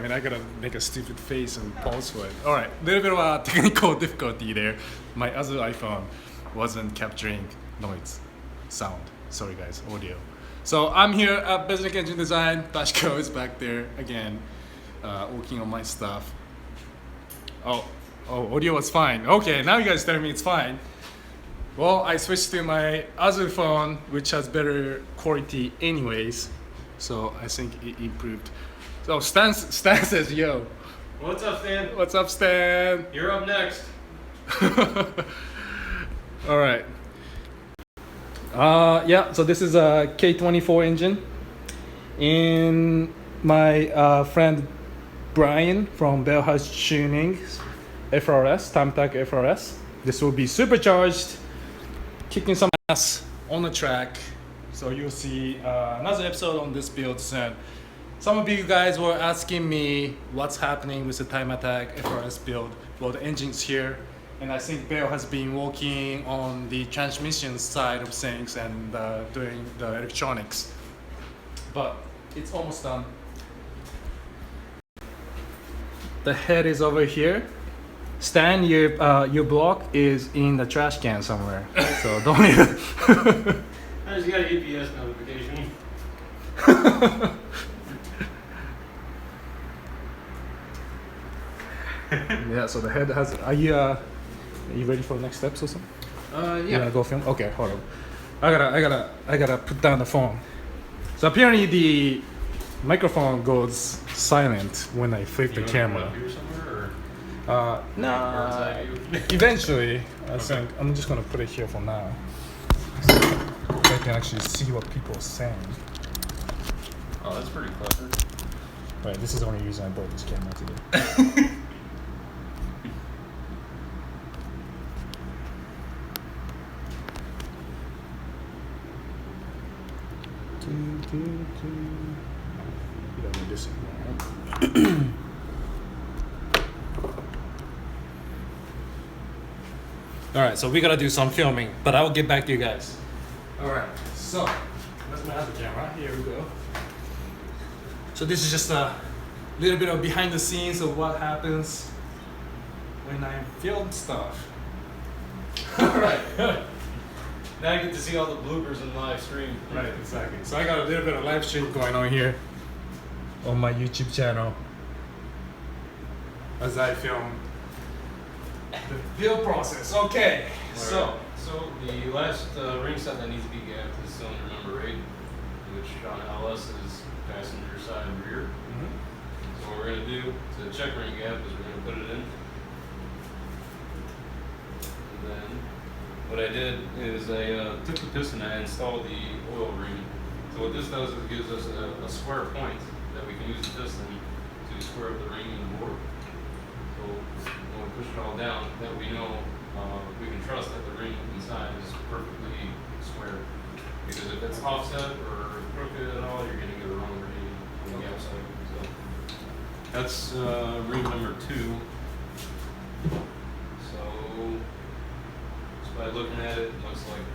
mean, I gotta make a stupid face and pause for it. All right, little bit of a technical difficulty there. My other iPhone wasn't capturing noise, sound. Sorry guys, audio. So I'm here at Besnik Engine Design. Dashko is back there again, working on my stuff. Oh, audio was fine. Okay, now you guys tell me it's fine. Well, I switched to my other phone, which has better quality anyways. So I think it improved. So Stan says, yo. What's up, Stan? What's up, Stan? You're up next. All right. Yeah, so this is a K24 engine. And my friend Brian from Bellhouse Tuning, FRS, Tamtag FRS. This will be supercharged, kicking some ass on the track. So you'll see another episode on this build soon. Some of you guys were asking me what's happening with the Time Attack FRS build. Well, the engine's here, and I think Bell has been working on the transmission side of things and doing the electronics. But it's almost done. The head is over here. Stan, your block is in the trash can somewhere, so don't even. I just got an EPS notification. Yeah, so the head has. Are you ready for the next steps or something? Yeah. You wanna go film? Okay, hold on. I gotta put down the phone. So apparently the microphone goes silent when I flip the camera. Here somewhere, No. Eventually, I think I'm just gonna put it here for now. So I can actually see what people are saying. Oh, that's pretty clever. Right, this is the only reason I bought this camera today. You don't need this anymore. All right, so we gotta do some filming, but I will get back to you guys. All right, so that's my other camera. Here we go. So this is just a little bit of behind the scenes of what happens when I film stuff. All right. Now I get to see all the bloopers in live stream. Right, exactly. So I got a little bit of live stream going on here on my YouTube channel as I film the build process. Okay, so the last ring set that needs to be gapped is cylinder number 8, which on LS is passenger side rear. So what we're going to do to check ring gap is we're going to put it in. And then what I did is I took the piston and I installed the oil ring. So what this does is it gives us a square point that we can use the piston to square up the ring and the bore. So when we push it all down, that we know we can trust that the ring inside is perfectly square. Because if it's offset or crooked at all, you're going to get a wrong reading on the outside. So that's ring number 2. So just by looking at it, it looks like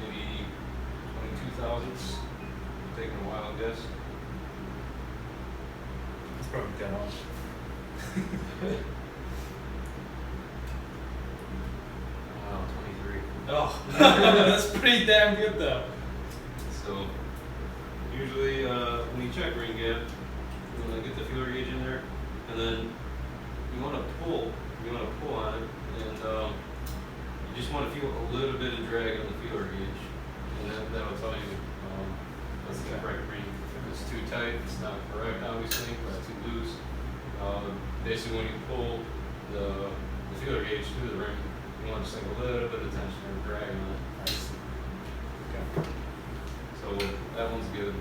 maybe 22 thousandths. Taking a wild guess. it's probably dead on. Wow, 23. Oh, that's pretty damn good though. So usually when you check ring gap, you want to get the feeler gauge in there, and then you want to pull. You want to pull on it, and you just want to feel a little bit of drag on the feeler gauge, and that will tell you that's the correct reading. If it's too tight, it's not correct, obviously. If it's too loose, basically when you pull the feeler gauge through the ring, you want to just take a little bit of tension or drag on it. Okay. So that one's good.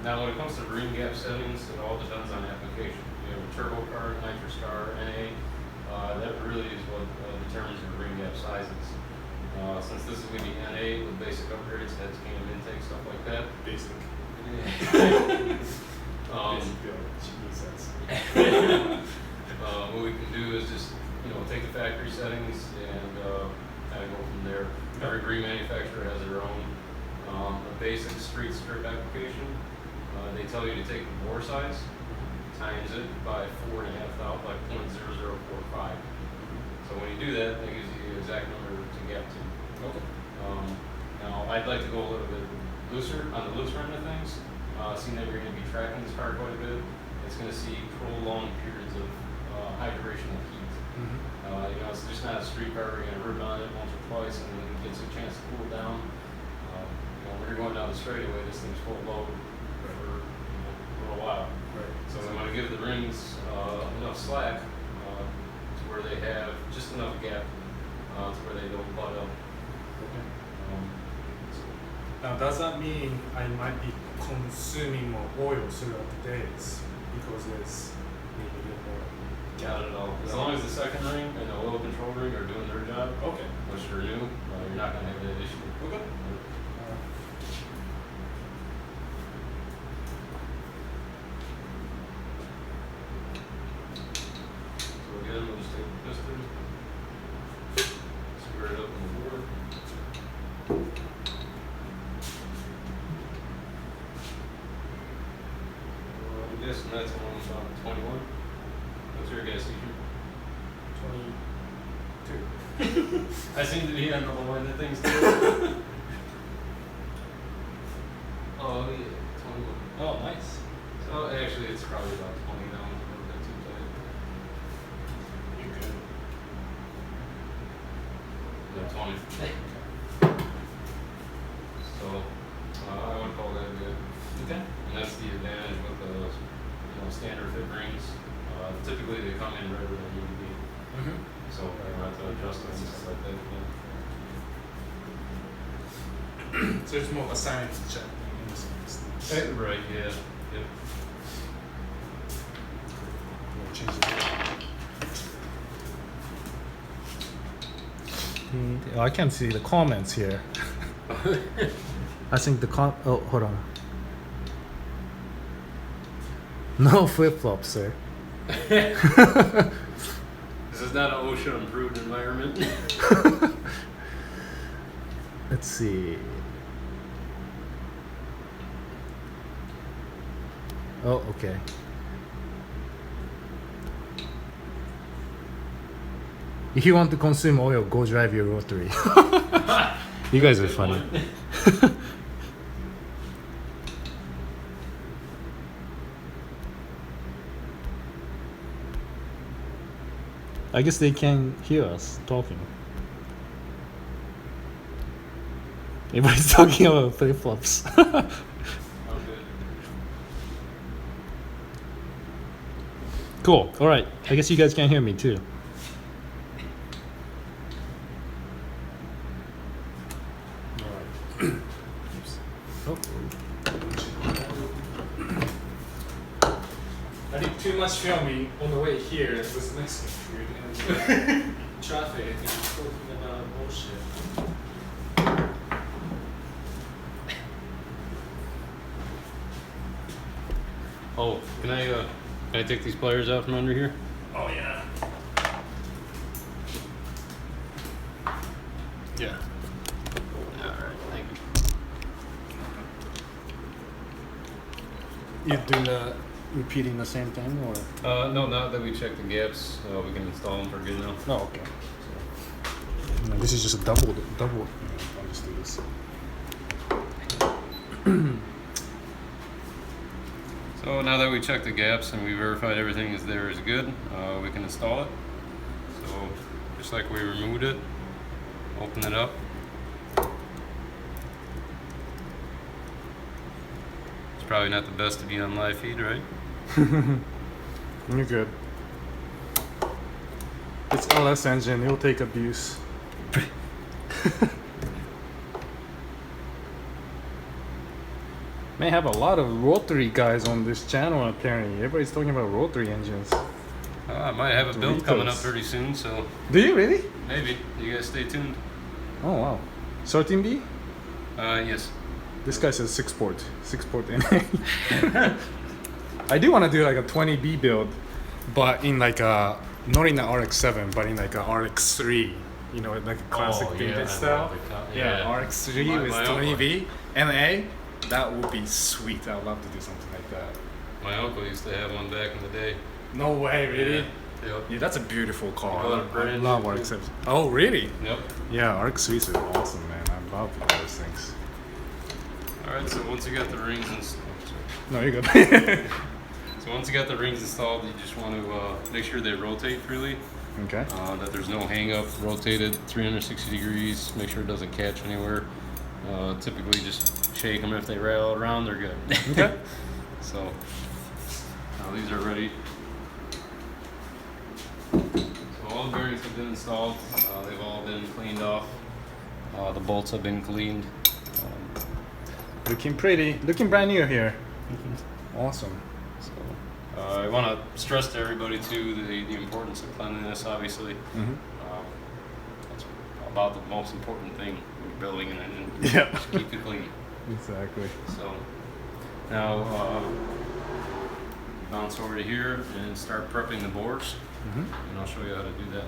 Now when it comes to ring gap settings, it all depends on application. You have a turbo car, nitrous car, NA. That really is what determines your ring gap sizes. Since this is going to be NA with basic upgrades, heads, cam, intake, stuff like that. Basic. Basic build. Jesus. What we can do is just take the factory settings and kind of go from there. Every ring manufacturer has their own. A basic street strip application. They tell tell you to take the bore size, times it by 4.5 like 0.0045. So when you do that, that gives you the exact number to gap to. Okay. Now I'd like to go a little bit looser on the looser end of things. Seeing that you're going to be tracking this car quite a bit, it's going to see prolonged periods of high duration of heat. You know, it's just not a street car where you're going to rip on it once or twice and then it gets a chance to cool down. You know, when you're going down the straightaway, this thing's full load for a little while. Right. So we want to give the rings enough slack to where they have just enough gap to where they don't butt up. Okay. So Now, does that mean I might be consuming more oil throughout the days because there's maybe a little more? not at all. As long as the second ring and the oil control ring are doing their job, Okay. which are new, you're not going to have that issue. Okay. So again, we'll just take the piston, square it up on the board. I'm guessing that's on about 21. What's your guess, Ethan? 22. I seem to be on the low end of things too. Oh yeah, 21. Oh, nice. So actually, it's probably about 20 now. A little bit too tight. You're good. Yeah, 20. So I would call that good. Okay. And that's the advantage with the standard fit rings. Typically they come in redder than UV. So you don't have to adjust them and stuff like that. Yeah. So it's more of a science check in this sense. Right, yeah. Yep. We'll change it. I can't see the comments here. I think oh, hold on. No flip-flops, sir. This is not an OSHA improved environment. Let's see. Oh, okay. If you want to consume oil, go drive your rotary. You guys are funny. I guess they can hear us talking. Everybody's talking about flip-flops. I'm good. Cool. All right. I guess you guys can hear me too. All right. Oh. I did too much filming on the way here with Mexican food and traffic and talking about bullshit. Oh, can I take these pliers out from under here? Oh yeah. Yeah. Alright, thank You doing the repeating the same thing or? you. No, now that we checked the gaps, we can install them for good now. Oh, okay. No, this is just a double. I'll just do this. So now that we checked the gaps and we verified everything is there is good, we can install it. So just like we removed it, open it up. It's probably not the best to be on live feed, right? You're good. It's LS engine. It'll take abuse. May have a lot of rotary guys on this channel apparently. Everybody's talking about rotary engines. I might have a build Rycotes. coming up pretty soon, so Do you really? maybe. You guys stay tuned. Oh wow. 13B? Yes. This guy says 6-port NA. I do want to do like a 20B build, but in like a, not in the RX-7, but in like a RX-3. You know, like a classic vintage style. Yeah, RX-3 with my own 20B NA. That would be sweet. I'd love to do something like that. My uncle used to have one back in the day. No way, really? Yep. Yeah, that's a beautiful car. Oh, I love RX. Oh, really? Yep. Yeah, RX Suites is awesome, man. I love those things. Alright, so once you got the rings installed, No, you're good. so once you got the rings installed, you just want to make sure they rotate freely. Okay. That there's no hang up, rotated 360 degrees, make sure it doesn't catch anywhere. Typically just shake them. If they rattle around, they're good. Okay. So now these are ready. So all the bearings have been installed. They've all been cleaned off. The bolts have been cleaned. Looking pretty. Looking brand new here. Awesome. So I want to stress to everybody too the importance of cleanliness. Obviously, that's about the most important thing when you're building an engine. Yeah. Just keep it clean. Exactly. So now bounce over to here and start prepping the bores, and I'll show you how to do that.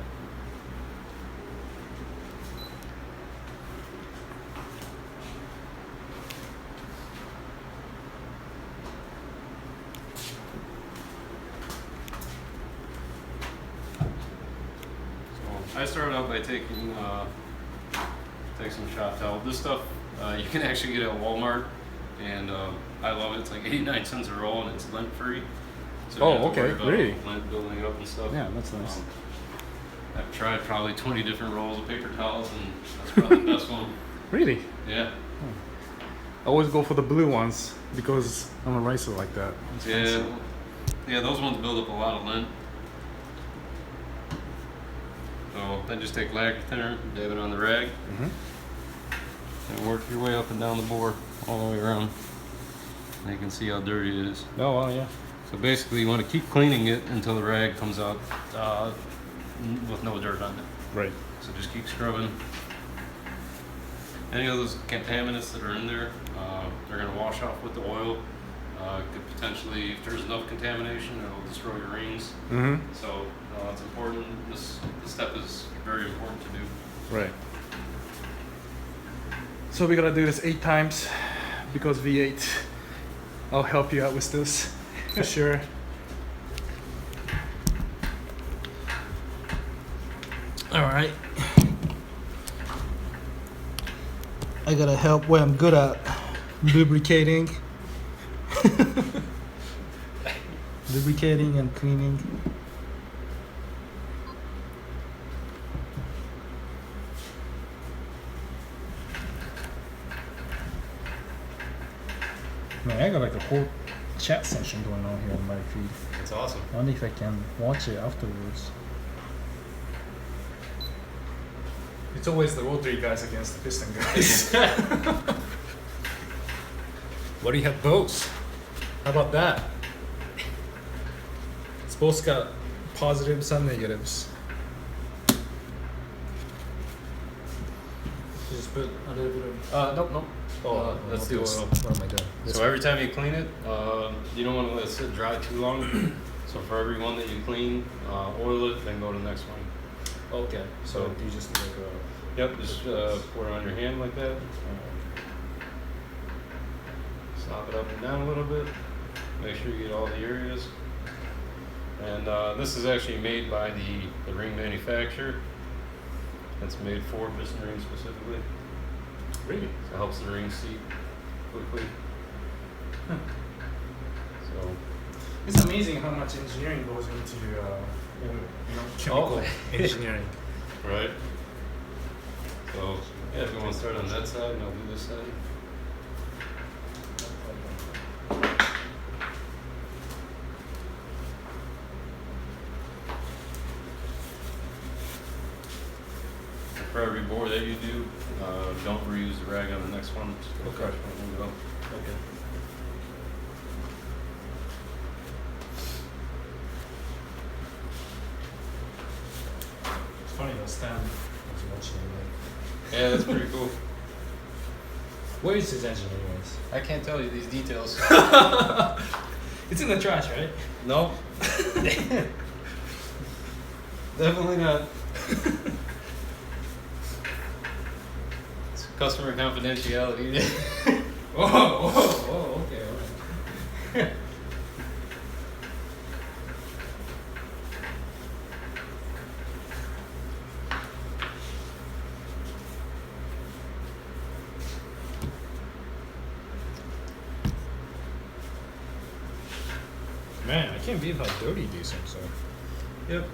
So I started out by taking some shop towel. This stuff you can actually get at Walmart, and I love it. It's like 89 cents a roll, and it's lint free. So you Oh, don't have to okay, worry about really? lint building up and stuff. Yeah, that's nice. I've tried probably 20 different rolls of paper towels, and that's probably the best one. Really? Yeah. I always go for the blue ones because I'm a racer like that. It's Yeah. fancy. Yeah, those ones build up a lot of lint. So then just take lacquer thinner, dab it on the rag, and work your way up and down the bore all the way around. And you can see how dirty it is. Oh, well, yeah. So basically you want to keep cleaning it until the rag comes out with no dirt on it. Right. So just keep scrubbing. Any of those contaminants that are in there, they're going to wash off with the oil. Could potentially, if there's enough contamination, it'll destroy your rings. So it's important. This step is very important to do. Right. So we gotta do this 8 times because V8. I'll help you out with this for sure. All right. I gotta help where I'm good at lubricating. Lubricating and cleaning. Man, I got like a whole chat session going on here on my feed. That's awesome. I wonder if I can watch it afterwards. It's always the rotary guys against the piston guys. What do you have both? How about that? It's both got positives and negatives. You just put a little bit of... Nope. That's the oil. What am I doing? So every time you clean it, you don't want to let it sit dry too long. So for every one that you clean, oil it, then go to the next one. Okay, so you just like Yep, just pour it on your hand like that. Slop it up and down a little bit. Make sure you get all the areas. And this is actually made by the ring manufacturer. It's made for piston rings specifically. really? So it helps the ring seat quickly. So It's amazing how much engineering goes into chemical engineering. right. So yeah, if you want to start on that side, and I'll do this side. For every bore that you do, don't reuse the rag on the next one. Just go fresh one and go. Okay. It's funny the stand was watching it. Yeah, that's pretty cool. Where is this engine anyways? I can't tell you these details. It's in the trash, right? No. Definitely not. It's customer confidentiality. Oh, okay, alright. Man, I can't believe how dirty these things are. Yep.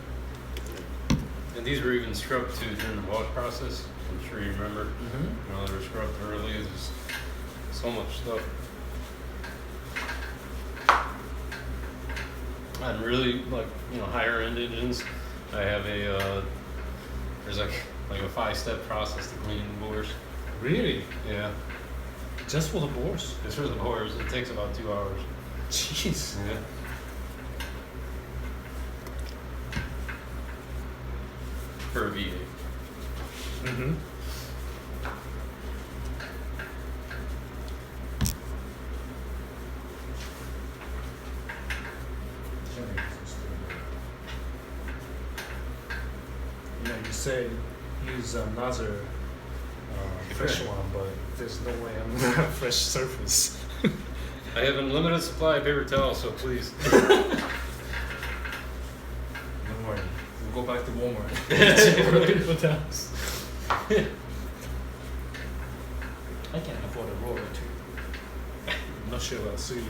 And these were even scrubbed too during the wash process. I'm sure you remember. Mm-hmm. You know, they were scrubbed thoroughly. There's so much stuff. On really higher end engines, I have there's like a 5-step process to clean bores. Really? Yeah. Just for the bores? Just for the bores. It takes about 2 hours. Jeez. Yeah. For a V8. Mm-hmm. You know, you say use another fresh one, but there's no way I'm gonna have fresh surface. I have an unlimited supply of paper towels, so please. Don't worry, we'll go back to Walmart. Paper towels. I can't afford a roller too. I'm not sure about Sui.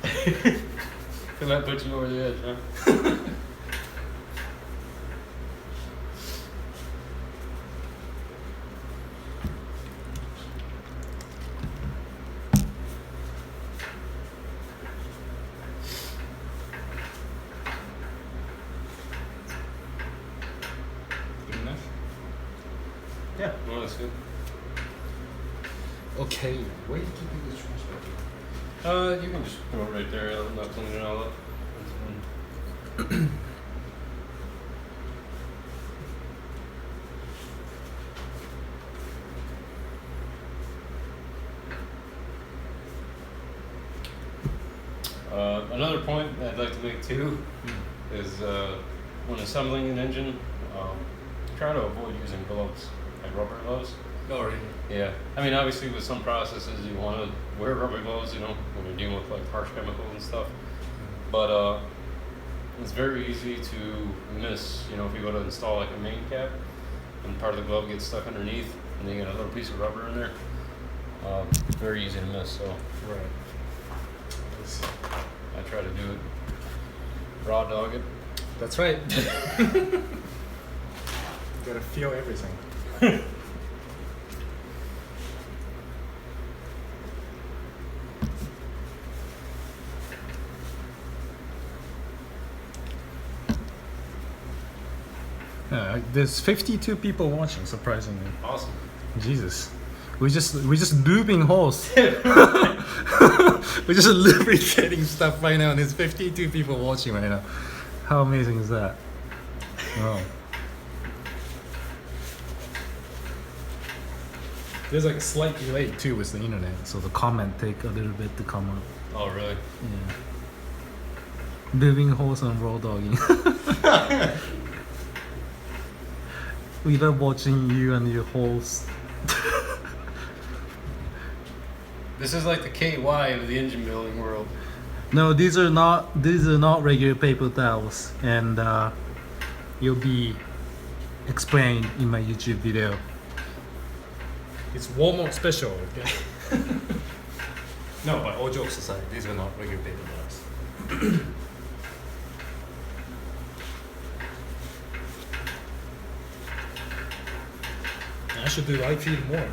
It might put you over the edge, huh? Good enough? Yeah, no, that's good. Okay, where are you keeping the trash bag? You can just throw it right there. I'm not cleaning it all up. That's fine. Another point I'd like to make too is when assembling an engine, try to avoid using gloves, like rubber gloves. Oh, really? Yeah, I mean, obviously with some processes you want to wear rubber gloves, when you're dealing with like harsh chemicals and stuff. But it's very easy to miss, if you go to install like a main cap and part of the glove gets stuck underneath and then you get a little piece of rubber in there. Very easy to miss, so Right. I try to do it raw dog it. That's right. You gotta feel everything. There's 52 people watching, surprisingly. Awesome. Jesus. We're just lubing holes. We're just lubricating stuff right now, and there's 52 people watching right now. How amazing is that? Wow. There's like a slight delay too with the internet, so the comment take a little bit to come up. Oh, really? Yeah. Lubing holes and raw dogging. We love watching you and your holes. This is like the KY of the engine building world. No, these are not regular paper towels, and you'll be explained in my YouTube video. It's Walmart special, okay? No, but all jokes aside, these are not regular paper towels. I should do live feed more.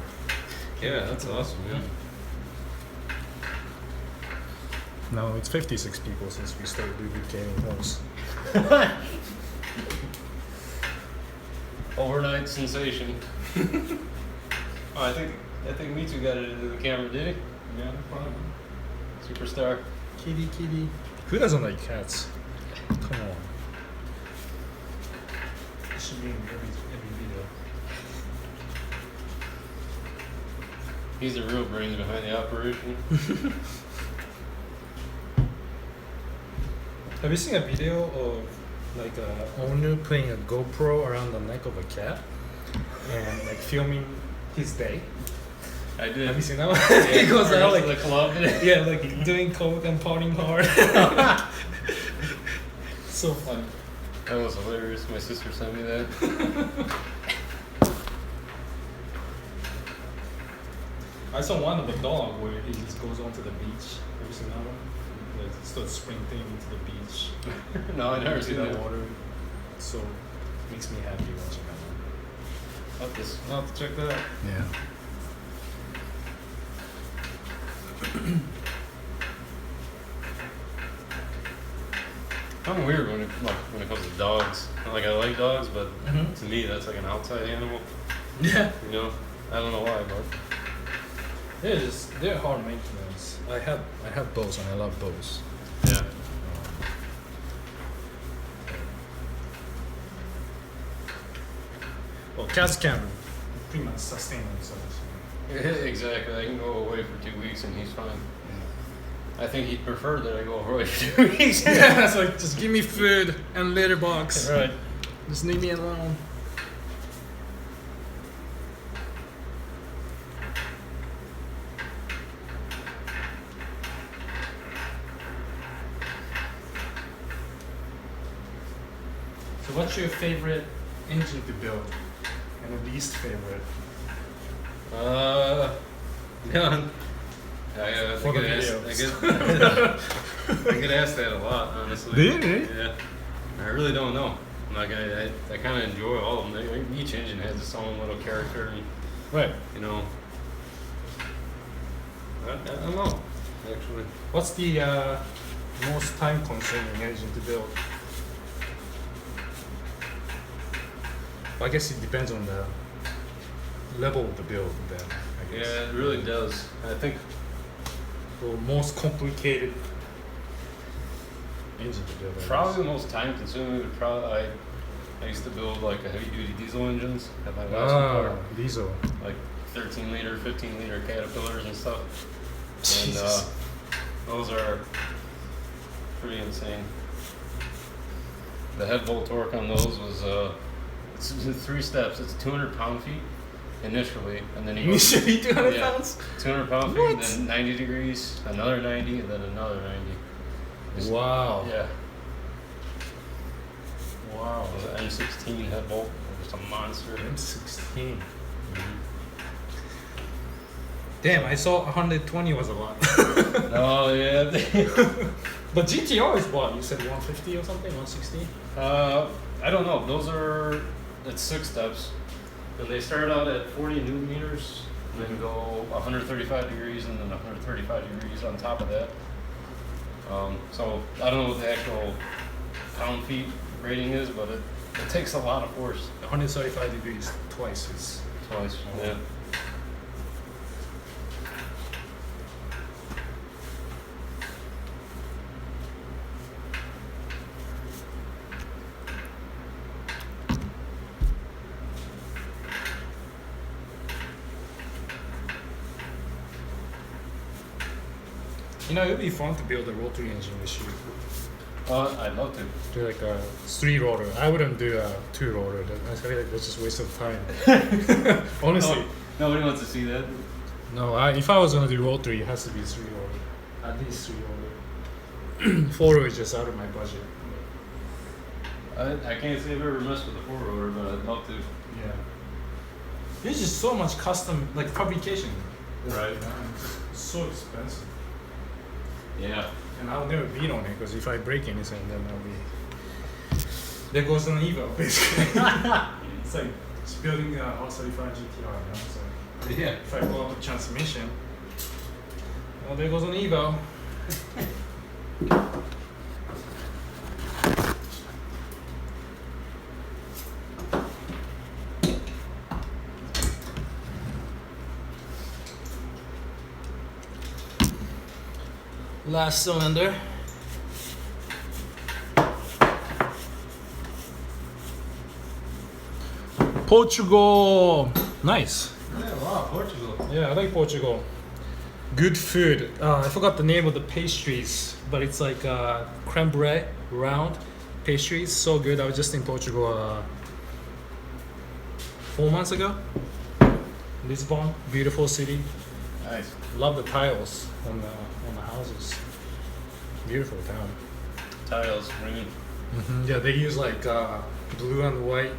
Yeah, that's awesome, yeah. No, it's 56 people since we started lubricating holes. Overnight sensation. Oh, I think Me Too got it into the camera, did he? Yeah, no problem. Superstar. Kitty, kitty. Who doesn't like cats? Come on. It should be in every video. He's the real brains behind the operation. Have you seen a video of like a owner putting a GoPro around the neck of a cat and like filming his day? I did. Have you seen that one? Yeah, He goes out like the club. yeah, like doing coke and partying hard. So funny. That was hilarious. My sister sent me that. I saw one of the dog where he just goes onto the beach. Have you seen that one? Like starts sprinting into the beach. No, I never into seen the that. water. So makes me happy watching that one. I'll have to check that out. Yeah. I'm weird when it comes to dogs. Like I like dogs, but Mhm. to me that's like an outside animal. Yeah. You know, I don't know why, but They're hard maintenance. I have bows and I love bows. yeah. Well, cats can pretty much sustain themselves. Exactly. I can go away for 2 weeks and he's fine. I think he'd prefer that I go away for 2 weeks. Yeah, it's like just give me food and litter box. Right. Just leave me alone. So what's your favorite engine to build and the least favorite? Yeah. For the I get asked that a lot, honestly. Do you really? Yeah. I really don't know. Like I kind of enjoy all of them. Each engine has its own little character, and Right. you know. I don't know, actually. What's the most time consuming engine to build? Well, I guess it depends on the level of the build then, I guess. Yeah, it really does. I think. Or most complicated engine to build. I Probably guess. the most time consuming would probably I used to build like a heavy duty diesel engines at my last car, diesel. like 13 liter, 15 liter Caterpillars and stuff. And Jesus. those are pretty insane. The head bolt torque on those was it's 3 steps. It's 200 pound-feet initially, and then you go Initially 200 Yeah. pounds? 200 pound-feet, What? and then 90 degrees, another 90, and then another 90. Just- Wow. Yeah. Wow. It was an M16 head bolt, just a monster. M16. Mhm. Damn, I saw 120 was a lot. Oh yeah. But GTR is what? You said 150 or something? 160? I don't know. Those are it's 6 steps, and they start out at 40 newton meters, and then go 135 degrees, and then 135 degrees on top of that. So I don't know what the actual pound-feet rating is, but it takes a lot of force. 135 degrees twice is. Twice. Yeah. You know, it would be fun to build a rotary engine with you. I'd love to. Do like a 3-rotor. I wouldn't do a 2-rotor. I feel like that's just a waste of time. Honestly. Nobody wants to see that. No, if I was gonna do rotary, it has to be 3-rotor. At least 3-rotor. 4-rotor is just out of my budget. I can't say I've ever messed with a 4-rotor, but I'd love to. Yeah. There's just so much custom, like fabrication. Right. It's so expensive. Yeah. And I'll never beat on it because if I break anything, then I'll be. There goes an eval, basically. It's like just building a R35 GTR, you know? So Yeah. if I blow up a transmission, well, there goes an eval. Last cylinder. Portugal. Nice. Yeah, wow, Portugal. Yeah, I like Portugal. Good food. I forgot the name of the pastries, but it's like creme brulee, round pastries. So good. I was just in Portugal 4 months ago. Lisbon, beautiful city. Nice. Love the tiles on the houses. Beautiful town. Tiles, green. Yeah, they use like blue and white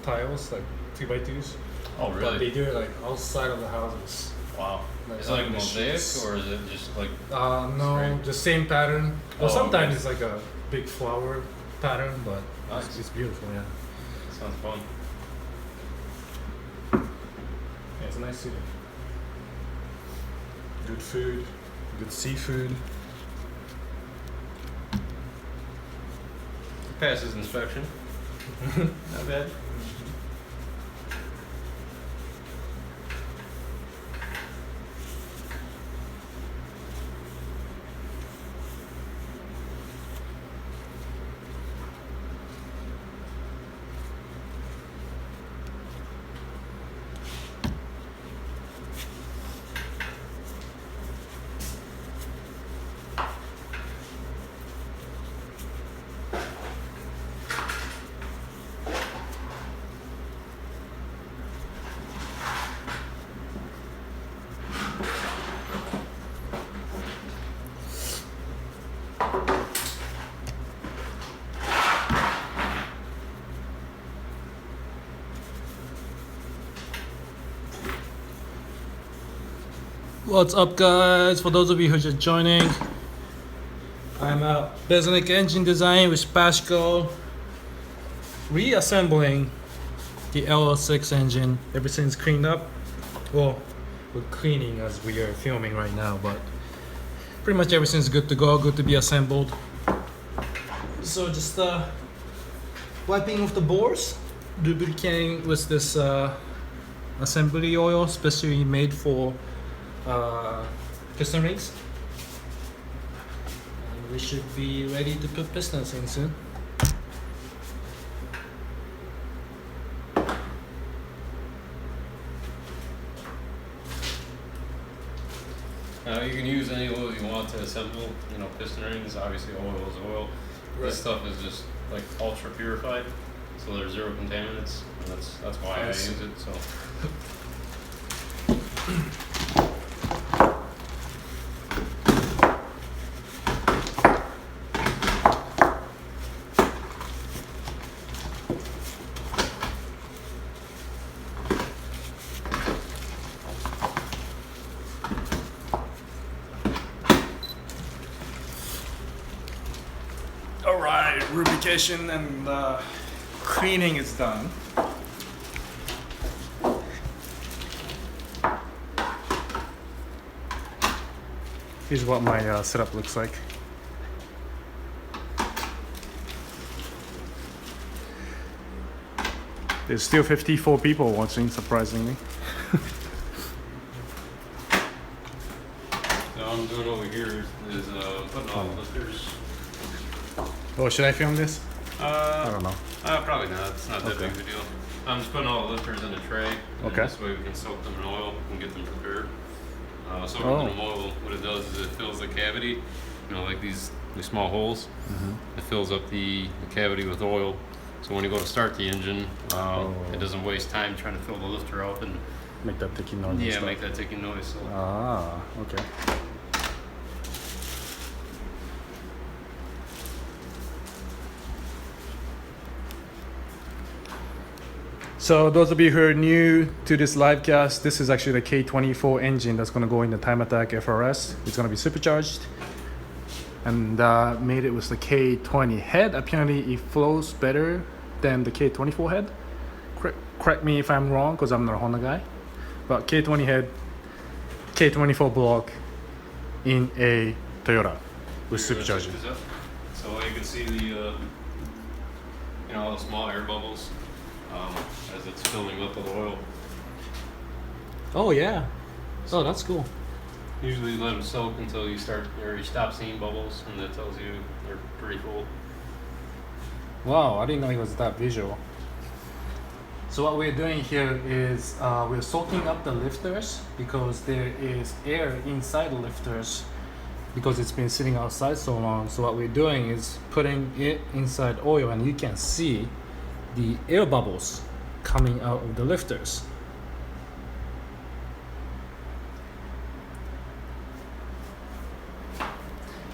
tiles, like 2x2s. Oh, really? But they do it like outside of the houses. Wow. Like, Is it like on the mosaic, streets. or is it just like? No, straight? the same pattern. Well, Oh, sometimes okay. it's like a big flower pattern, but Nice. it's beautiful. Yeah. Sounds fun. Yeah, it's a nice city. Good food, good seafood. Passes inspection. Not bad. What's up, guys? For those of you who are just joining, I'm a Besnik engine design with Pascal, reassembling the LL6 engine. Everything's cleaned up. Well, we're cleaning as we are filming right now, but pretty much everything's good to go, good to be assembled. So just wiping off the bores, lubricating with this assembly oil, specially made for piston rings. And we should be ready to put pistons in soon. You can use any oil you want to assemble. You know, piston rings. Obviously, oil is oil. Right. This stuff is just like ultra purified, so there's zero contaminants, and that's why I Nice. use it. So. Alright, lubrication and cleaning is done. Here's what my setup looks like. There's still 54 people watching, surprisingly. So I'm doing over here is putting all the lifters. Oh, should I film this? I don't know. Probably not. It's not that Okay. big of a deal. I'm just putting all the lifters in a tray. And Okay. This way we can soak them in oil and get them prepared. Soaking Oh. them in oil, what it does is it fills the cavity. You know, like these small holes. It fills up the cavity with oil. So when you go to start the engine, it doesn't waste time trying to fill the lifter up and Make that ticking noise. and stuff. make that ticking noise. So. Ah, okay. So those of you who are new to this live cast, this is actually the K24 engine that's going to go in the Time Attack FRS. It's going to be supercharged and made it with the K20 head. Apparently it flows better than the K24 head. Correct me if I'm wrong because I'm not a Honda guy. But K20 head, K24 block in a Toyota with Here, let's check supercharging. this out. So you can see the all the small air bubbles as it's filling up with oil. Oh yeah. Oh, that's cool. Usually let them soak until you stop seeing bubbles, and that tells you they're pretty full. Wow, I didn't know it was that visual. So what we're doing here is we're soaking up the lifters because there is air inside the lifters because it's been sitting outside so long. So what we're doing is putting it inside oil, and you can see the air bubbles coming out of the lifters.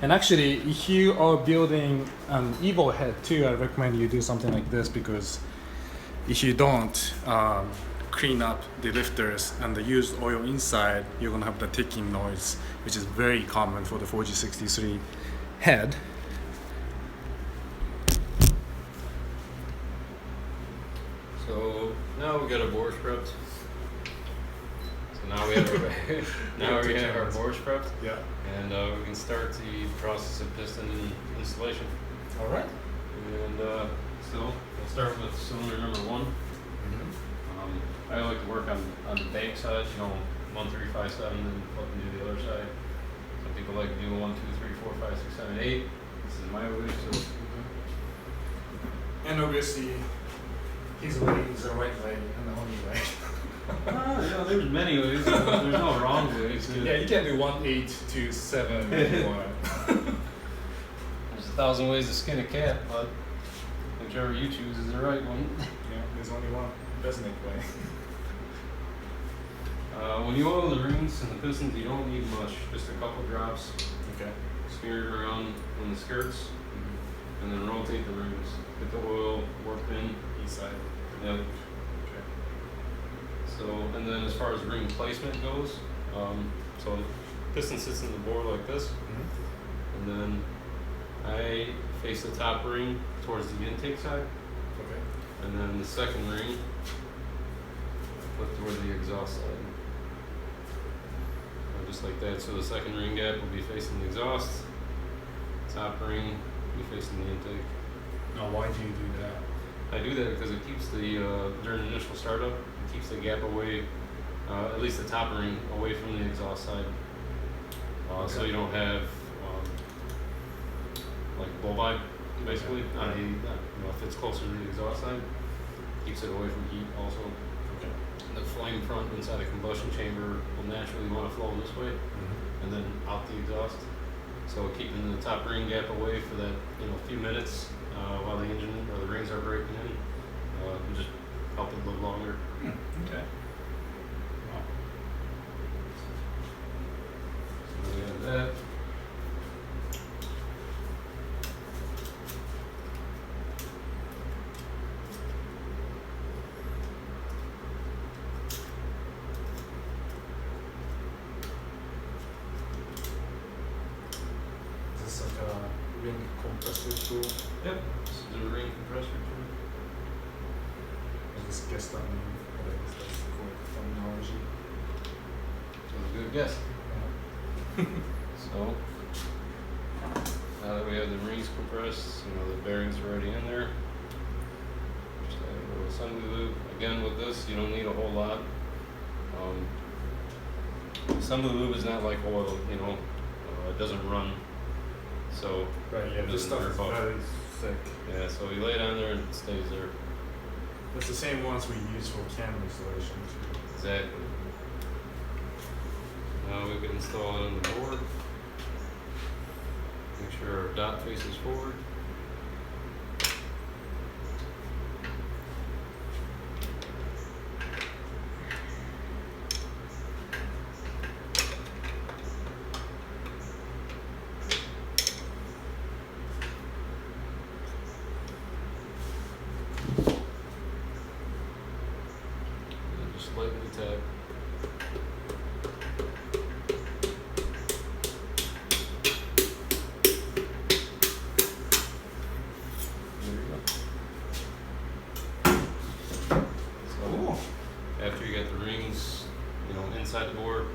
And actually, if you are building an Evo head too, I recommend you do something like this, because if you don't clean up the lifters and the used oil inside, you're gonna have the ticking noise, which is very common for the 4G63 head. So now we got our bores prepped. So now we have our bores prepped. Yeah. And we can start the process of piston installation. All right. And so we'll start with cylinder number 1. I like to work on the bank side, 1, 3, 5, 7, and flip and do the other side. Some people like to do 1, 2, 3, 4, 5, 6, 7, 8. This is my way. So. And obviously, his way is the right way and the only way. There's many ways. There's no wrong ways. Yeah, you can do 1, 8, 2, 7 if you want. There's 1,000 ways to skin a cat, but whichever you choose is the right one. Yeah, there's only one Besnik way. When you oil the rings and the pistons, you don't need much. Just a couple drops. Okay. Smear it around on the skirts, and then rotate the rings. Get the oil worked in Each side. Yep. Okay. So, and then as far as ring placement goes, so the piston sits in the bore like this, and then I face the top ring towards the intake side, Okay. and then the second ring flip toward the exhaust side. Just like that. So the second ring gap will be facing the exhaust, top ring will be facing the intake. Now, why do you do that? I do that because it keeps the, during initial startup, it keeps the gap away, at least the top ring, away from the exhaust side. So you don't have, like bull vibe, basically. If it's closer to the exhaust side, keeps it away from heat also. Okay. The flame front inside the combustion chamber will naturally want to flow this way, and then out the exhaust. So keeping the top ring gap away for that, few minutes while the engine or the rings are breaking in, will just help it live longer. Okay. Wow. So we have that. Is this like a ring compressor tool? Yep. This is the ring compressor tool. I just guessed that name. That's the correct terminology. That was a good guess. So now that we have the rings compressed, the bearings are already in there. Just add a little assembly lube. Again, with this, you don't need a whole lot. Assembly lube is not like oil, it doesn't run. So Right, yeah, this stuff is very thick. yeah, so you lay it on there and it stays there. It's the same ones we use for Canon installation too. Exactly. Now we can install it on the board. Make sure our dot faces forward. And just lightly tap. After you get the rings, inside the board,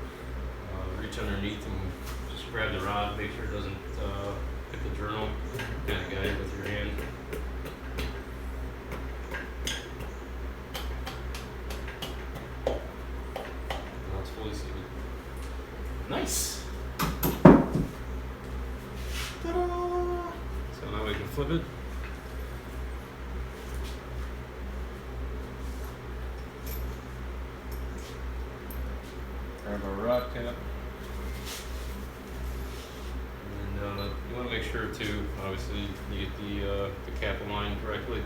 reach underneath and just grab the rod, make sure it doesn't hit the journal. Kind of guide it with your hand. Now it's fully seated. Nice. Ta-da! So now we can flip it. Grab our rod cap. And you want to make sure too, obviously, you get the cap aligned correctly.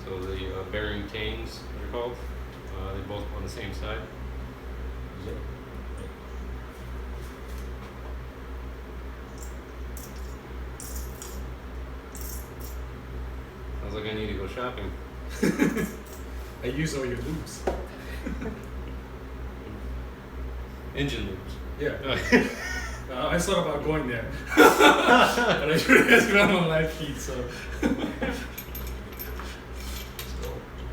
So the bearing canes, they're called, they both go on the same side. like I need to go shopping. I use all your loops. Engine loops. Yeah. I thought about going there. But I realized I'm on live feed, so. So,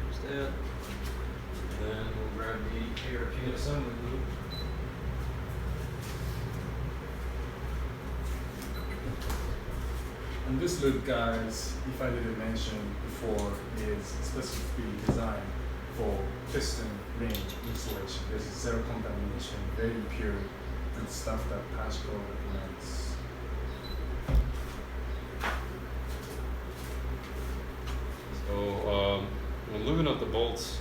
there's that. Then we'll grab the ARP assembly loop. And this loop, guys, if I didn't mention before, is specifically designed for piston ring insulation. There's zero contamination, very pure, good stuff that Pasco recommends. So when lubing up the bolts,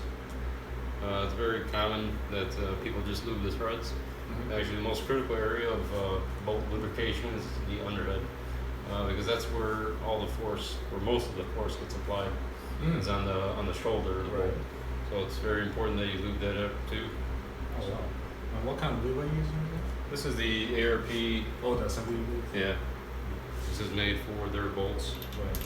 it's very common that people just lube the threads. Mm-hmm. Actually, the most critical area of bolt lubrication is the underhead, because that's where all the force, or most of the force gets applied, is on the shoulder of the bolt. So it's very important that you lube that up too. Oh, wow. And what kind of lube are you using? This is the ARP. Oh, that's a lube. Yeah. This is made for their bolts. Right.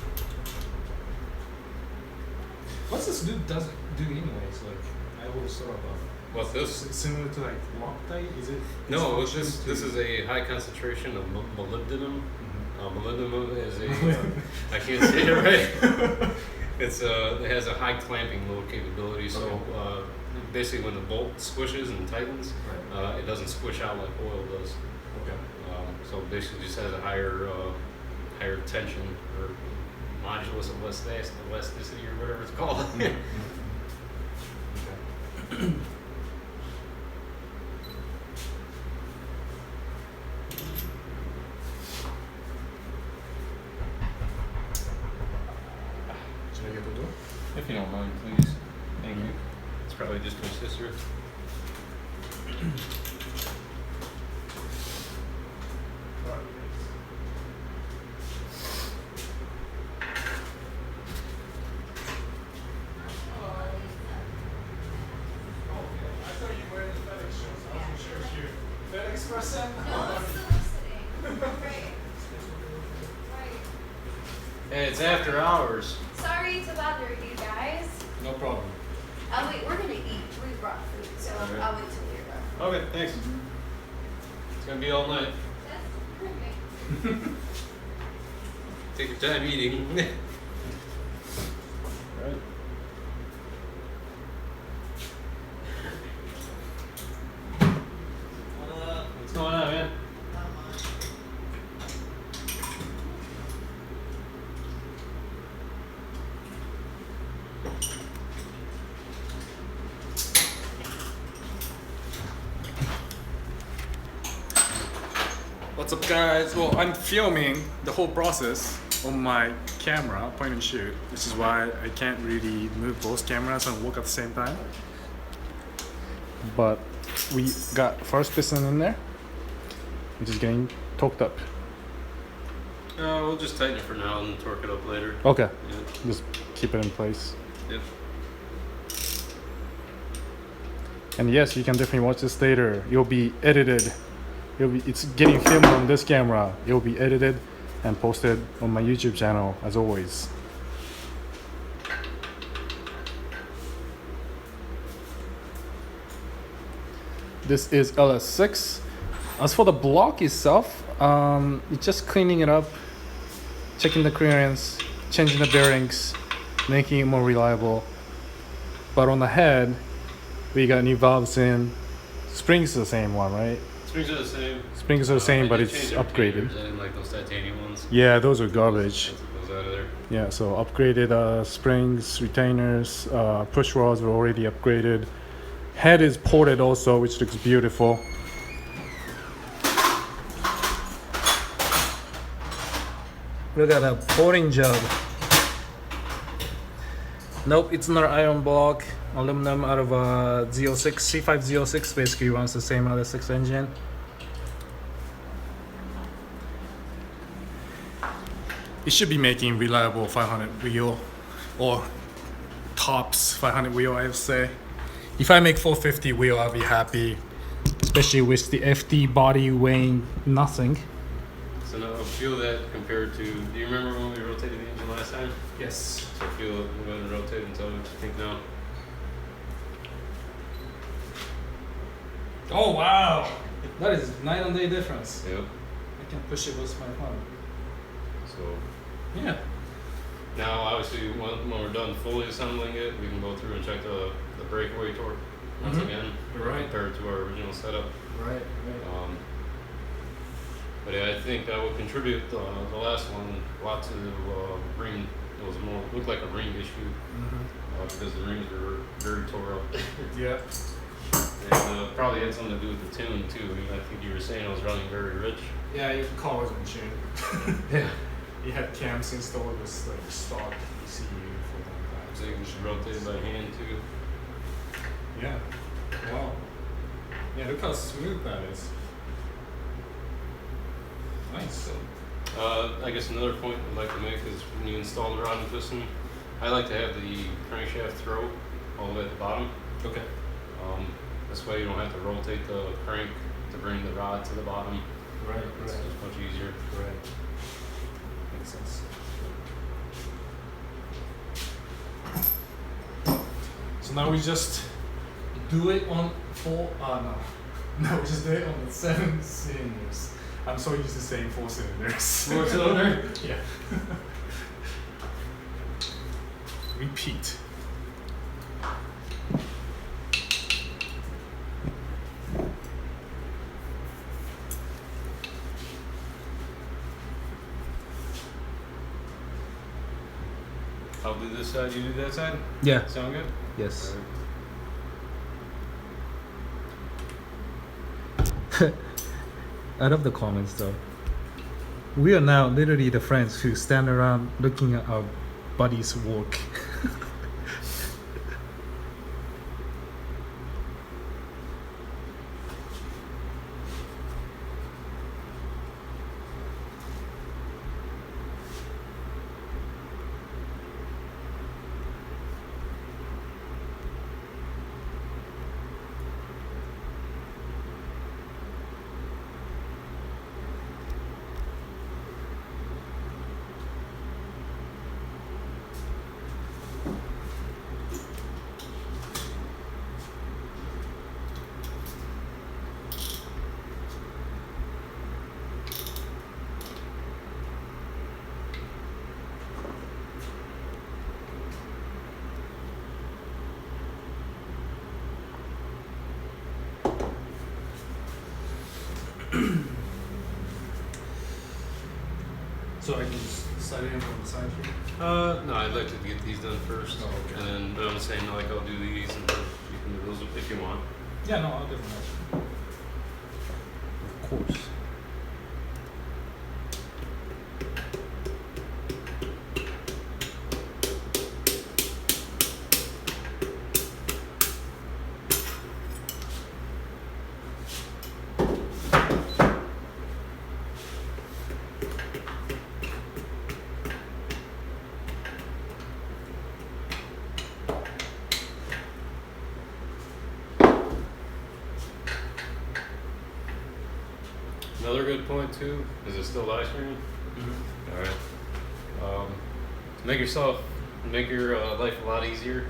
What's this lube does do anyways? Like, I always thought about. What's this? It's similar to like Loctite, is it? No, this is a high concentration of molybdenum. Mm-hmm. Molybdenum is a I can't say it right. It has a high clamping load capability. So basically, when the bolt squishes and tightens, it doesn't squish out like oil does. Okay. So basically, just has a higher tension or modulus of elasticity or whatever it's called. Okay. Should I get the door? If you don't mind, please. Thank you. It's probably just my sister. Person? No, it's soliciting. Right. Hey, it's after hours. Sorry to bother you guys. No problem. I'll wait. We're gonna eat. We brought food, so Alright. I'll wait till you're done. Okay, thanks. It's gonna be all night. That's perfect. Take your time eating. Right. What's going on, man? What's up, guys? Well, I'm filming the whole process on my camera, point and shoot, which is why I can't really move both cameras and work at the same time. But we got first piston in there, which is getting torqued up. We'll just tighten it for now and torque it up later. Okay, Yeah. just keep it in place. Yep. And yes, you can definitely watch this later. It'll be edited. It's getting filmed on this camera. It will be edited and posted on my YouTube channel as always. This is LS6. As for the block itself, it's just cleaning it up, checking the clearance, changing the bearings, making it more reliable. But on the head, we got new valves in. Springs are the same one, right? Springs are the same. Springs are the same, I but did it's change their upgraded. retainers. I didn't like those titanium ones. Yeah, those are garbage. I took those out of there. Yeah, so upgraded springs, retainers, push rods were already upgraded. Head is ported also, which looks beautiful. Look at that porting job. Nope, it's not iron block. Aluminum out of a Z06, C5Z06 basically runs the same LS6 engine. It should be making reliable 500 wheel, or tops 500 wheel, I would say. If I make 450 wheel, I'll be happy, especially with the FD body weighing nothing. So now feel that compared to. Do you remember when we rotated the engine last last time. Yes. So if you'll go ahead and rotate and tell me what you think now. Oh wow! That is night and day difference. Yep. I can push it with my thumb. So Yeah. now, obviously, when we're done fully assembling it, we can go through and check the breakaway torque once Mhm. again, Right. compared to our original setup. Right. But yeah, I think that would contribute the last one a lot to ring. It was more looked like a ring issue because the rings were very tore up. Yeah. And probably had something to do with the tune too. I mean, I think you were saying it was running very rich. Yeah, your car was in tune. Yeah. You had cams installed with like stock ECU for that. So you should rotate it by hand too. Yeah. Wow. Yeah, look how smooth that is. Nice. I guess another point I'd like to make is when you install the rod and piston, I like to have the crankshaft throw all the way at the bottom. Okay. This way you don't have to rotate the crank to bring the rod to the bottom. Right. It's Right. just much easier. Right. Makes sense. So now we just do it on four. No. No, we just do it on the 7 cylinders. I'm so used to saying 4 cylinders. 4 cylinder? Yeah. Repeat. I'll do this side, you do that side? Yeah. Sound good? Yes. I love the comments though. We are now literally the friends who stand around looking at our buddies' work. So I can just set it in from the side here. No, I'd like to get these done first. Oh, okay. And then, but I'm saying like I'll do these and then you can do those if you want. Yeah, no, I'll definitely. Of course. Another good point too, is it still live streaming? Mm-hmm. Alright. To make your life a lot easier,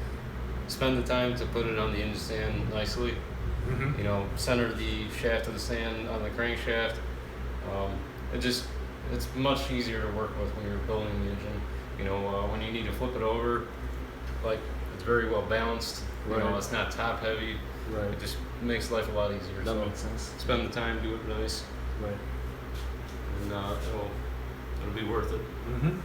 spend the time to put it on the engine stand nicely. Mm-hmm. You know, center the shaft of the stand on the crankshaft. It's much easier to work with when you're building the engine. You know, when you need to flip it over, like it's very well balanced. You know, Right. it's not top heavy. Right. It just makes life a lot easier. That so makes sense. spend the time, do it nice, Right. and it'll be worth it. Mm-hmm.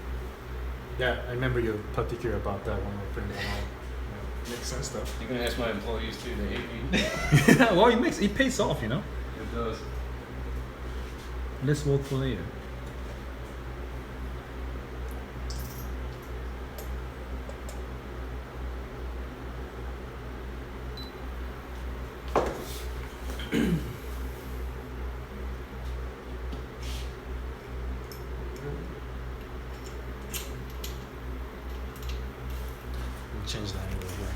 Yeah, I remember you're particular about that when I print it out. Yeah. Makes sense though. You can ask my employees too. They hate me. Well, it pays off, you know. It does. Let's work for later. Change the angle here.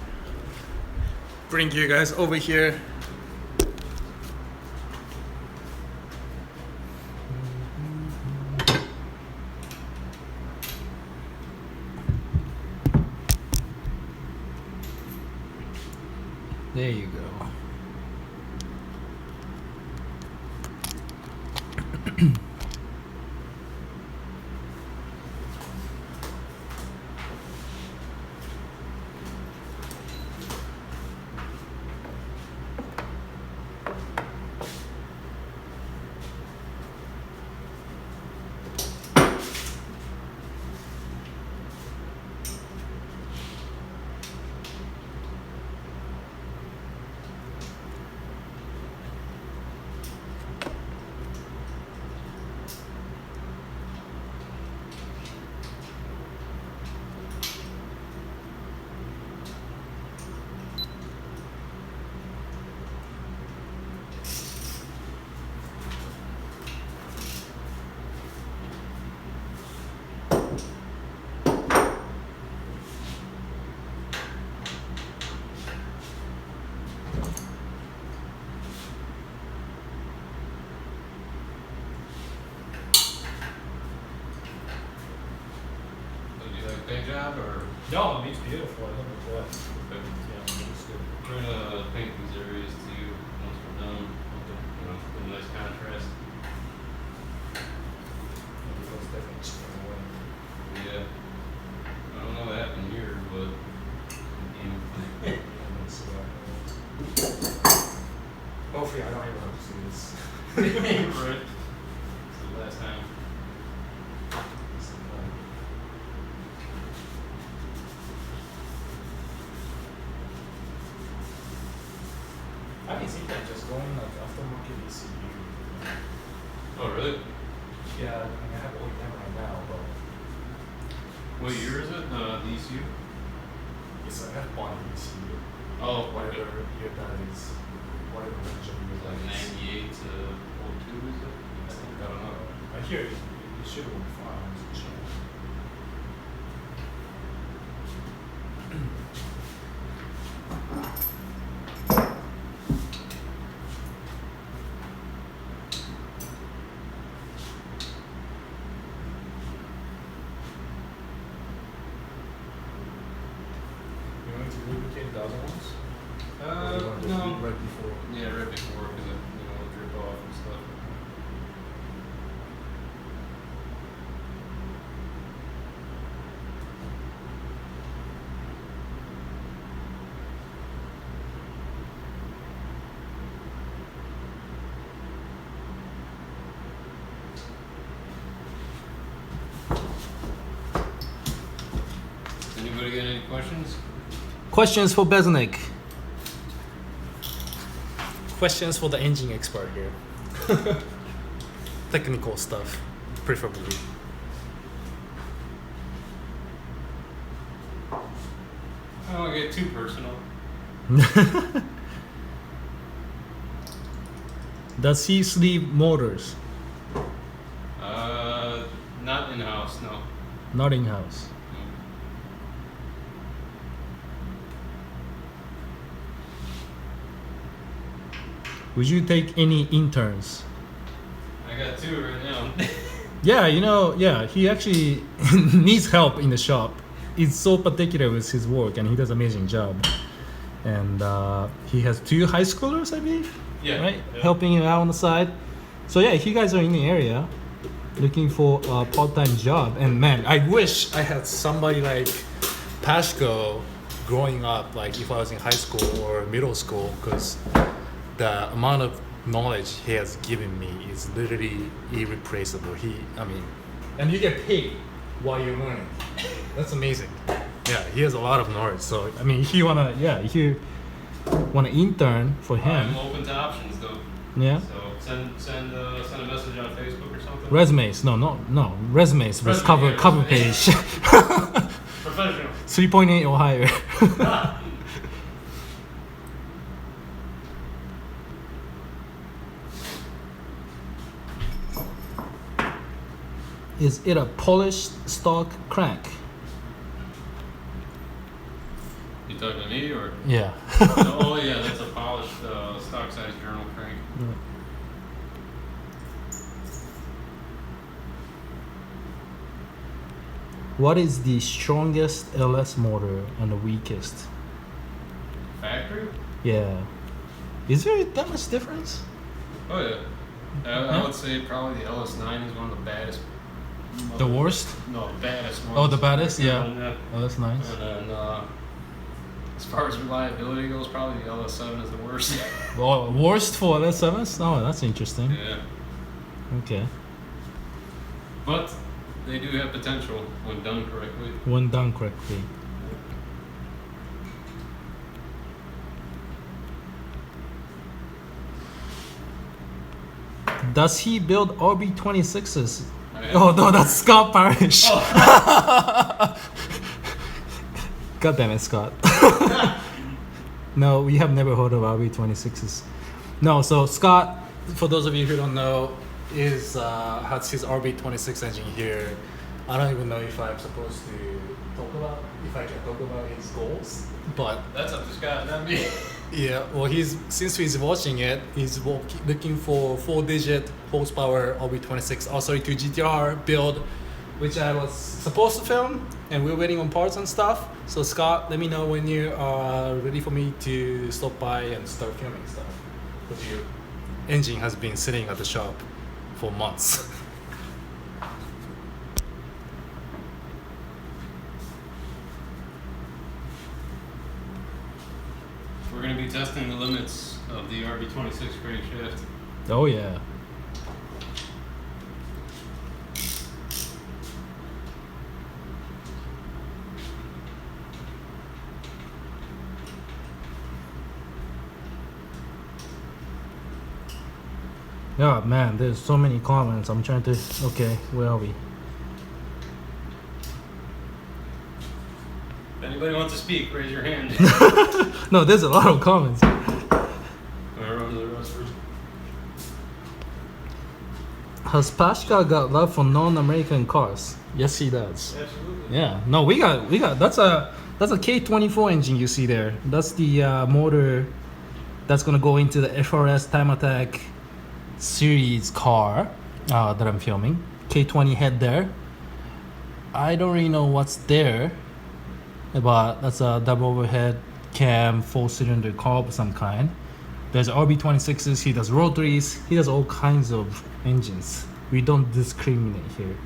Bring you guys over here. There you go. Paint job or? No, it's beautiful. I love it. Okay. Yeah, it's good. We're gonna paint these areas too once we're done. You know, with a nice contrast. Because definitely chipping away. Yeah. I don't know what happened here, but Hopefully, I don't even have to see this. right. It's the last time. I can see that just going like aftermarket ECU. Oh really? Yeah, I mean I have all them right now, but What year is it? The ECU? it's a F1 ECU. Oh, Whatever okay. year that is, whatever range of year Like that is. 98 to 02 is it? I don't know. I hear it should work fine. It's chill. You want to lubricate the other ones? Or you want to No. do it right before? Yeah, right before because it, you know, it'll drip off and stuff. Anybody got any questions? Questions for Besnik. Questions for the engine expert here. Technical stuff, preferably. I don't want to get too personal. Does he sleeve motors? Not in house, no. Not in house. No. Would you take any interns? I got two right now. Yeah, he actually needs help in the shop. He's so particular with his work and he does an amazing job. And he has 2 high schoolers, I believe. Yeah. Right? Yeah. Helping him out on the side. So yeah, if you guys are in the area looking for a part-time job, and man, I wish I had somebody like Pashko growing up, like if I was in high school or middle school, because the amount of knowledge he has given me is literally irreplaceable. And you get paid while you're learning. That's amazing. Yeah, he has a lot of knowledge. So if you wanna intern for him, I'm open to options though. yeah. So send a message on Facebook or something. Resumes, no. Resumes with Resume, yeah, cover resume. page. Professional. 3.8 or higher. Is it a polished stock crank? You talking to me or? Yeah. Oh yeah, that's a polished stock size journal crank. What is the strongest LS motor and the weakest? Factory? Yeah. Is there that much difference? Oh yeah. I would say probably the LS9 is one of the baddest. The worst? No, the baddest one. Oh, the baddest? Yeah. Yeah. Oh, that's nice. And then as far as reliability goes, probably the LS7 is the worst. Well, worst for LS7s? Oh, that's interesting. Yeah. Okay. But they do have potential when done correctly. When done correctly. Does he build RB26s? Oh no, that's Scott Parrish. God damn it, Scott. No, we have never heard of RB26s. No, so Scott, for those of you who don't know, has his RB26 engine here. I don't even know if I'm supposed to if I can talk about his goals, but That's up to Scott, not me. yeah, well, since he's watching it, he's looking for 4-digit horsepower RB26 R32 GTR build, which I was supposed to film, and we're waiting on parts and stuff. So Scott, let me know when you are ready for me to stop by and start filming stuff. Because your engine has been sitting at the shop for months. We're going to be testing the limits of the RB26 crankshaft. Oh yeah. Yeah, man, there's so many comments. I'm trying to. Okay, where are we? If anybody wants to speak, raise your hand. No, there's a lot of comments. Or run to the rest first. Has Pashka got love for non-American cars? Yes, he does. Absolutely. Yeah. No, we got. That's a K24 engine you see there. That's the motor that's gonna go into the FRS Time Attack series car that I'm filming. K20 head there. I don't really know what's there, but that's a double overhead cam 4-cylinder car of some kind. There's RB26s, he does rotaries, he does all kinds of engines. We don't discriminate here.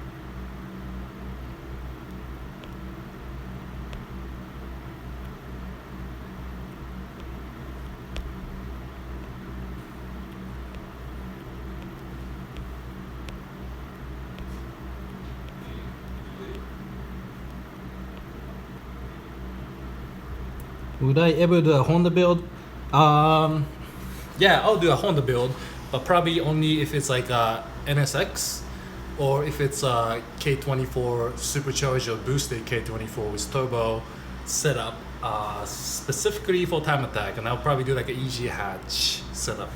Would I ever do a Honda build? Yeah, I'll do a Honda build, but probably only if it's like a NSX or if it's a K24 supercharged or boosted K24 with turbo setup specifically for Time Attack, and I'll probably do like an EG hatch setup.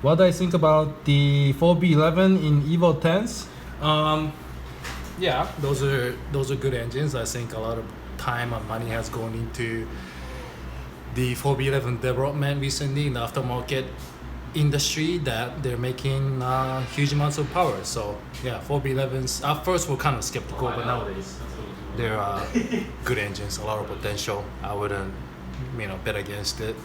What do I think about the 4B11 in Evo 10s? Yeah, those are good engines. I think a lot of time and money has gone into the 4B11 development recently in the aftermarket industry, that they're making huge amounts of power. So yeah, 4B11s at first were kind of skeptical, but nowadays they're good engines, a lot of potential. I wouldn't bet against it.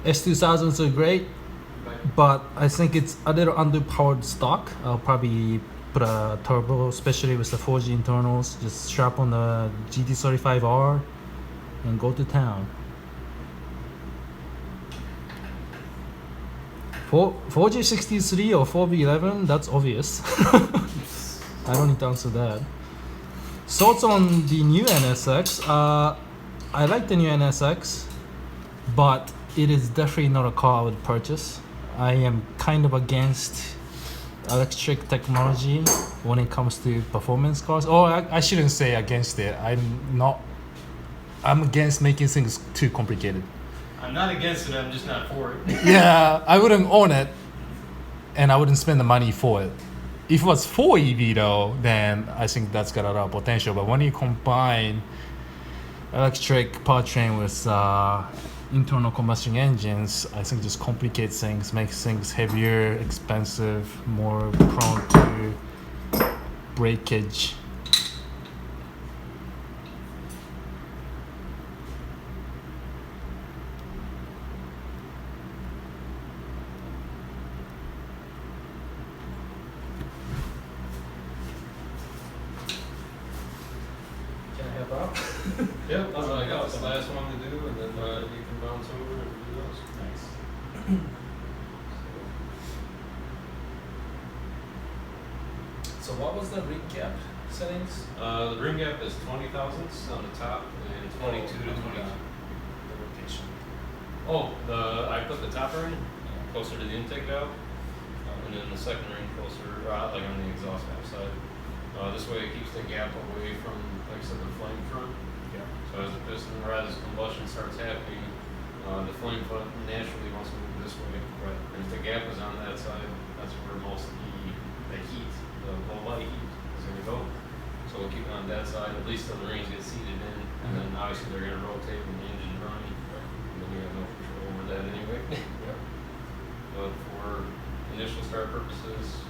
S2000s are great, but I think it's a little underpowered stock. I'll probably put a turbo, especially with the 4G internals. Just strap on the GT35R and go to town. 4G63 or 4B11, that's obvious. I don't need to answer that. Thoughts on the new NSX? I like the new NSX, but it is definitely not a car I would purchase. I am kind of against electric technology when it comes to performance cars. Oh, I shouldn't say against it. I'm against making things too complicated. I'm not against it, I'm just not for it. Yeah, I wouldn't own it, and I wouldn't spend the money for it if it was 4 EV though, then I think that's got a lot of potential. But when you combine electric powertrain with internal combustion engines, I think just complicates things, makes things heavier, expensive, more prone to breakage. Can I help out? Yep, that's what I got. It's the last one to do, and then you can bounce over and do those. Nice. So what was the rig gap settings? The rim gap is 20 thousandths on the top and 22 to 22. The rotation. Oh, I put the top ring closer to the intake valve, and then the second ring closer, like on the exhaust valve side. This way it keeps the gap away from, like I said, the flame front. Yeah. So as the piston or as combustion starts happening, the flame front naturally wants to move this way. Right. And if the gap is on that side, that's where most of the heat, the low light heat, is going to go. So we'll keep it on that side, at least till the rings get seated in, and then obviously they're going to rotate when the engine's running. And then we have no control over that anyway. Yeah. But for initial start purposes,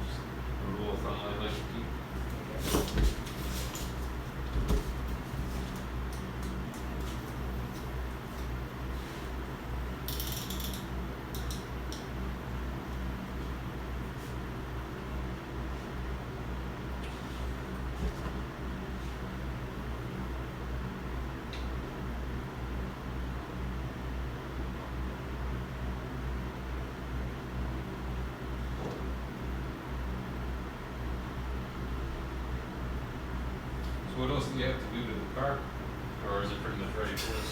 just a rule of thumb I like to keep. So what else do you have to do to the car? Or is it pretty much ready for us?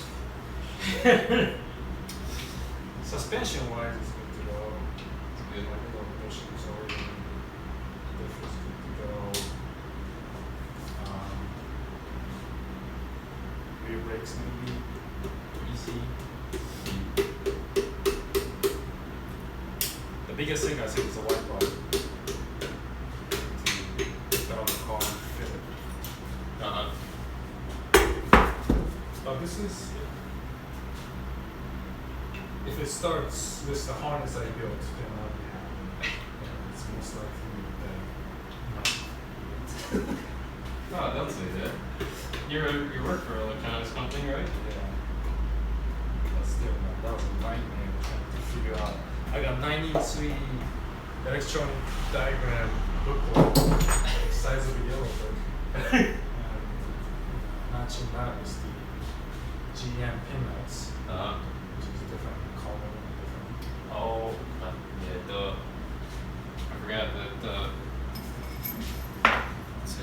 Suspension wise, it's good to go. Good. Like the bushings already. Diff is good to go. Rear brakes maybe. Easy. The biggest thing I think is the white bar. To put on the car and fit it. But this is, if it starts with the harness I built, then I'll be happy. Yeah, it's most likely that. Oh, don't say that. You work for an electronics company, right? Yeah. But still, that was a nightmare trying to figure out. I got 93 electronic diagram booklet, the size of a yellow book. And matching that with the GM pinouts, which is a different color, different. Oh, yeah, duh. I forgot that, it's a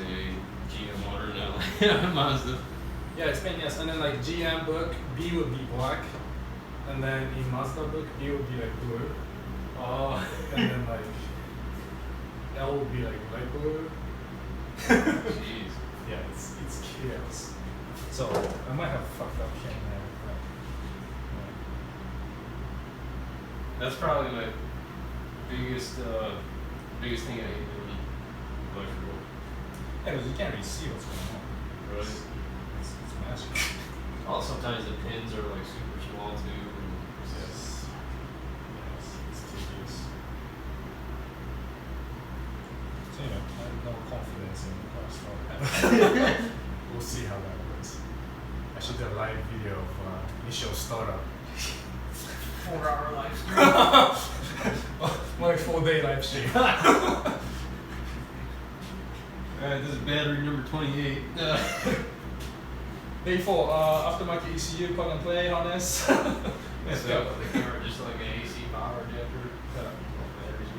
GM motor now. Mazda. Yeah, it's been, yes, and then like GM book, B would be black, and then in Mazda book, B would be like blue, Oh. and then like L would be like light blue. Jeez. Yeah, it's chaos. So I might have fucked up can there, but That's probably my biggest thing I hate doing electrical. yeah, because you can't really see what's going on. Right. It's magic. Oh, sometimes the pins are like super small too. Yes, it's tedious. So you know, I have no confidence in the car startup. We'll see how that works. I should do a live video of initial startup. 4-hour live stream. My 4-day live stream. Alright, this is battery number 28. Day 4, aftermarket ECU, plug and play harness. So the camera just like an AC power adapter. Batteries.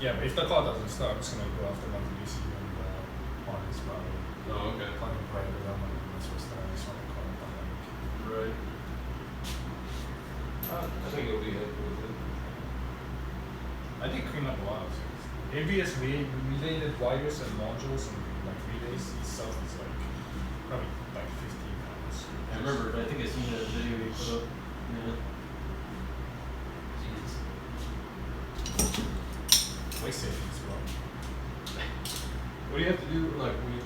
Yeah, but if the car doesn't start, it's gonna go aftermarket ECU and harness probably. Oh, okay. Plug and play, but I'm not gonna switch that. I just want to call it dynamic. Right. I think you'll be happy with it. I did clean up a lot of things. ABS related wires and modules and like relays itself is like probably like 15 pounds. I remember, I think I seen that video you put up. Yeah. have to do, like, when you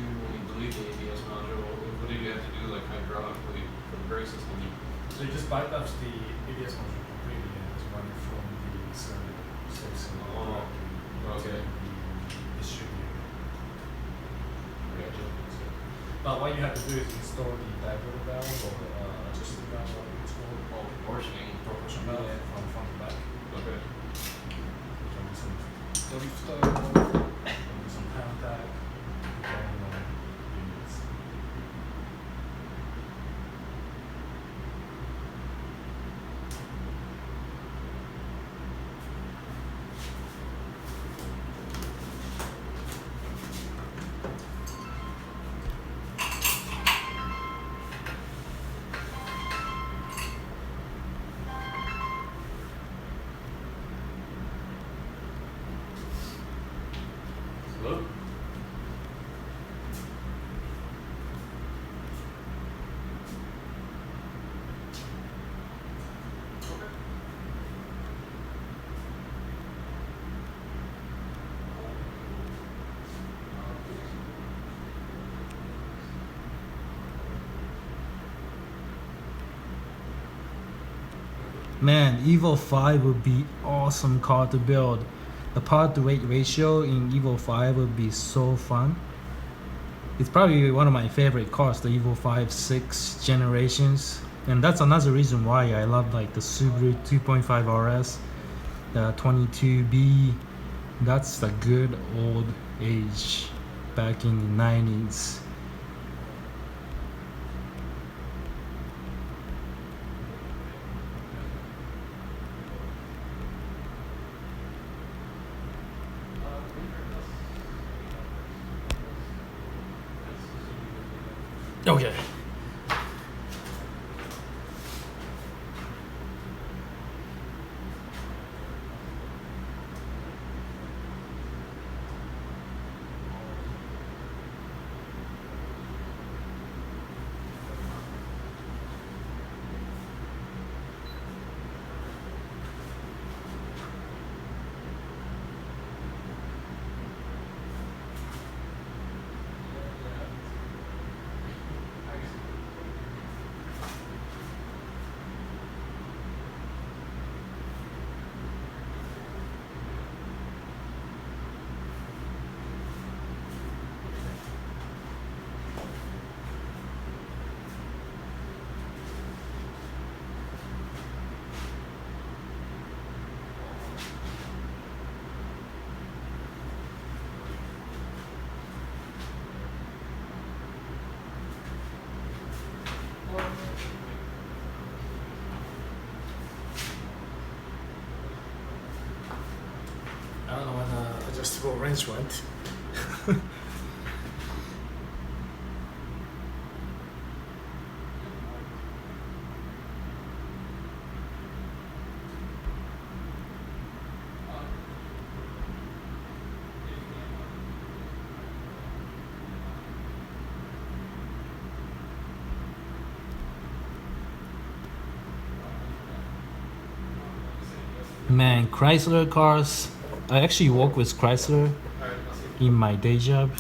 delete the ABS module, what did you have to do, like, hydraulically for the brake system? So you just bypass the ABS module completely and just run it from the station Oh, okay. the distributor. Gotcha. But what you have to do is install the diverter valve or adjusting valve, whatever it's called. Oh, Proportion valve from front to back. Okay. Some stove stove, some contact, depending on units. Hello? Man, Evo 5 would be awesome car to build. The power to weight ratio in Evo 5 would be so fun. It's probably one of my favorite cars, the Evo 5 6 generations. And that's another reason why I love like the Subaru 2.5 RS, the 22B. That's the good old age back in the 90s. Okay. I don't know when the adjustable wrench went. Man, Chrysler cars. I actually work with Chrysler in my day job.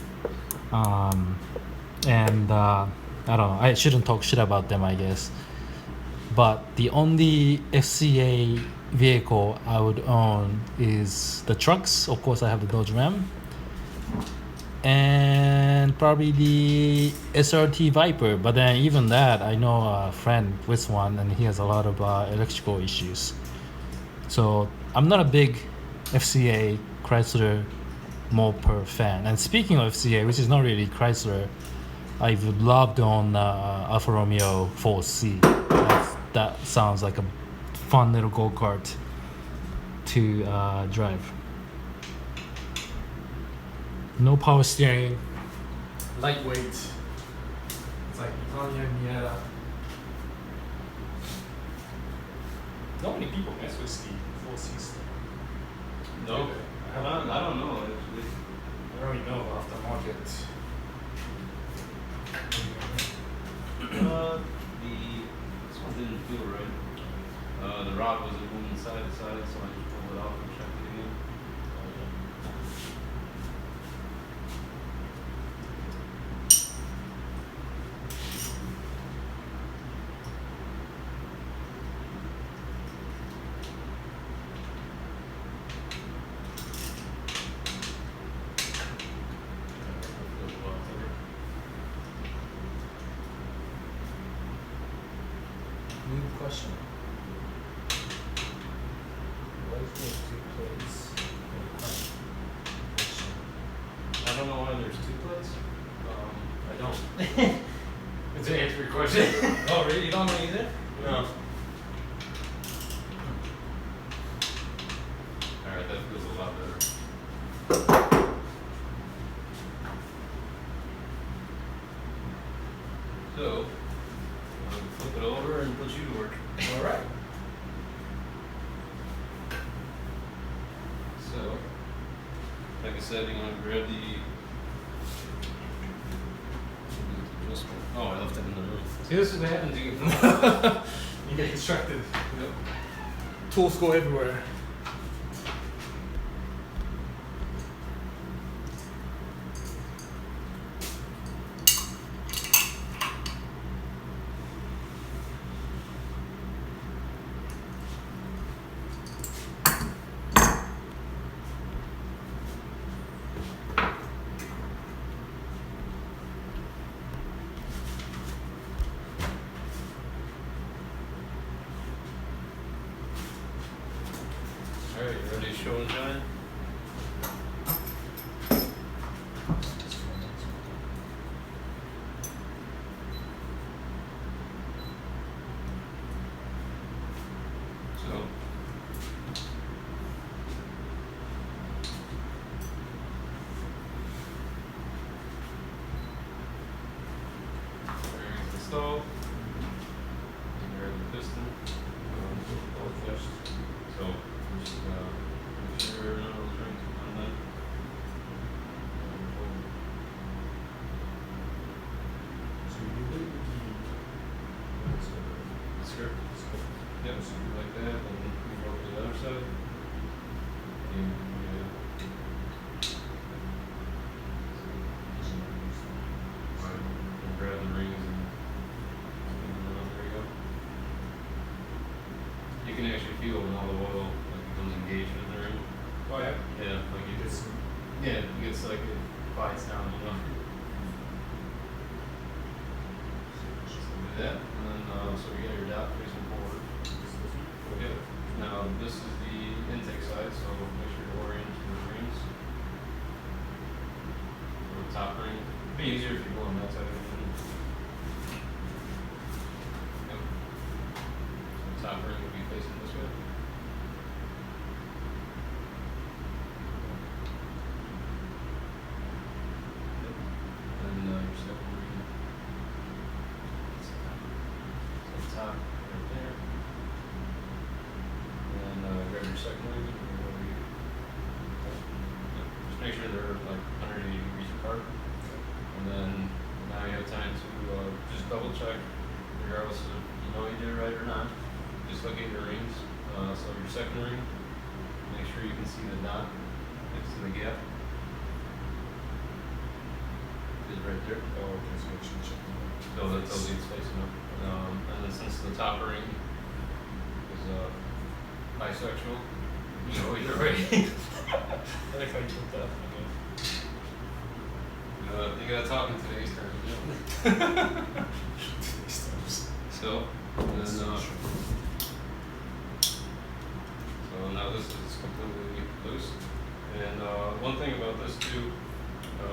And I don't know, I shouldn't talk shit about them, I guess. But the only FCA vehicle I would own is the trucks. Of course, I have the Dodge Ram. And probably the SRT Viper. But then even that, I know a friend with one and he has a lot of electrical issues. So I'm not a big FCA Chrysler Moper fan. And speaking of FCA, which is not really Chrysler, I would love to own Alfa Romeo 4C. That sounds like a fun little go-kart to drive. No power steering, Lightweight. It's like Italian Miata. Not many people mess with the 4C stuff. No, I don't know. Actually. I don't really know aftermarket. This one didn't feel right. The rod was moving side to side, so I just pulled it off and checked it again. New question. What is the two plates in the front? I don't know why there's two plates. I don't. It's an answer your question. Oh, really? You don't know either? No. Alright, that feels a lot better. So, flip it over and put you to work. All right. So, like I said, you want to grab the adjustment. Oh, I left it in the room. See, this is what happens to you. You get distracted. Yep. Tools go everywhere. Alright, you ready to show and shine? So, everything's installed. Grab the piston. Both first. So, just make sure none of those rings are on that. So you do the Skirt. Yep, so you like that, and we go to the other side. And, Right, and grab the rings and spin them around. There you go. You can actually feel when all the oil like becomes engaged in the ring. Oh yeah. Yeah, like you just it gets like it bites down, you know. So do that, and then so you got your dot facing forward. Okay. Now this is the intake side, so make sure you orient to the rings. Or the top ring. It'd be easier if you go on that side of the thing. Yep. So the top ring would be facing this way. And your second ring. So top right there. And grab your second ring and go over here. Yep. Just make sure they're like 180 degrees apart. And then now you have time to just double check, regardless of you know you did it right or not. Just look at your rings. So your second ring, make sure you can see the dot next to the gap. Is right there. Oh, okay, so you should check it out. So that tells you it's facing up. And then since the top ring is bisexual, you know either way. I like how you put that. Okay. You gotta talk in today's terms, you know. So, and then, so now this is completely loose. And one thing about this too,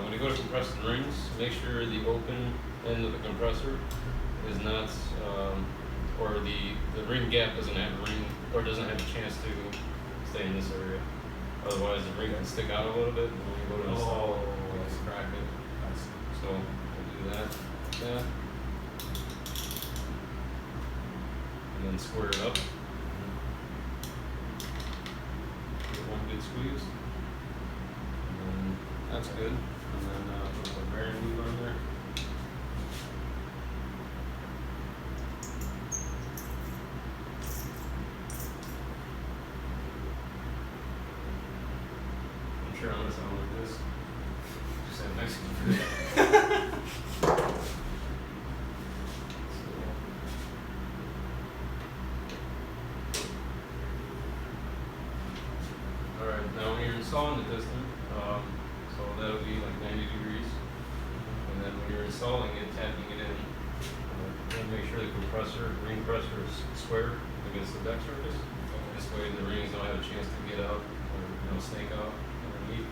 when you go to compress the rings, make sure the open end of the compressor is not, or the ring gap doesn't have a ring, or doesn't have a chance to stay in this area. Otherwise the ring can stick out a little bit, and when you go to install it, it's crack it. So we'll do that, like that. And then square it up. Give it one good squeeze. And then that's good. And then put a bearing move on there. I'm sure I'm gonna sound like this. Just have Mexican food. Alright, now when you're installing the piston, so that'll be like 90 degrees. And then when you're installing it, tapping it in to make sure the ring compressor is square against the deck surface. This way the rings don't have a chance to get out or snake out underneath.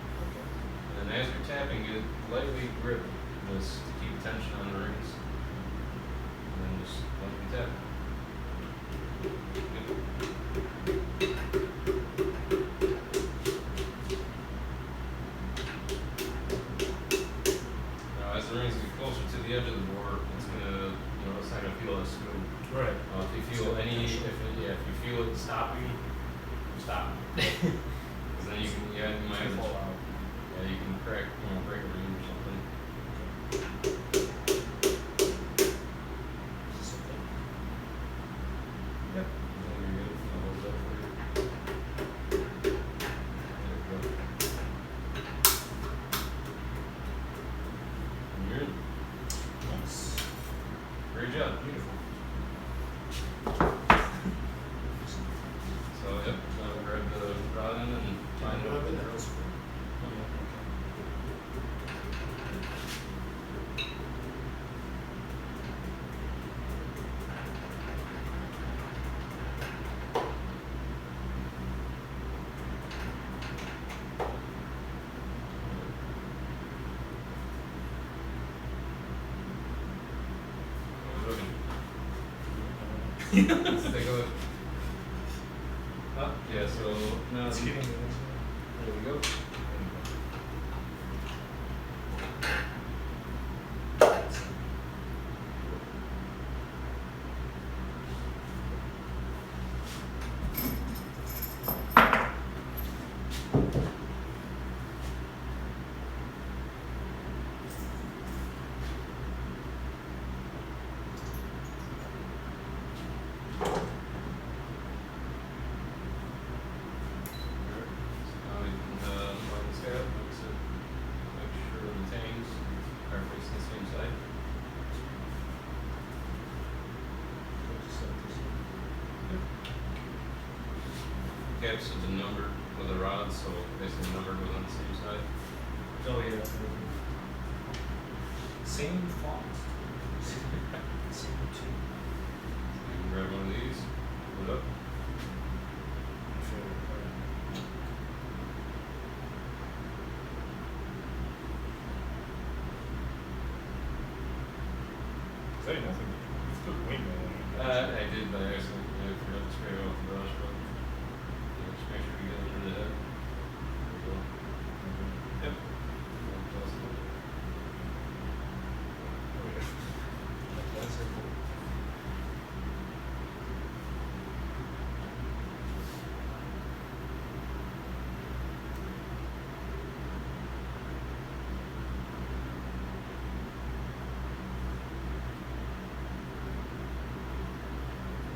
And then as you're tapping it, lightly grip this to keep tension on the rings. And then just lightly tap. Now as the rings get closer to the edge of the board, it's gonna, it's not gonna feel as smooth. Right. If you feel if you feel it stopping, stop. Because then you might have to fall out. Yeah, you can break a ring or something. Is this okay? Yep. Then you're good. I'll hold it up for you. There you go. And you're in. Nice. Great job. Beautiful. So yep, grab the rod in and line it up in there. Let's take a look. Yeah, so now It's hitting the there we go. Caps is a number with a rod, so basically the number goes on the same side. Oh yeah. Same font. Same too. You can grab one of these, pull it up. Say nothing. You took wing I did by accident. I forgot to spray it off the brush, but just make sure you get under the head. There we go. Yep. Close enough. That's it.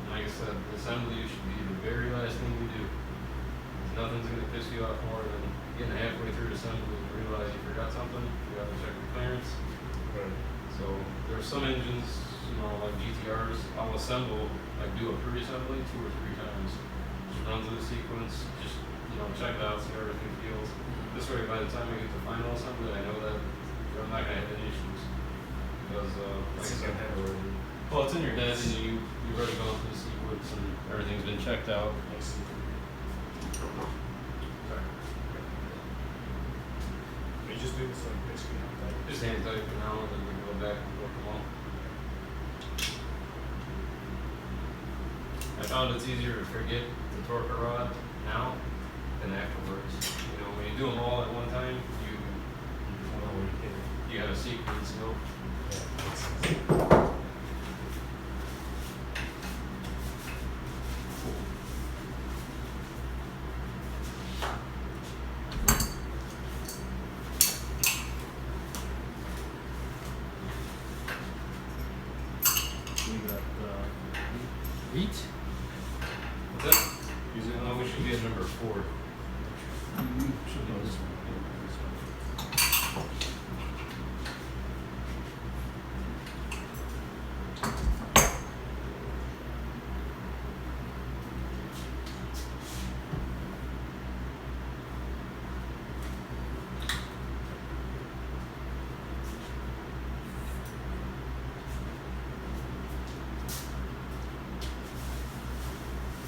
Like I said, assembly should be the very last thing you do. Nothing's going to piss you off more than getting halfway through assembly and realize you forgot something. You got to check your clearance. Right. So there's some engines, like GTRs, I'll assemble, do a pre-assembly 2 or 3 times. Just run through the sequence, just check it out, see how everything feels. This way, by the time I get to final assembly, I know that I'm not going to have any issues. Because, like I It's in said, your head already. well, it's in your head, and you've already gone through the sequence, and everything's been checked out. I see. Sorry. You just do this like basically hand tight. Just hand tight for now, and then we go back and work them all. I found it's easier to forget the torque rod now than afterwards. When you do them all at one time, you have a sequence, We got wheat. What's that? We should be at number 4. Should know this one.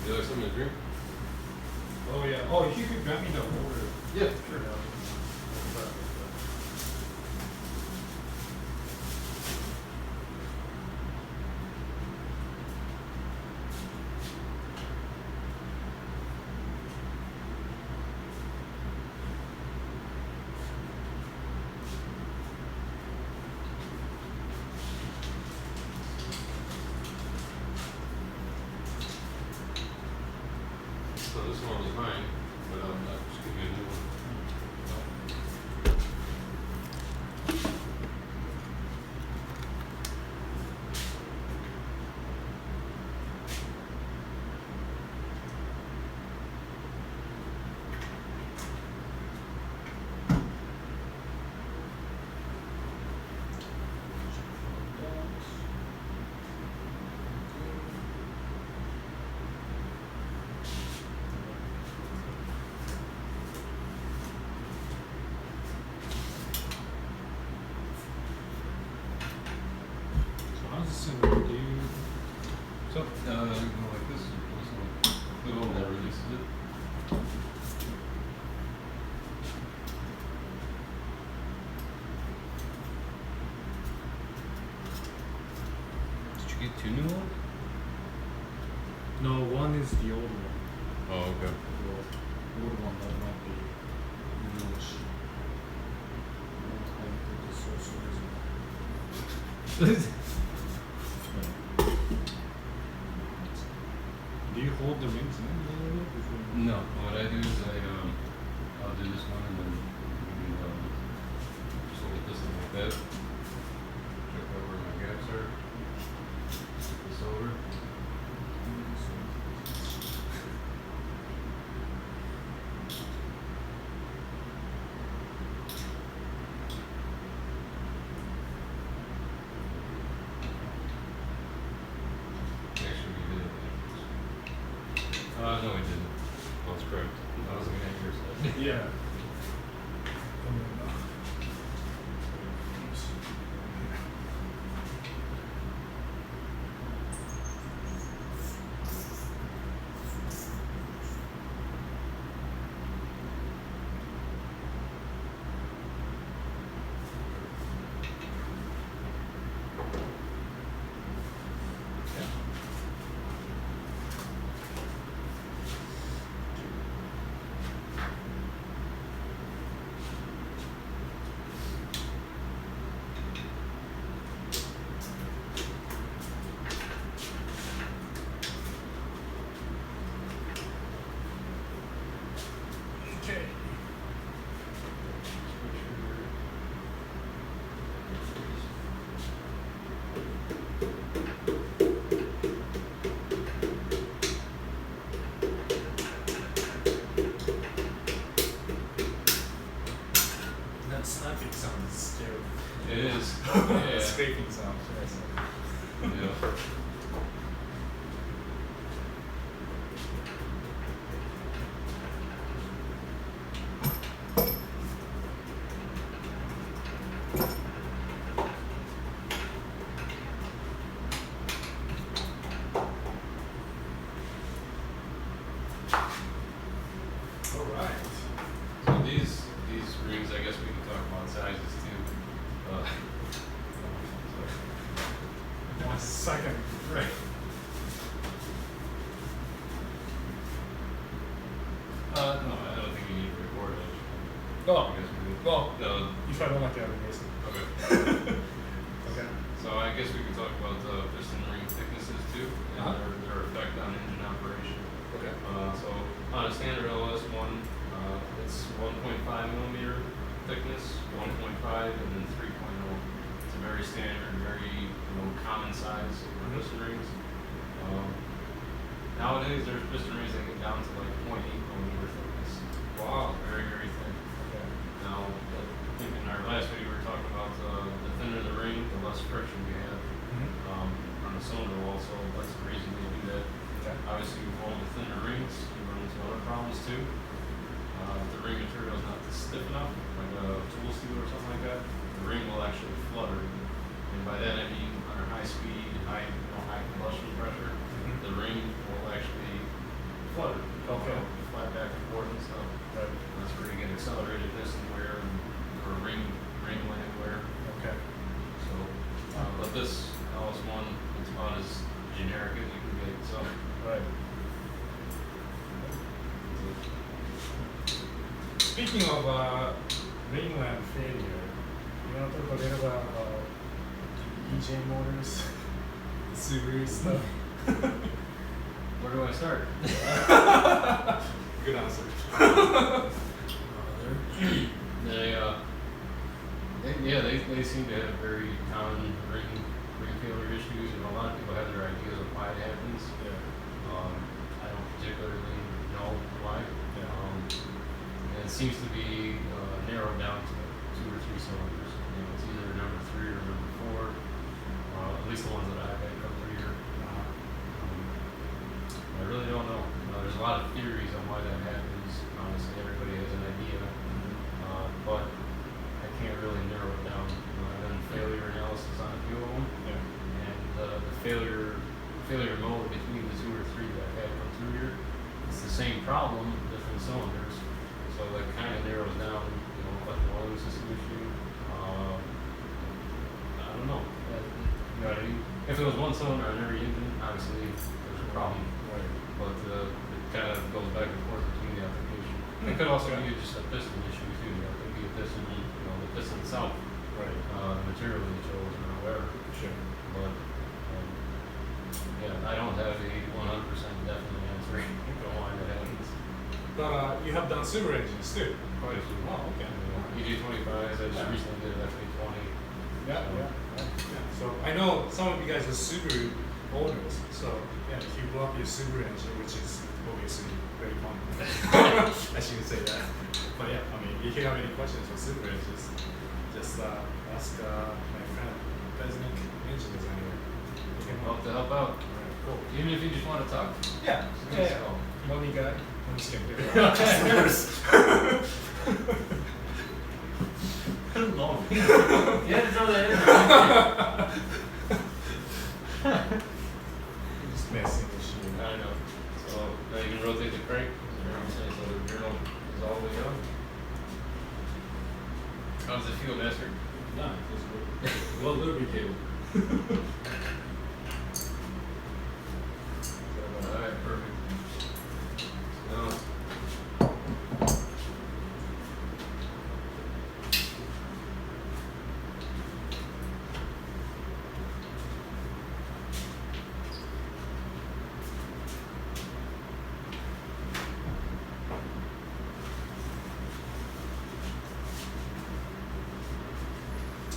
You like something to drink? Oh yeah. Oh, if you could grab me the order. Yeah. Sure. So this one was mine, but I'll just give you a new one. So how's this in do you? So, you go like this. The little that releases it. Did you get two new ones? No, one is the old one. Oh, okay. The old one that might be newish. Do you hold the rings in a little bit before? No. What I do is I'll do this one and then just hold this one like that. Check out where my gaps are. Flip this over. Actually, we did it. No, we didn't. That was correct. I was looking at your side. Yeah. Okay. That snapping sound is scary. It is. Yeah. Scraping sound. Yeah. Alright. So these rings, I guess we can talk about sizes too. So, 1 second. Right. no, I don't think you need to record it. Oh. I guess we do. Well, No. if I don't like it, I will listen. Okay. Okay. So I guess we can talk about piston ring thicknesses too, and their effect on engine operation. Okay. So on a standard LS1, it's 1.5 millimeter thickness, 1.5, and then 3.0. It's a very standard, very common size for piston rings. Nowadays, there's piston rings that get down to like 0.8 millimeter thickness. Wow. Very, very thin. Okay. Now, I think in our last video we were talking about the thinner the ring, the less friction we have on the cylinder wall. So that's the reason they do that. Okay. Obviously, with all the thinner rings, you run into other problems too. If the ring material is not stiff enough, like a tool steel or something like that, the ring will actually flutter. And by that I mean under high speed, high combustion pressure, the ring will actually speaking of ringland failure, you want to talk a little about EJ motors, Subaru stuff? Where do I start? Good answer. They seem to have very common ring failure issues, and a lot of people have their ideas of why it happens. Yeah. I don't particularly know why. Yeah. And it seems to be narrowed down to 2 or 3 cylinders. You know, it's either number 3 or number 4. At least the ones that I've had come through here. I really don't know. There's a lot of theories on why that happens. Honestly, everybody has an idea, but I can't really narrow it down. I've done failure analysis on a few of them, and the failure mode between the 2 or 3 that I've had come through here, it's the same problem, different cylinders. So that kind of narrows down, you know, what the oil system issue. I don't know. You know what I mean? If it was one cylinder on every engine, obviously there's a problem. Right. But it kind of goes back and forth between the application. It could also be just a piston issue too. You know, it could be a piston, you know, the piston itself, Right. the material that you chose or whatever. Sure. But yeah, I don't have a 100% definite answer on why that happens. But you have done Subaru engines too. Quite a few. Oh, okay. EJ25s. I just recently did an F820. Yeah. So I know some of you guys are Subaru owners, so yeah, if you blow up your Subaru engine, which is obviously very common, I shouldn't say that. But yeah, I mean, if you have any questions on Subaru engines, just ask my friend Besnik, engine designer. Hope to help out. Alright, cool. Even if you just want to talk. Yeah. Yeah. Money guy. I'm just kidding. Long. You had to throw that in. Just messing with you. I know. So now you can rotate the crank. So the journal is all the way down. How does it feel, Master? No, it's good. Well lubricated. Alright, perfect. So,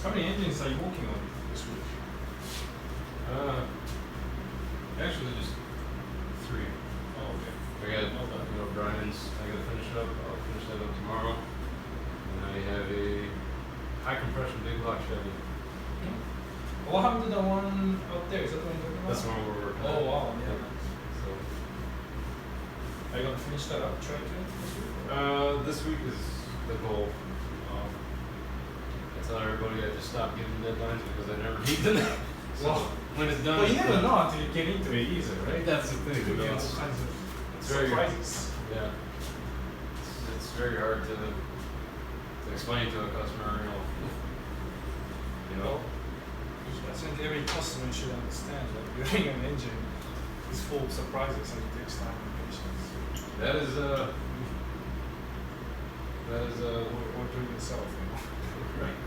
How many engines are you working on this week? actually just 3. Oh, okay. I got, Brian's, I gotta finish it up. I'll finish that up tomorrow. And I have a high compression big block Chevy. What happened to the one out there? Is that the one you're talking about? That's the one we're working on. Oh, wow, yeah. So, Are you gonna finish that up, try to? this week is the goal. I tell everybody I just stopped giving deadlines because I never meet them. So Well, when it's done, Well, you it's never done. know until you get into it either, right? That's the thing. You You know, get all it's, kinds of it's very surprises. yeah. It's very hard to explain to a customer, you know. I think every customer should understand that building an engine is full of surprises and it takes time and patience. That is Or do it yourself, you know. right.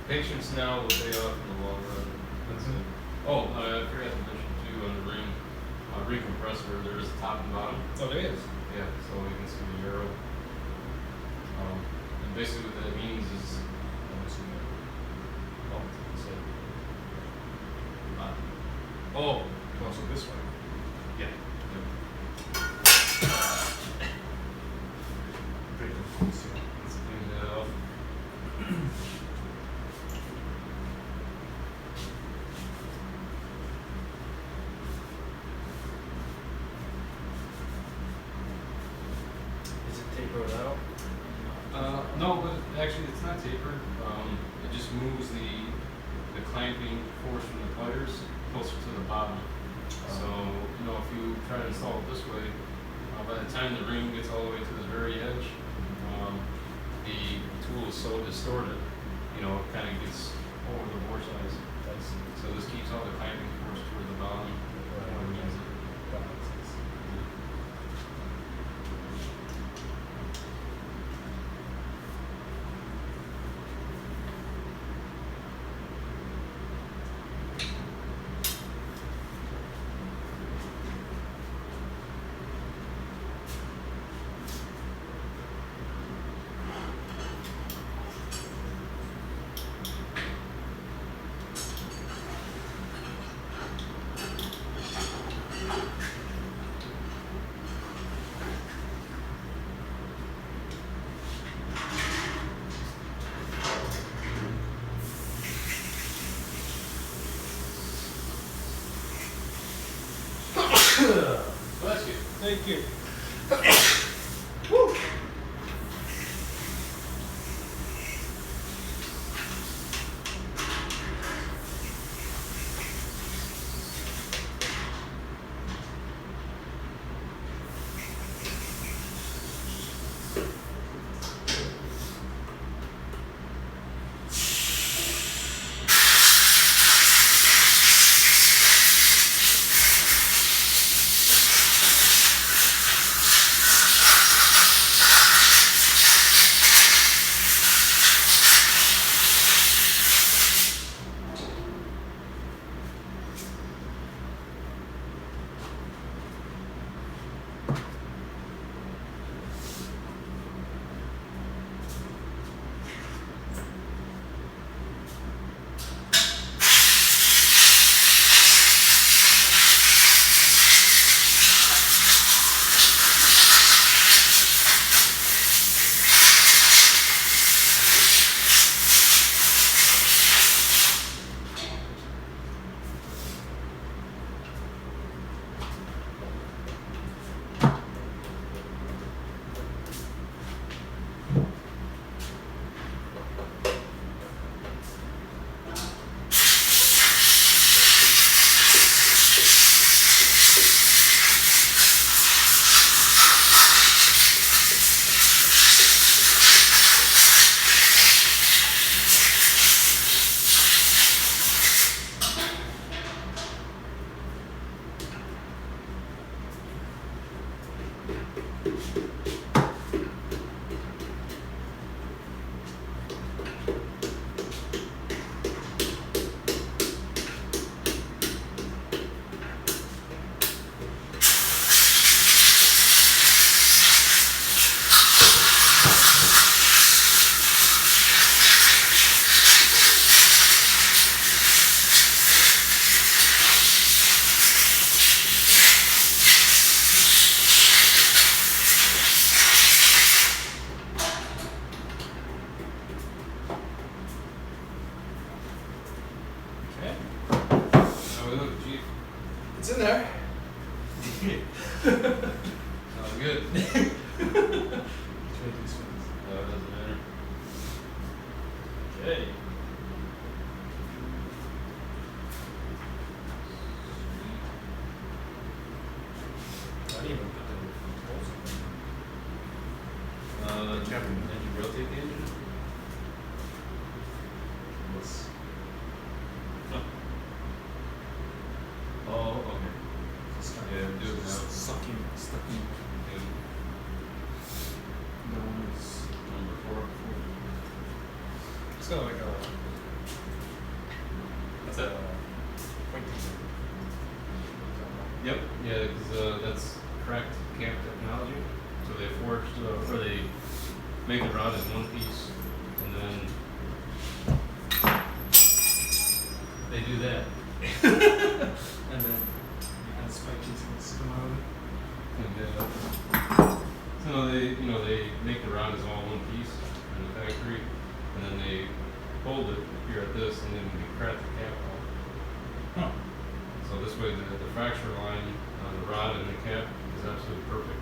Patience now will pay off in the long run. That's it. Oh, I forgot to mention too on the ring compressor, there's a top and bottom. Oh, there is. Yeah, so you can see the arrow. And basically what that means is, oh, Also this one. yeah. Pretty confused, yeah. Let's clean that up. Is it tapered out? No, but actually it's not tapered. It just moves the clamping force from the pliers closer to the bottom. So, you know, if you try to install it this way, by the time the ring gets all the way to the very edge, the tool is so distorted, you know, it kind of gets over the bore size. So this keeps all the clamping force toward the bottom. That makes sense. Bless you. Thank you. It's in there. Sounds good. Doesn't matter. Okay. I didn't even put the holes in. Did you rotate the engine? Yes. No. Oh, okay. Just kind Yeah, of do it now. stuck in. Yeah. No one is. Number 4. It's got like a. What's that? Pointing. Yep. Yeah, because that's cracked camp technology. So they forged, or they make the rod in one piece, and then they do that. And then you kind of spike these things come out of it. And so they make the rod as all one piece in the factory, and then they hold it here at this, and then they crack the cap off. Huh. So this way the fracture line on the rod and the cap is absolutely perfect.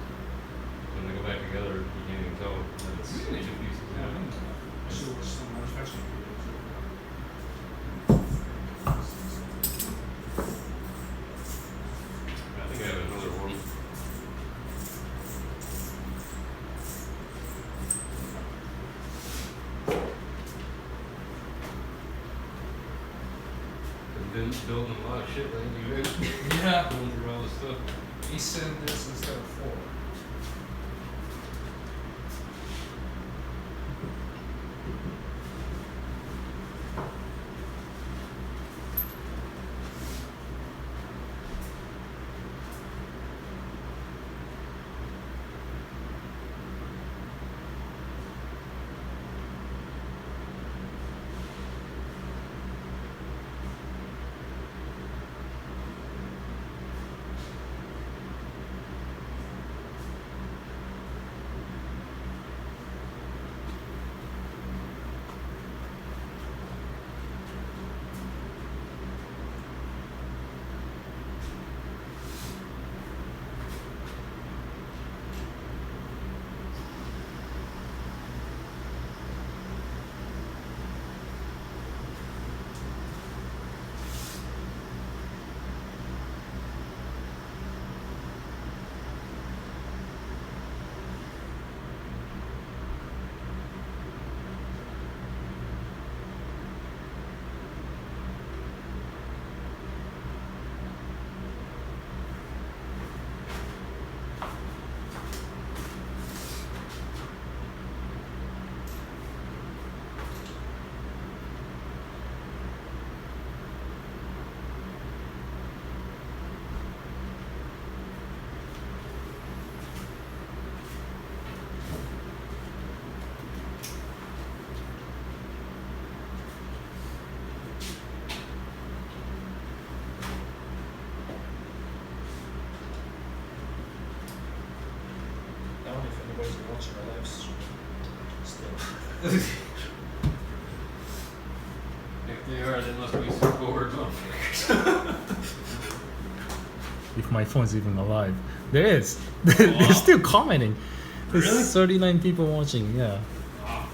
When they go back together, you can't even tell that it's two pieces. Yeah, I didn't know that. I should watch some manufacturing videos. I think I have another one. I've been building a lot of shit lately, man. Yeah. Going through all this stuff. He said this instead of 4. guys are watching our live stream. Still. If they are, they must be super bored motherfuckers. If my phone's even alive. There is. They're still commenting. There's Really? 39 people watching, yeah. Wow.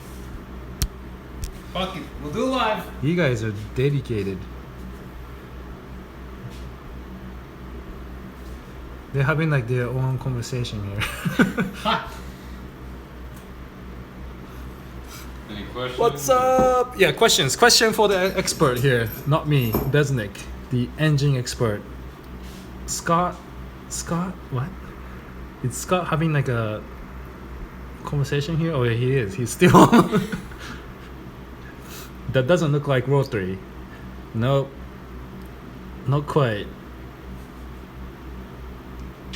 Fuck it, we'll do live. You guys are dedicated. They're having like their own conversation here. Any questions? What's up? Yeah, questions. Question for the expert here, not me, Besnik, the engine expert. Scott, what? Is Scott having like a conversation here? Oh yeah, he is. He's still on. That doesn't look like rotary. Nope. Not quite.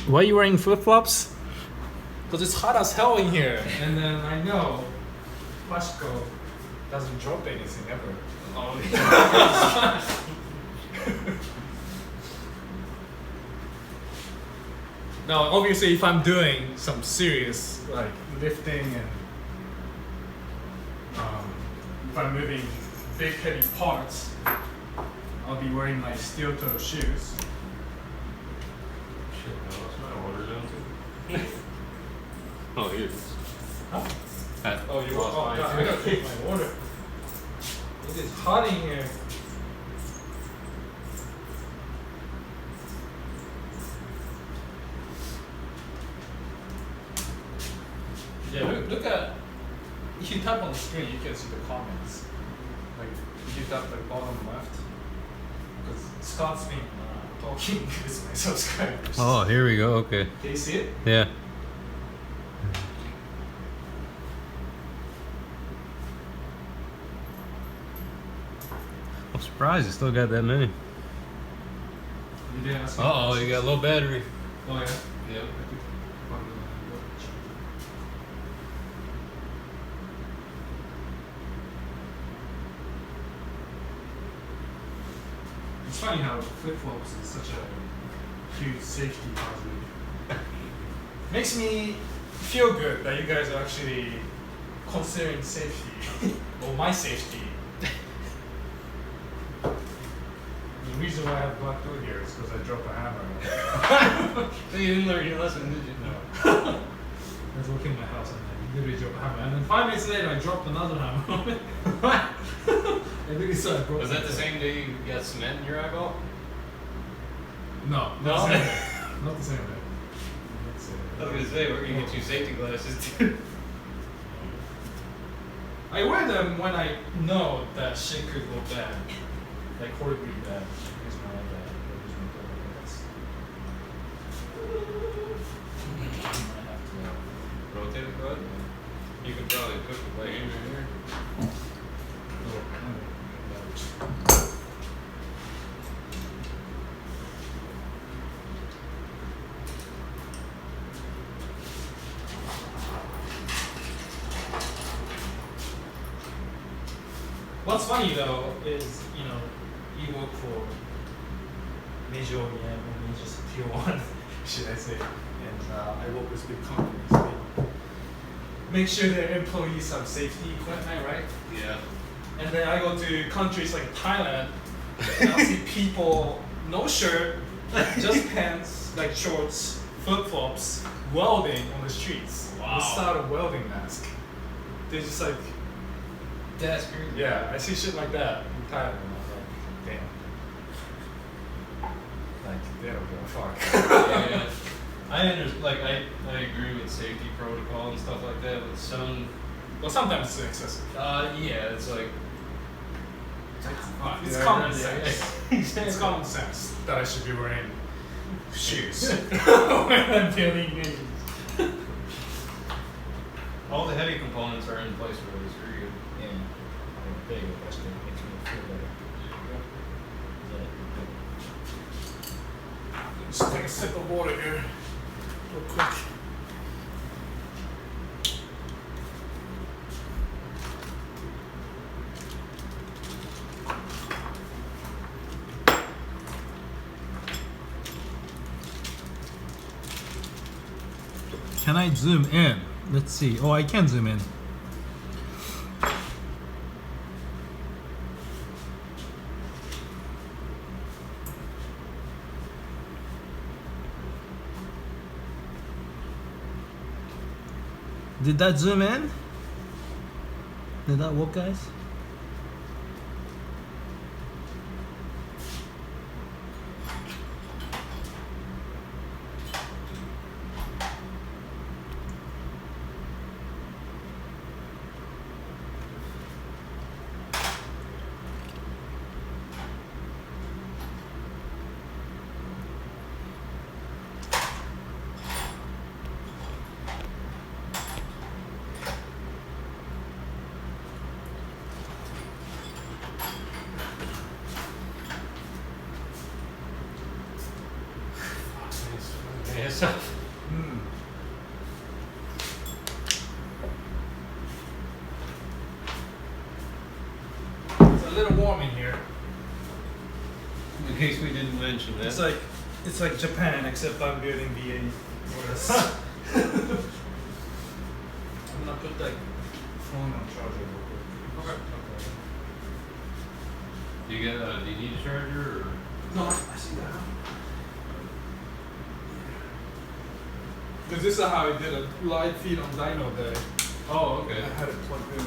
Why are you wearing flip-flops? Because it's hot as hell in here. And then I know Pashko doesn't drop anything ever. Oh, Now, obviously, if I'm doing some serious like lifting and if I'm moving big heavy parts, I'll be wearing my steel toe shoes. shit, I lost my order down too. Oh, here it is. Huh? Oh, you lost mine God, I gotta take my order. It is hot in here. Yeah, look at. If you tap on the screen, you can see the comments. Like, if you tap the bottom left, because Scott's been talking with my subscribers. Oh, here we go. Okay. Can you see it? Yeah. I'm surprised you still got that many. You didn't ask me. Oh, you got low battery. Oh yeah. Yep. It's funny how flip-flops is such a huge safety hazard. Makes me feel good that you guys are actually considering safety, or my safety. The reason why I have black toe here is because I dropped a hammer. So you didn't learn your lesson, did you? No. I was working in my house and I literally dropped a hammer. And then 5 minutes later I dropped another hammer. I really saw I broke Was that the same day you got cement in your eyeball? No. No? Not the same day. Not the same day. I was gonna say, where can you get your safety glasses too? I wear them when I know that shit could go bad. Like horribly bad. Here's my here's my glasses. I have to, Rotate it, bud. You could probably push it by hand right here. What's funny though is, you work for major OEM or major tier 1, should I say, and I work with big companies. They make sure their employees have safety equipment, right? Yeah. And then I go to countries like Thailand, and I see people, no shirt, just pants, like shorts, flip-flops, welding on the streets. Wow. Without a welding mask. They're just like, That's crazy. yeah, I see shit like that in Thailand, and I was like, damn. Like, they don't give a fuck. Yeah. I understand, like, I agree with safety protocol and stuff like that, but some, Well, sometimes it's excessive. yeah, it's like, It's yeah, common yeah, sense. yeah. It's common sense that I should be wearing shoes when I'm building engines. all the heavy components are in place for this. Very good. Yeah. There you go, that's good. Makes me feel better. Just take a sip of water here, real quick. Can I zoom in? Let's see. Oh, I can zoom in. Did that zoom in? Did that work, guys? Yes. It's a little warm in here. In case we didn't mention that. It's like Japan, except I'm building VA. I'm gonna put that phone on charger real quick. Okay. Do you need a charger or? No, I see that. Because this is how I did a live feed on Dino Day. Oh, okay. I had it plugged in.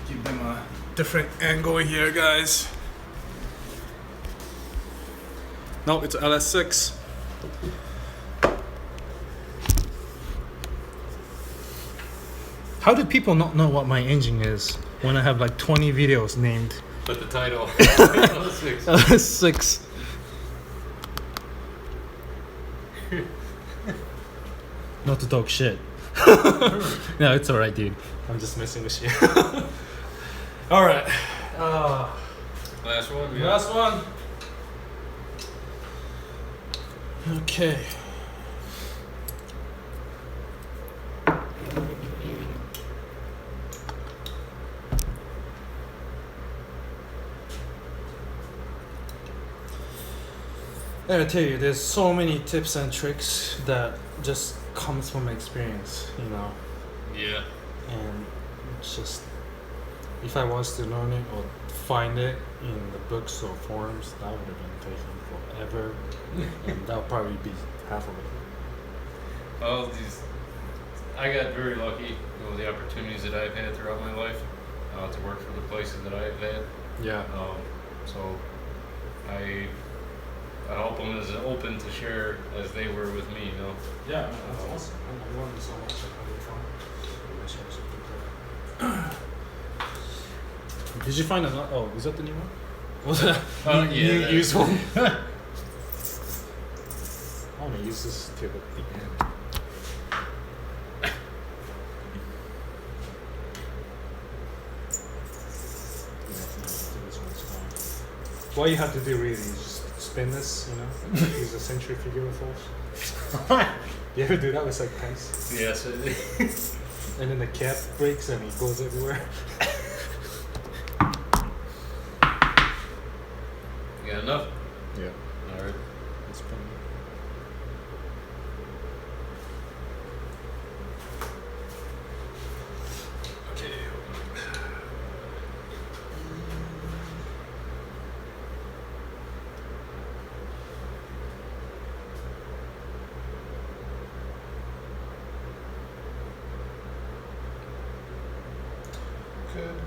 Give them a different angle here, guys. No, it's LS6. How do people not know what my engine is when I have like 20 videos named But the title. LS6. LS6? Not to talk shit. No, it's alright, dude. I'm just messing with you. Alright. Last one. Yeah. Last one. Okay. I gotta tell you, there's so many tips and tricks that just comes from experience, you know. Yeah. And it's just, if I was to learn it or find it in the books or forums, that would have been taking forever, and that would probably be half of it. Well, I got very lucky with the opportunities that I've had throughout my life to work for the places that I've had. Yeah. So I hope I'm as open to share as they were with me, you know. Yeah, that's awesome. I learned so much. Did you find another? Oh, is that the new one? Was that Yeah, you that- used one? I want to use this tip at the end. What you have to do really is just spin this, you know, use a centrifugal force. You ever do that with like pens? Yes. And then the cap breaks and it goes everywhere. You got enough? Yeah. All right. It's fun. Okay.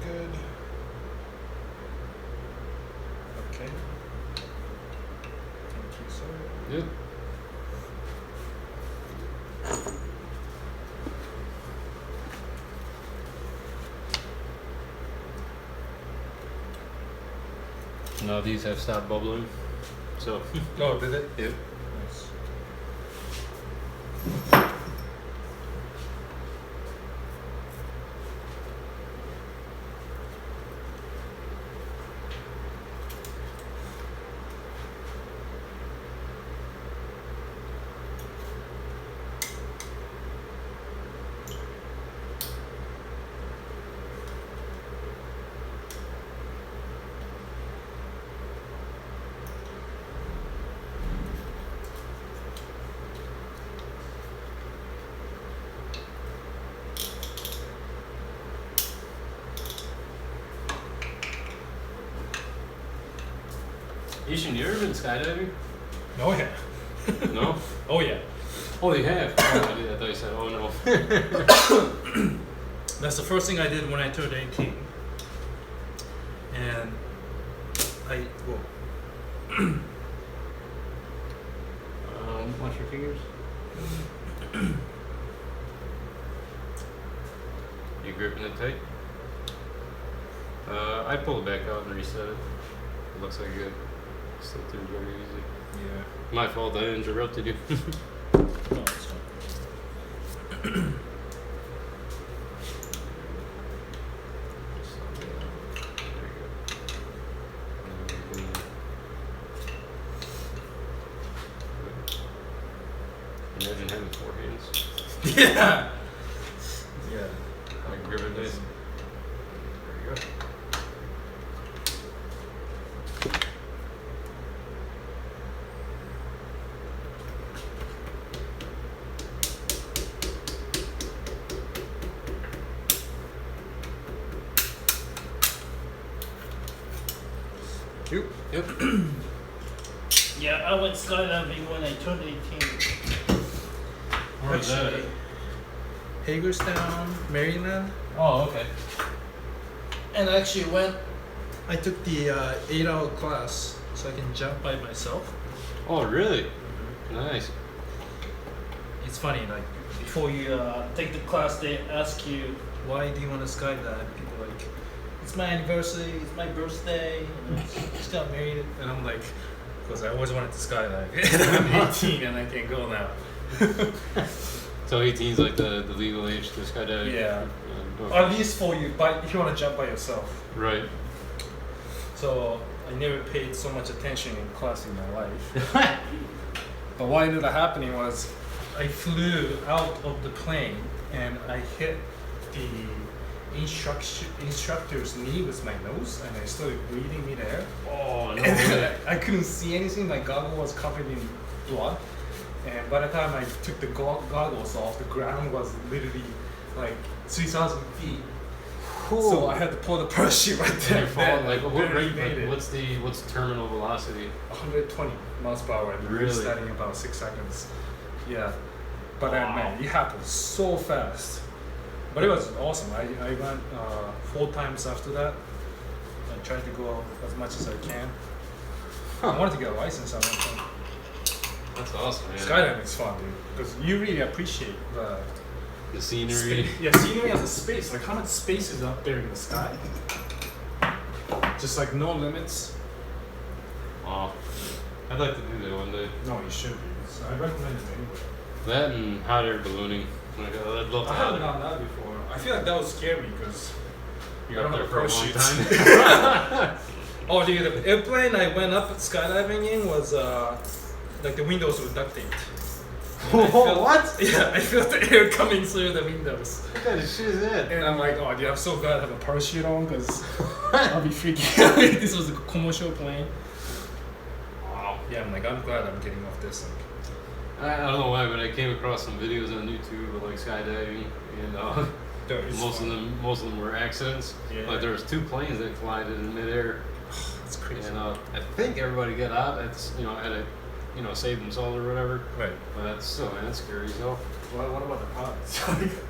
Good. Okay. Thank you, sir. Good. Now these have stopped bubbling. So. Oh, did it? Yep. Nice. Ishin, you ever been skydiving? Oh yeah. No? Oh yeah. Oh, you have? Oh, I thought you said, oh no. That's the first thing I did when I turned 18. And Watch your fingers. You gripping it tight? I pulled it back out and reset it. It looks like good. Still turned very easy. Yeah. My fault, I interrupted you. no, it's fine. Imagine having 4 hands. Yeah. Yeah. Like grip it nice. There you go. Yep. Yeah, I went skydiving when I turned 18. Where was that at? Hagerstown, Maryland. Oh, okay. And I actually I took the 8-hour class so I can jump by myself. Oh, really? Nice. It's funny, like, before you take the class, they ask you, why do you want to skydive? People are like, it's my anniversary, it's my birthday, you know, just got married. And I'm like, because I always wanted to skydive. And I'm 18 and I can't go now. So 18 is like the legal age to skydive? Yeah. Okay. At least for you, but if you want to jump by yourself. Right. So I never paid so much attention in class in my life. But what ended up happening was I flew out of the plane and I hit the instructor's knee with my nose and I started bleeding midair. Oh, no And way. I couldn't see anything, my goggle was covered in blood. And by the time I took the goggles off, the ground was literally like 3,000 feet. So I had to pull the parachute right And there. you're falling, like, what Barely rate, made like, it. what's terminal velocity? 120 miles per hour and Really? restarting in about 6 seconds. Yeah. But Wow. man, it happened so fast. But it was awesome. I went 4 times after that. I tried to go as much as I can. I wanted to get a license at one point. That's awesome, man. Skydiving is fun, dude. Because you really appreciate The scenery. Yeah, scenery as a space. Like how much space is up there in the sky? Just like no limits. Wow. I'd like to do that one day. No, you should be. I recommend it anyway. That and hot air ballooning. Like, I'd love to I have haven't done that before. I feel like that would scare me because You're I up don't there have for a long parachutes. time. oh, dude, the airplane I went up skydiving in was like the windows were duct taped. And I felt- What? Yeah, I felt the air coming through the windows. What kind of shit is that? And I'm like, oh, dude, I'm so glad I have a parachute on because I'll be freaking out. This was a commercial plane. Wow. Yeah, I'm glad I'm getting off this. I don't know why, but I came across some videos on YouTube of like skydiving, and Dude, it's most fun. of them were accidents. Yeah. Like there was 2 planes that collided in midair, It's crazy. and I think everybody got out. That's had to save themselves or whatever. Right. But that's still, man, that's scary as hell. What about the pilots?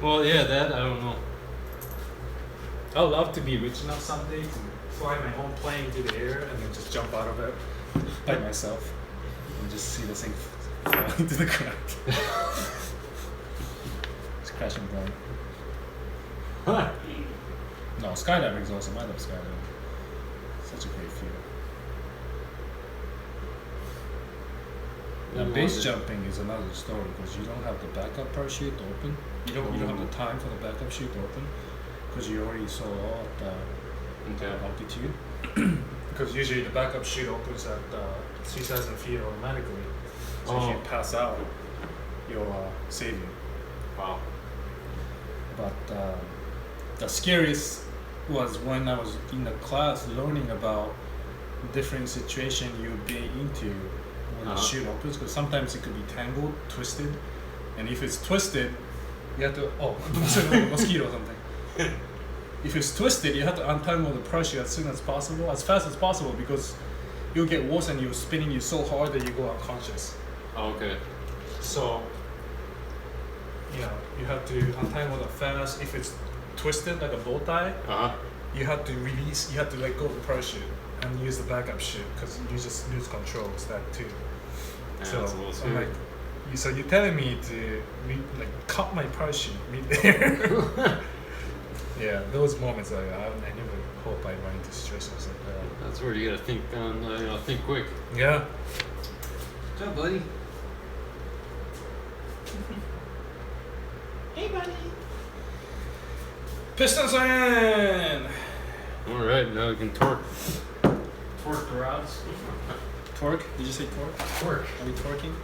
Well, yeah, that I don't know. I would love to be rich enough someday to fly my own plane into the air and then just jump out of it by myself and just see the thing fall into the ground. Just crash and burn. No, skydiving is awesome. I love skydiving. Such a great feeling. Now, base jumping is another story because you don't have the backup parachute open. You don't have the time for the backup chute open because you already saw all of the altitude. Because usually the backup chute opens at 3,000 feet automatically. So if you pass out, you'll save you. Wow. But the scariest was when I was in the class learning about different situation you'd be into when the chute opens, because sometimes it could be tangled, twisted, and if it's twisted, you have to mosquito or something. If it's twisted, you have to untangle the parachute as soon as possible, as fast as possible, because you'll get worse and you're spinning you so hard that you go unconscious. Oh, okay. So, you know, you have to untangle the fast. If it's twisted like a bow tie, Uh huh. you have to release, you have to let go of the parachute and use the backup chute because you just lose control. It's that too. Yeah, So that's a little I'm scary. like, so you're telling me to like cut my parachute mid there? Yeah, those moments I never hope I run into situations like that. That's where you gotta think on, think quick. Yeah. Good job, buddy. Hey, buddy. Pistons are in. All right, now we can torque the rods. Torque? Did you say torque? Torque. Are we torquing?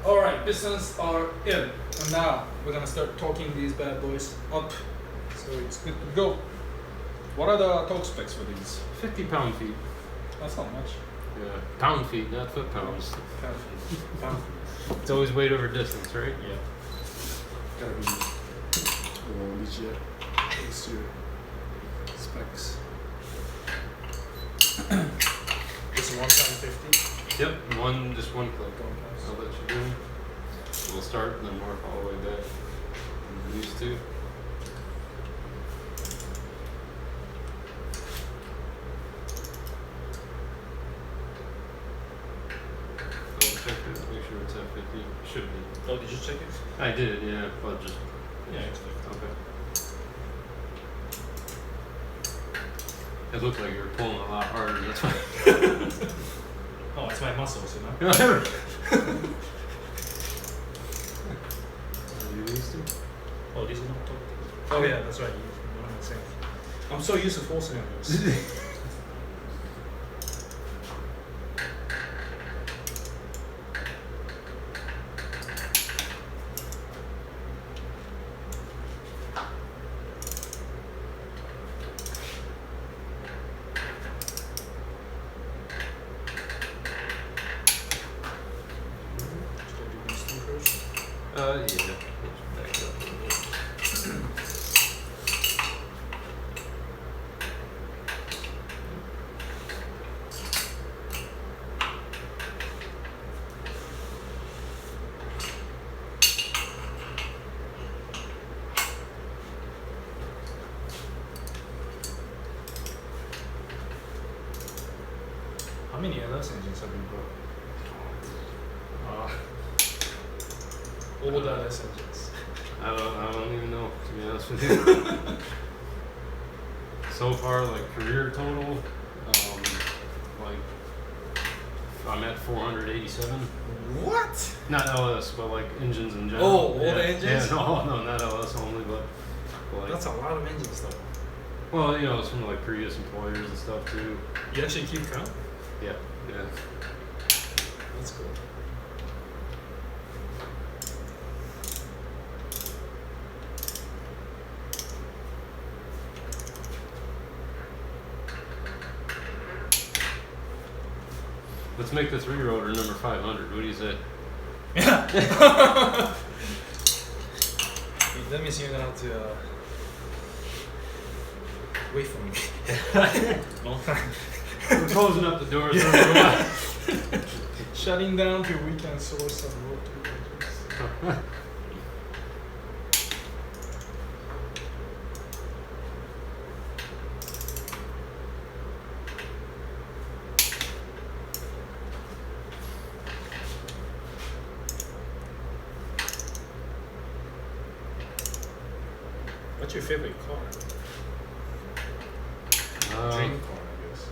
Alright, pistons are in. And now we're gonna start torquing these bad boys up. So it's good to go. What are the torque specs for these? 50 pound-feet. That's not much. Yeah. Pound-feet, not foot-pounds. Pound feet. Pound feet. It's always weight over distance, right? Yeah. Gotta be legit. Let's do specs. This one time 50. Yep. Just one click. I'll let you do. We'll start and then mark all the way back. These two. Double check it. Make sure it's at 50. Should be. Oh, did you check it? I did, yeah. But just Yeah, it's good. okay. It looked like you were pulling a lot harder. That's why. Oh, it's my muscles, you know? These two? Oh, these are not torqued. Oh, yeah, that's right. You know what I'm saying. I'm so used to forcing on this. Yeah. Back it up a little bit. How many LS engines have you brought? Old LS engines. I don't even know, to be honest with you. So far, like career total, like I'm at 487. What? Not LS, but like engines in general. Oh, all the Yeah. engines? Yeah, no, not LS only, but like. That's a lot of engines though. Well, you know, it's from like previous employers and stuff too. You actually keep count? Yeah, yeah. That's cool. Let's make the 3-rotor number 500. What do you say? Yeah. That means you're gonna have to wait for me. Long time. We're closing up the doors. Shutting down till we can source some road to What's your favorite car? Dream car, I guess.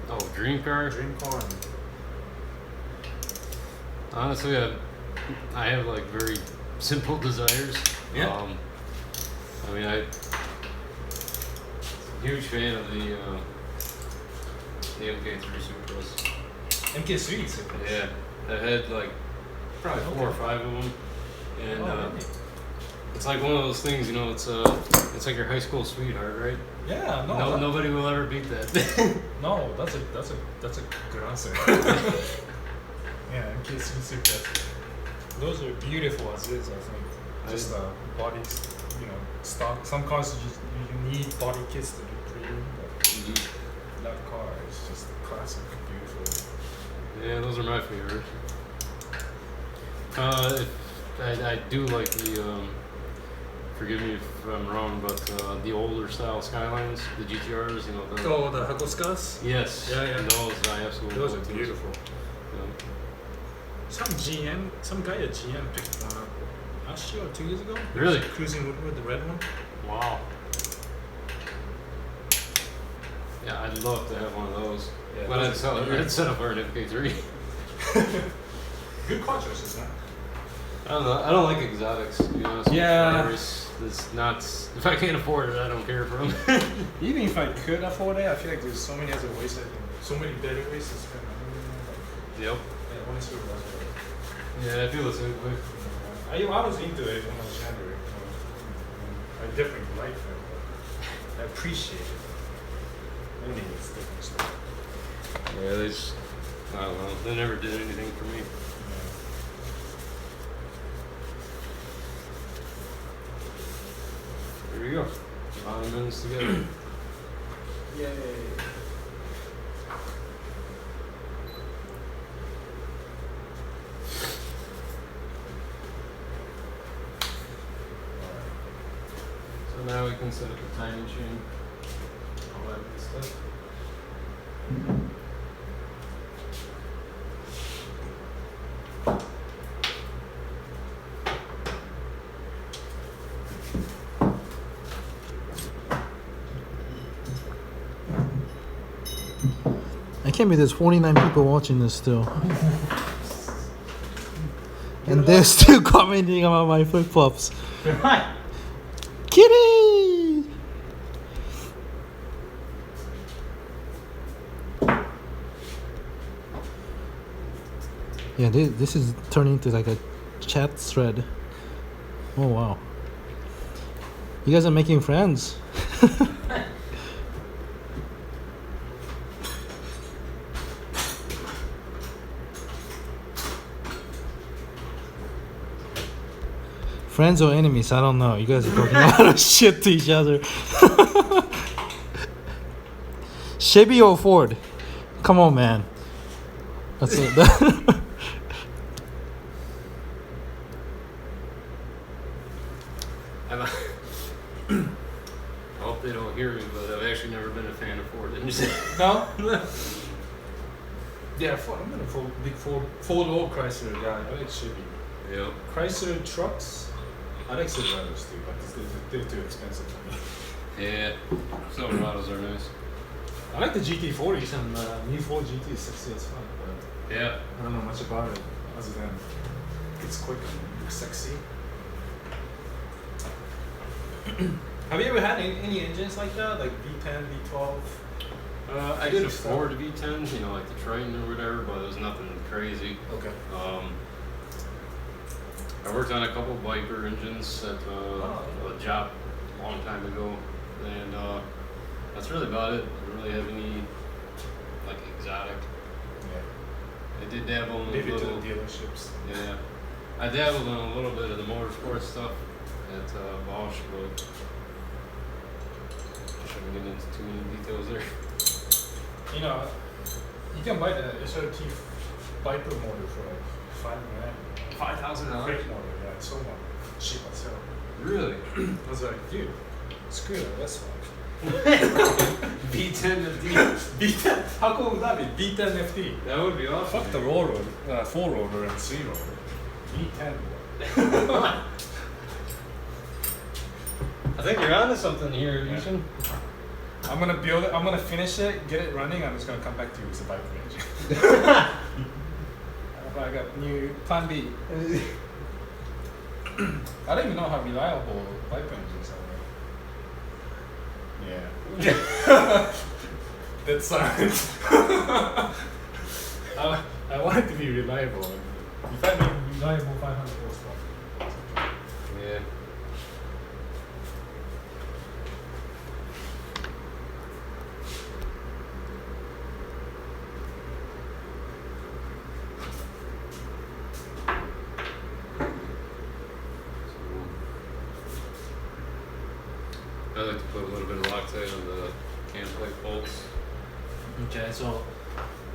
Oh, dream car? Dream car. Honestly, I have like very simple desires. Yeah. I mean, I'm a huge fan of the MK3 Supras. MK3 is Yeah, I had like probably 4 or Okay. 5 of them, and Oh, really? it's like one of those things, you know. It's like your high school sweetheart, right? Yeah, no. No, nobody will ever beat that. No, that's a good answer. Yeah, MK test. Those are beautiful as is, I think. Just bodies, you know, stock. Some cars you need body kits to do premium, but that car is just classic, beautiful. Yeah, those are my favorite. I do like the. Forgive me if I'm wrong, but the older style Skylines, the GTRs, you know. The Hakoskas? Yes. Yeah. Those I absolutely. Those are love beautiful. Yeah. Some guy at GM picked one up last year or 2 years ago. Really? Cruising with the red one. Wow. Yeah, I'd love to have one of those. Yeah, But those are- I'd set up for an FK3. Good car choices, huh? I don't know. I don't like exotics, to be honest. Yeah. It's not. If I can't afford it, I don't care for them. Even if I could afford it, I feel like there's so many other ways so many better ways to spend money. Yep. Yeah, honestly, Yeah, I feel the same way. I was into it when I was younger. I definitely like it, but I appreciate it. I mean, it's different stuff. Yeah, they just. I don't know. They never did anything for me. Here we go. 9 minutes together. Yay. So now we can set up the timing chain. All that good stuff. I can't believe there's 49 people watching this still. And they're still commenting about my flip flops. Kitty! Yeah, this is turning into like a chat thread. Oh wow. You guys are making friends. Friends or enemies, I don't know. You guys are talking a lot of shit to each other. Chevy or Ford? Come on, man. That's it. I hope they don't hear me, but I've actually never been a fan of Ford engines. No? Yeah, Ford, I'm a big Ford or Chrysler guy. I like Chevy. Yep. Chrysler trucks, I like Silverados too, but they're too expensive for me. Yeah. Silverados are nice. I like the GT40s and new Ford GT is sexy as fuck, but Yeah. I don't know much about it other than it's quick and sexy. Have you ever had any engines like that, like V10, V12? I did a Ford V10, you know, like the Triton or whatever, but it was nothing crazy. Okay. I worked on a couple Viper engines at a job a long time ago, and that's really about it. I don't really have any like exotic. Yeah. I did dabble in Maybe a to little. the dealerships. Yeah, I dabbled in a little bit of the motorsport stuff at Bosch, but I shouldn't get into too many details there. You know, you can buy the SRT Viper motor for like $5,000. $5,000. Freight motor, yeah, it's so cheap as hell. Really? I was like, dude, screw it, that's fine. V10 to D. V10, how cool would that be? V10 FD. That would be awesome. Fuck the roll road, 4-rotor and 3-rotor. V10. I think you're onto something here, Yushin. I'm gonna build it, I'm gonna finish it, get it running, I'm just gonna come back to you with the bike range. I got new plan B. I don't even know how reliable bike engines are. Yeah. That silence. I want it to be reliable. If I make reliable 500 horsepower. Yeah. Okay, so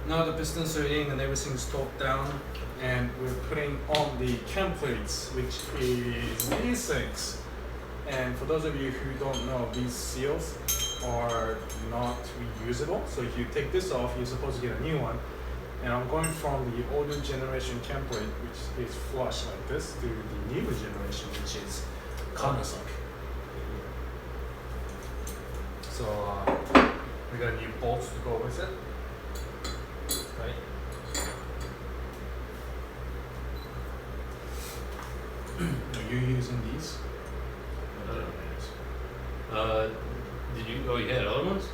now the pistons are in and everything's torqued down, and we're putting on the cam plates, which is these things. And for those of you who don't know, these seals are not reusable. So if you take this off, you're supposed to get a new one. And I'm going from the older generation cam plate, which is flush like this, to the newer generation, which is countersunk. So we got new bolts to go with it, right? Are you using these? Did you? Oh, you had other ones?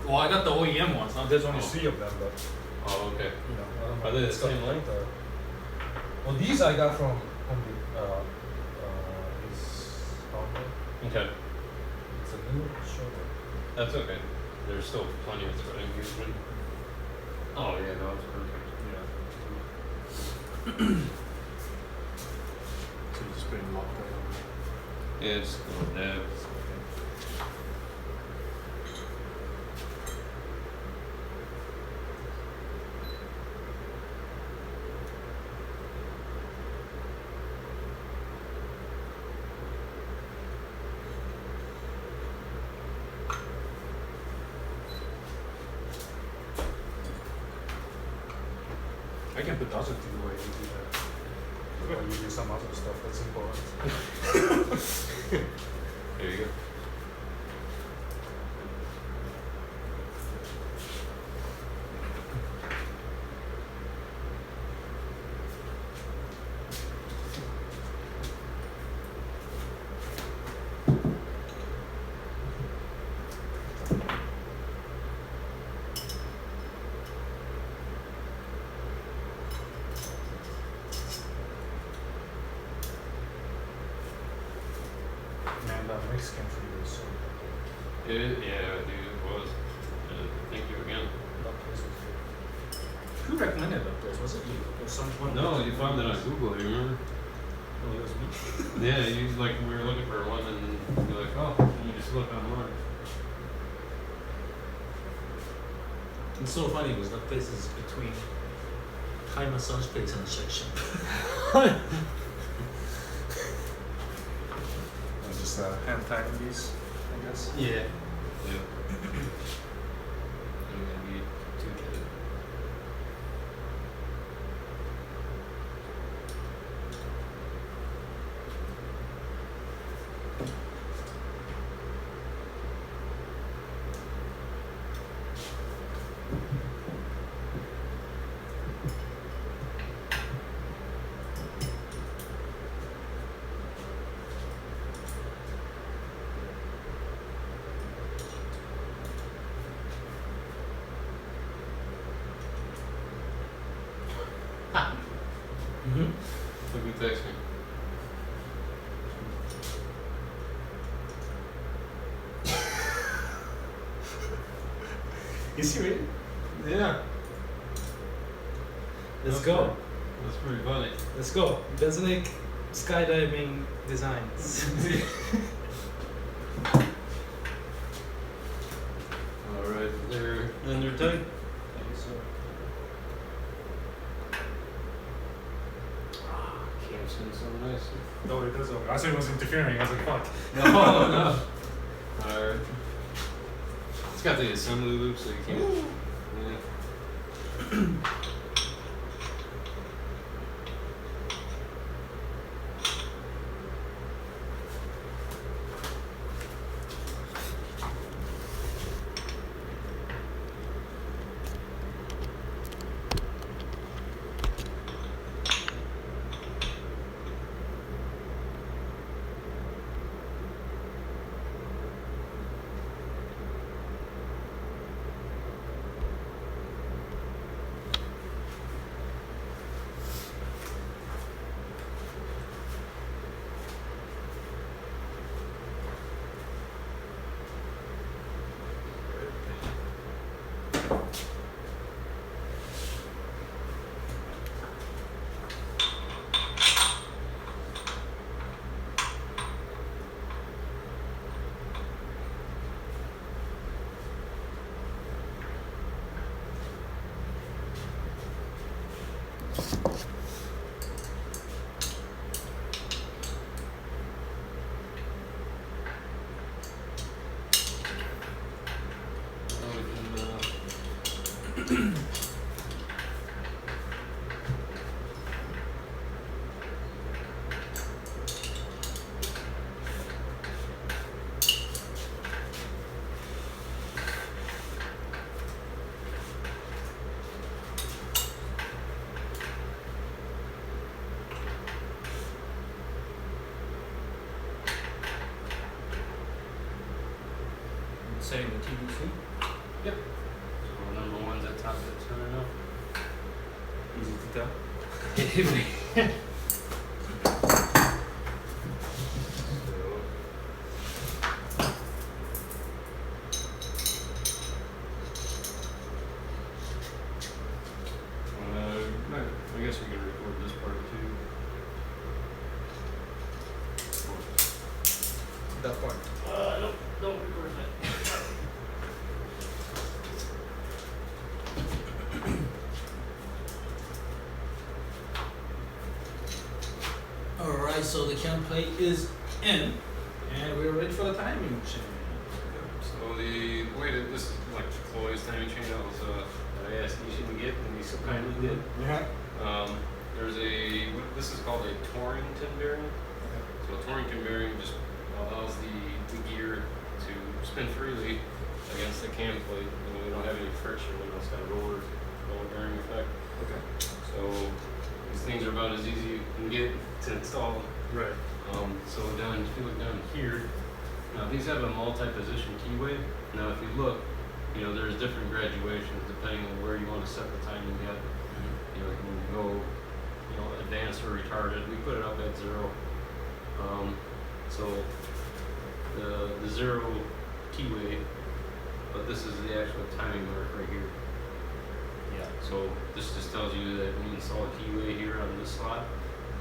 Well, I got the OEM ones. There's only Oh. 3 of them, but Oh, okay. you know, I don't know. Are they the It's got- same length or? Well, these I got from his outlet. Okay, It's a new shoulder. that's okay. There's still plenty of threading here. Oh yeah, no, it's perfect. Yeah. So you just put in lock right on Yeah, just a little dab. I can put the other 2 away and do that. Or you do some other stuff that's important. There you go. Man, that Mexican food is so Yeah, dude, it was. Thank you again. that place was good. Who recommended that place? Was it you or someone? No, you found it on Google. You remember? Oh, it was me. Yeah, you like we were looking for one, and you're like, oh, you just look online. It's so funny because that place is between Thai massage place and a section. Just hand tying these, I guess. Yeah. Yeah. I'm gonna need 2 kids. Mm-hmm. Look who texted me. Is he ready? Yeah. Let's go. That's pretty funny. Let's go. Besnik skydiving designs. Alright, they're tight. Cam's in so nice. No, it does. I thought it was interfering. I was like, fuck. No, no. Alright. It's got the assembly loop so you can't. Yeah. Setting the TVC. Yep. So number one's at top, that's turning up. Easy to tell. I guess we can record this part too. That part. Don't record that. Alright, so the cam plate is in, and we're ready for the timing chain. So the way that this is like Chloe's timing chain that was that I asked you to get and you so kindly did. Yeah. There's this is called a Torrington bearing. So a Torrington bearing just allows the gear to spin freely against the cam plate. We don't have any friction. It's got a roller bearing effect. Okay. So these things are about as easy as you can get to install. Right. So if you look down here, now these have a multi-position keyway. Now if you look, there's different graduations depending on where you want to set the timing at. You can go, advanced or retarded. We put it up at 0. So the 0 keyway, but this is the actual timing mark right here. Yeah. So this just tells you that when you install a keyway here on this slot,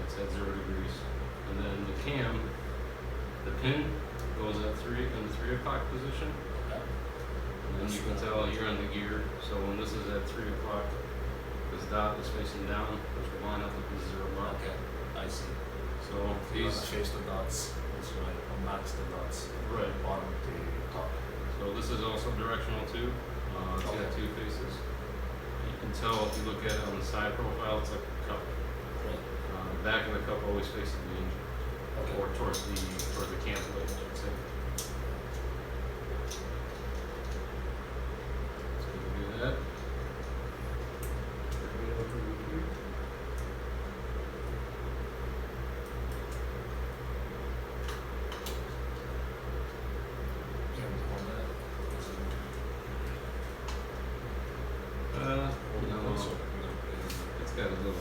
it's at 0 degrees. And then the cam, the pin goes at 3 in the 3 o'clock position. And then you can tell you're on the gear. So when this is at 3 o'clock, this dot is facing down, which will line up with the 0 mark. Okay, I see. So You these, want to chase the dots, that's right, or match the dots. right. Bottom to top. So this is also directional too. It's got Okay. 2 faces. You can tell if you look at it on the side profile, it's like a cup. Right. The back of the cup always faces the engine, Okay. or towards the cam plate, I should say. So we can do that. No, it's got a little.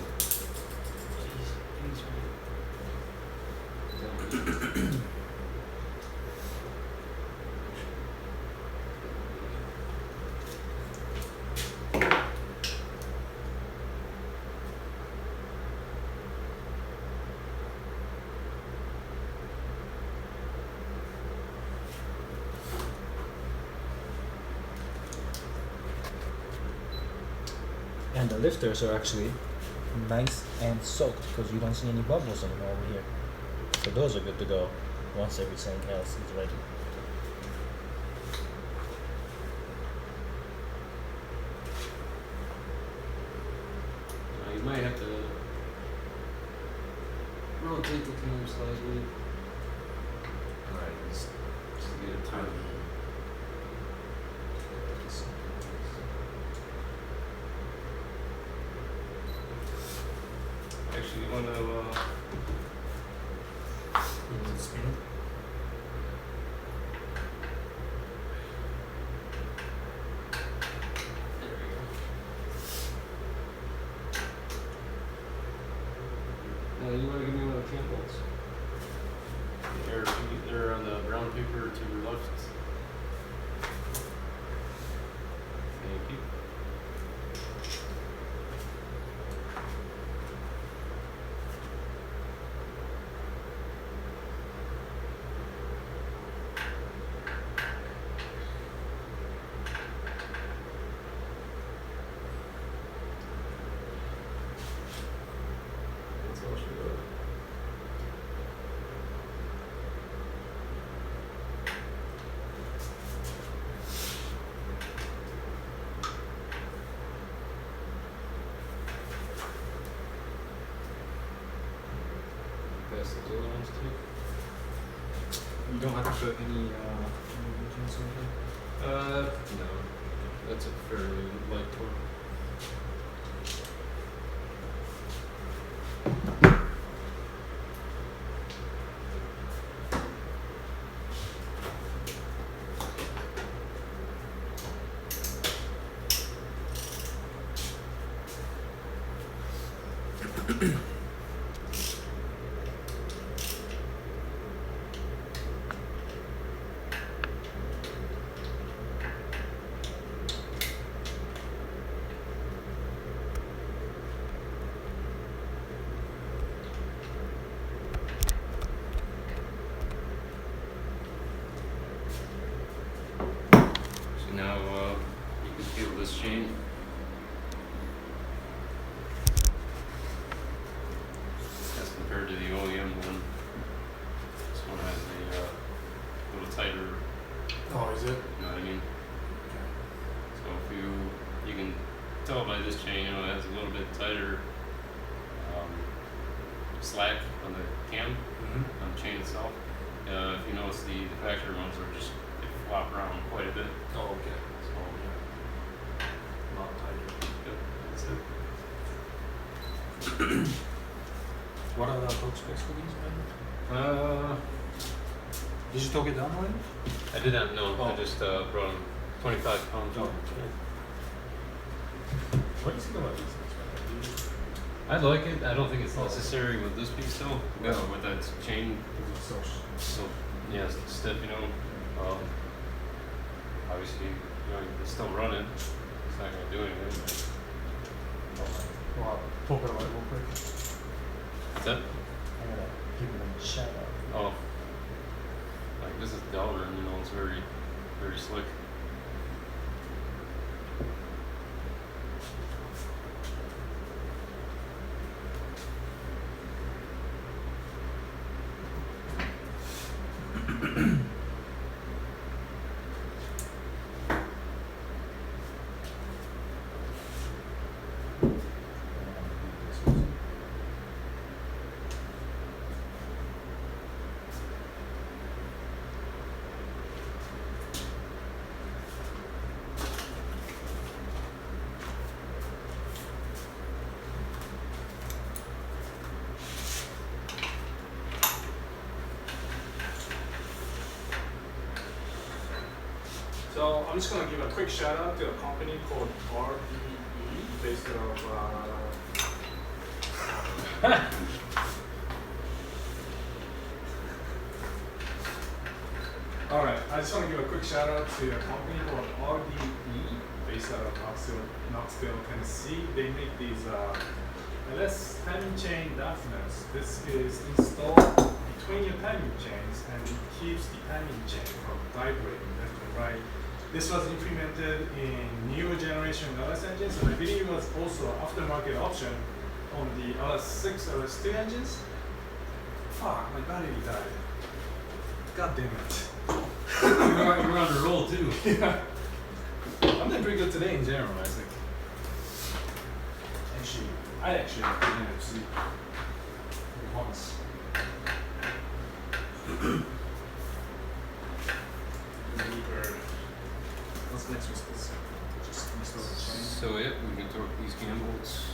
And the lifters are actually nice and soaked because you don't see any bubbles anymore over here. So those are good to go once everything else is ready. You might have to rotate the cam slightly. Right, Just to get it tight. Actually, you want to spin. there we go. Now you want to give me one of the cam bolts. They're on the brown paper to your left. Thank you. That's all she wrote. the other ones too. You don't have to put any lubricants or anything? No. That's a fairly light torque. So now you can feel this chain. As compared to the OEM one, this one has a little tighter. Oh, is it? You know what I mean? So if you can tell by this chain, you know, it has a little bit tighter slack on the cam, Mm-hmm. on the chain itself. If you notice the factory ones are just, they flop around quite a bit. Oh, okay. So A lot tighter. yep, that's it. What are the torque specs for these, man? Did you torque it down already? I did not know. I Oh. just brought them 25 pounds. Oh, okay. What do you think about these things, man? I like it. I don't think it's necessary with this piece though. Yeah. With that chain, So, so yeah, it's stiff. You know, obviously, you know, it's still running. It's not gonna do anything. well, torque it away real quick. What's that? I gotta give them a shout out. Oh, like this is Delrin. You know, it's very, very slick. So I'm just gonna give a quick shout out to a company called RDE, based out of all right, I just want to give a quick shout out to a company called RDE, based out of Knoxville, Tennessee. They make these LS timing chain dampeners. This is installed between your timing chains and it keeps the timing chain from vibrating left and right. This was implemented in newer generation LS engines, and I believe it was also aftermarket option on the LS6, LS2 engines. Fuck, my battery died. God damn it. You're on the roll too. Yeah. I'm doing pretty good today in general, I think. Actually, I actually have the NFC. Once. Lyre. What's next with this? Just install the chain. So yeah, we can torque these cam bolts.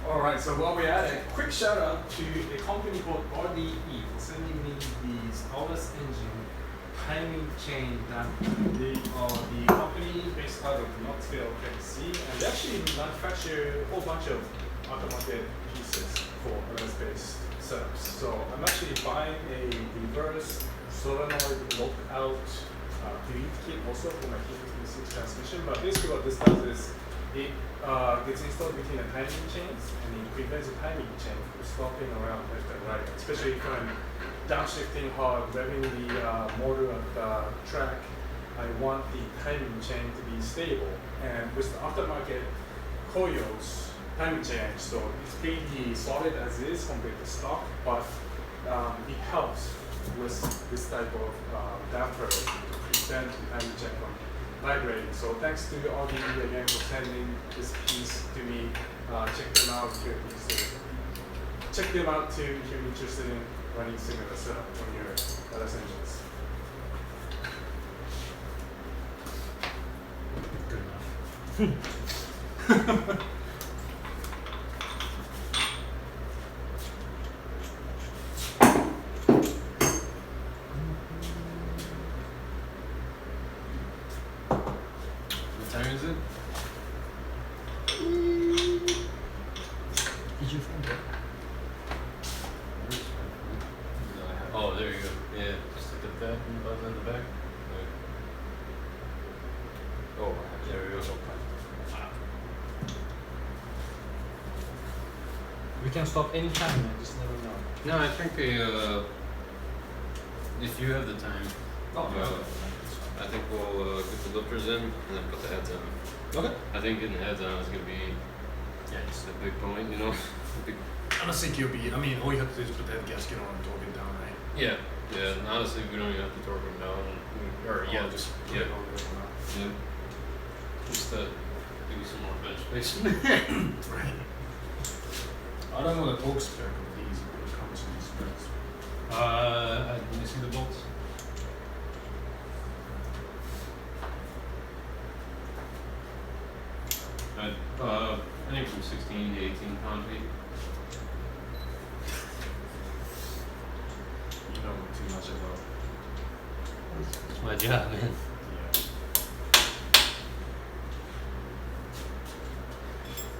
Alright, so while we're at it, quick shout out to a company called RDE for sending me these LS engine timing chain dampeners. They are the company based out of Knoxville, Tennessee, and they actually manufacture a whole bunch of aftermarket pieces for LS-based setups. So I'm actually buying a reverse solenoid lockout delete kit also for my T56 transmission, but basically what this does is it gets installed between the timing chains and it prevents the timing chain from stopping around left and right, especially if I'm downshifting hard, revving the motor at the track. I want the timing chain to be stable, and with the aftermarket coils timing chain, so it's pretty solid as is compared to stock, but it helps with this type of damper to prevent the timing chain from vibrating. So thanks to RDB again for sending this piece to me. Check them out if you're interested. Check them out too if you're interested in running similar setup on your LS engines. Good enough. What time is it? Did you find it? Oh, there you go. Yeah, just look at that and button in the back. Oh, there we go. We can stop anytime, man. Just never know. No, I think if you have the time, I think we'll get the lifters in and then put the heads on. Okay. I think getting the heads on is gonna be just a big point, you know. Big, I don't think you'll be. I mean, all you have to do is put that gasket on and torque it down, right? yeah, and honestly, we don't even have to torque them down. Just put it over there. Yeah. Just give you some more bench space. Right. I don't know the torque spec of these when it comes to these specs. Can you see the bolts? I think from 16 to 18 pound-feet. You don't know too much about. That's my job, man. Yeah.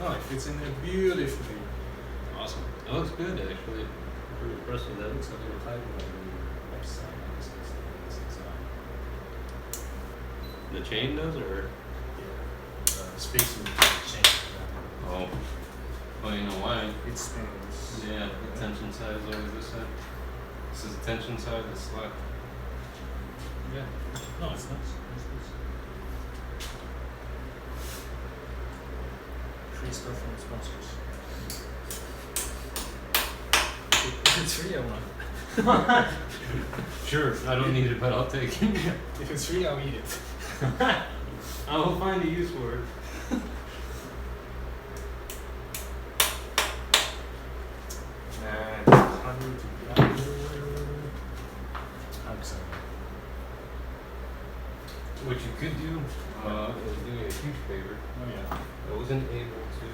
Oh, it fits in there beautifully. Awesome. That looks good, actually. Pretty impressed with that. Looks like a little type of website. The chain does, or? Yeah. Speaks to the chain. Oh. Well, you know why? It spins. Yeah, the tension side is always this side. This is the tension side, this left. Yeah. No, it's nice. Free stuff from sponsors. If it's free, I want. Sure, I don't need it, but I'll take it. If it's free, I'll eat it. I will find a use for it. And 100 to be under. What you could do is do me a huge favor. Oh yeah. I wasn't able to.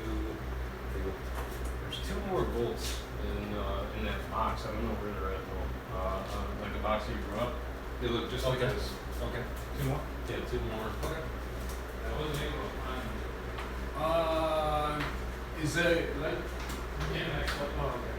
There's two more bolts in that box. I don't know where they're at though. Like the box that you brought. They look just like Okay. this. Okay. Two more. Yeah, two more. Okay. I wasn't able to find. Is there like? Yeah, actually. Oh, okay.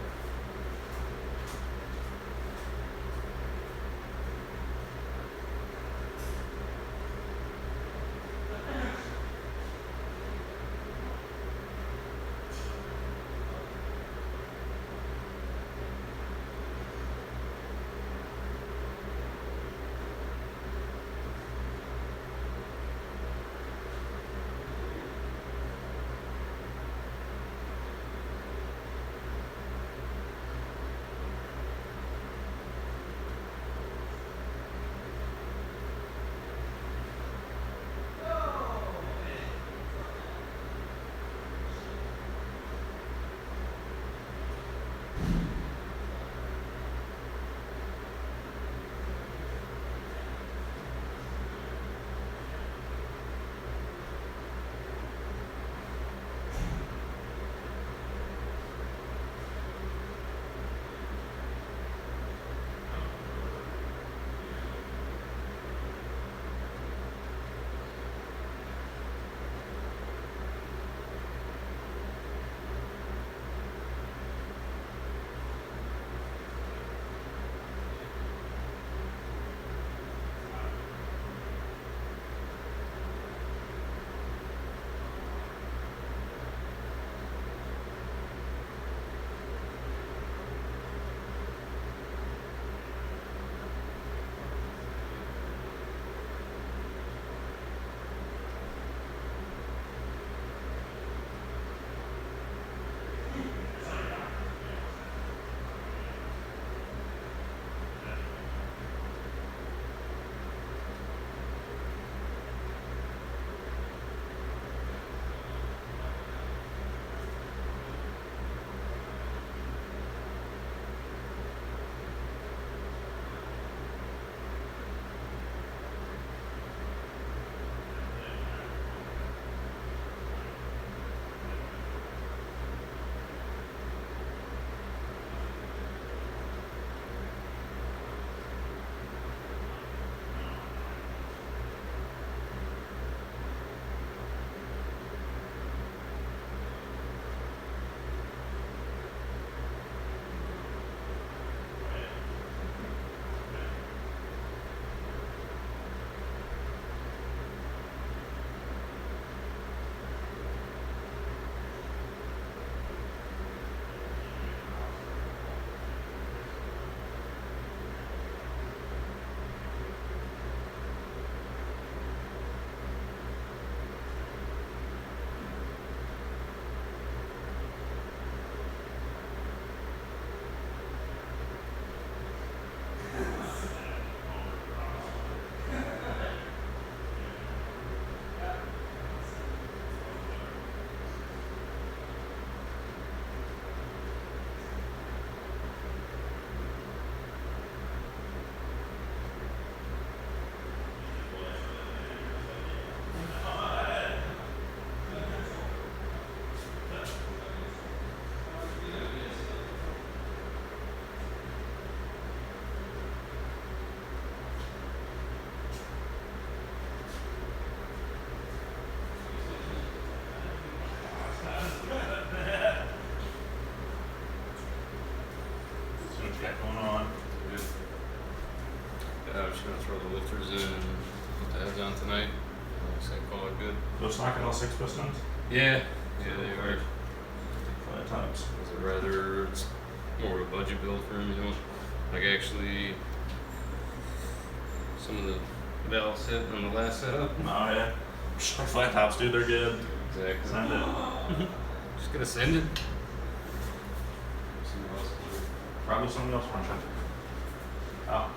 got going on? Good. Yeah, I'm just gonna throw the lifters in and put the heads on tonight. Like I said, call it good. Those knocking all 6 pistons? Yeah, they are. Flat tops. Is it rather, it's more of a budget build for him, you know. Like actually, some of the valves hit on the last setup. Oh yeah. Flat tops, dude, they're good. Exactly. Send it. Just gonna send it. See what else to do. Probably someone else punching. Oh.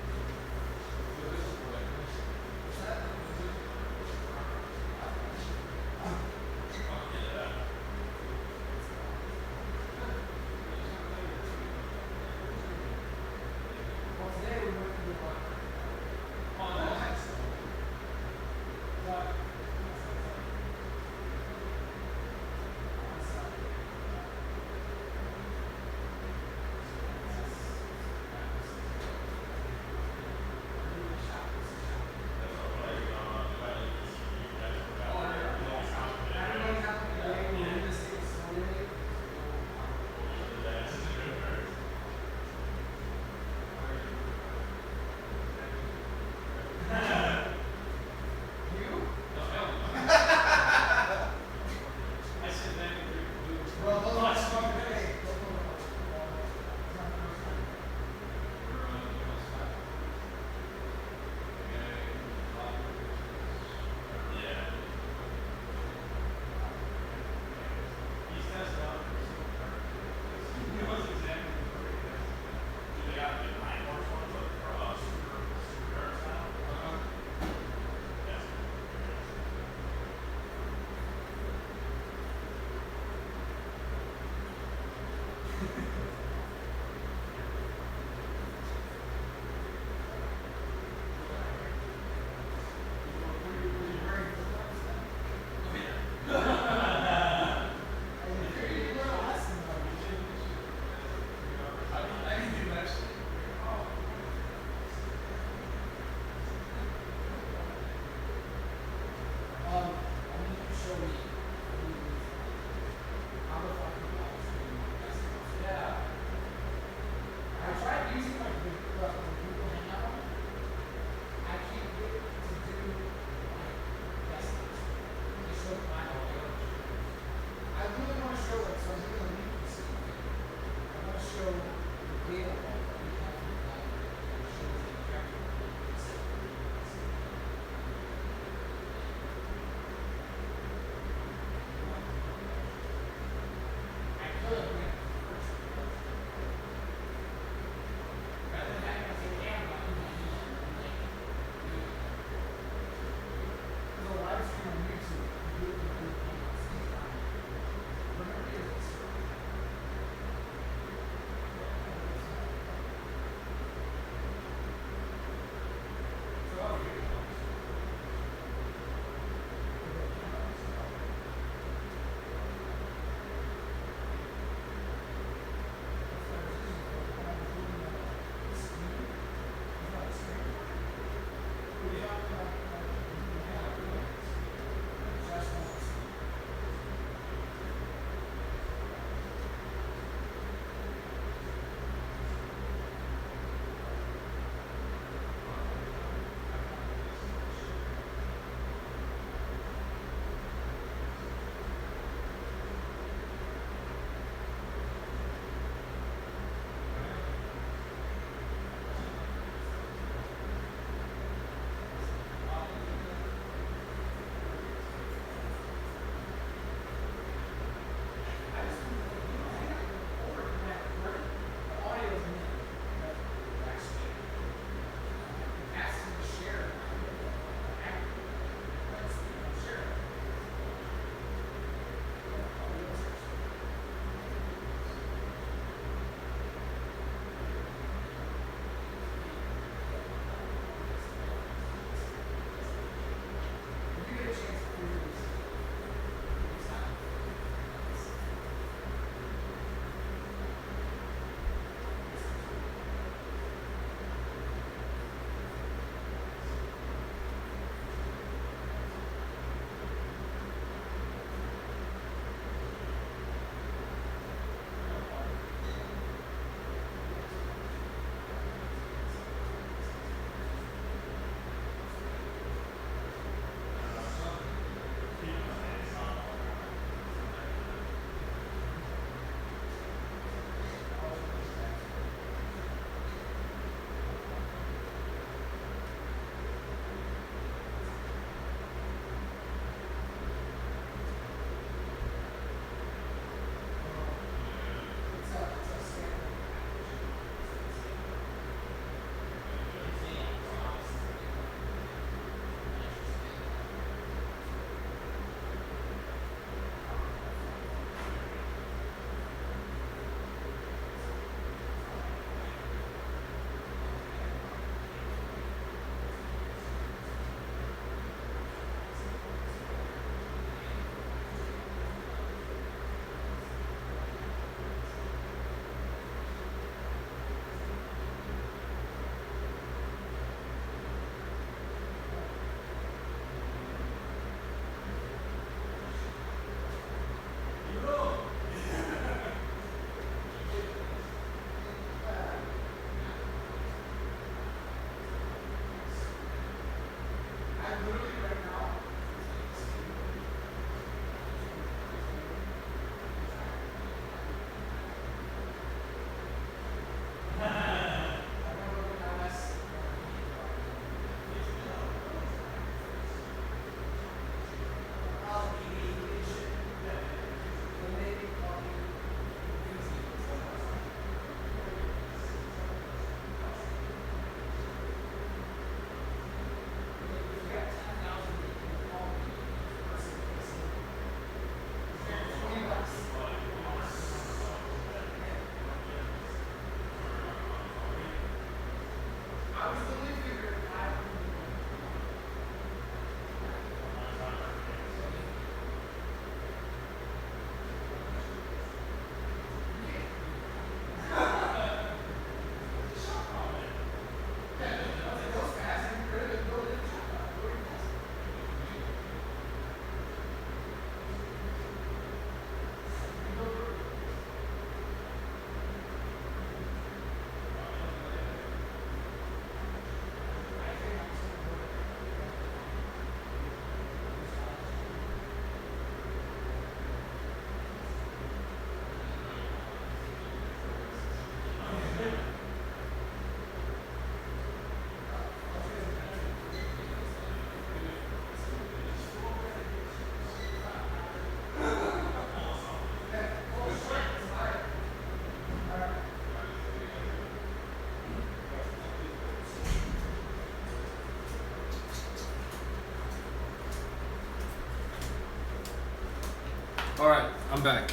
Alright, I'm back.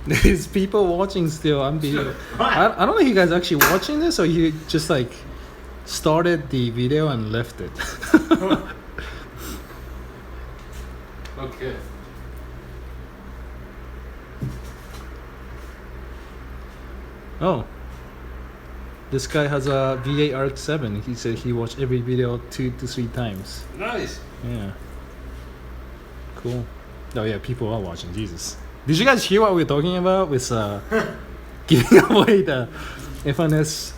There's people watching still. Unbelievable. I don't know if you guys actually watching this or you just like started the video and left it. Okay. Oh. This guy has a V8 Arc 7. He said he watched every video 2 to 3 times. Nice. Yeah. Cool. Oh yeah, people are watching. Jesus. Did you guys hear what we were talking about with giving away the FNS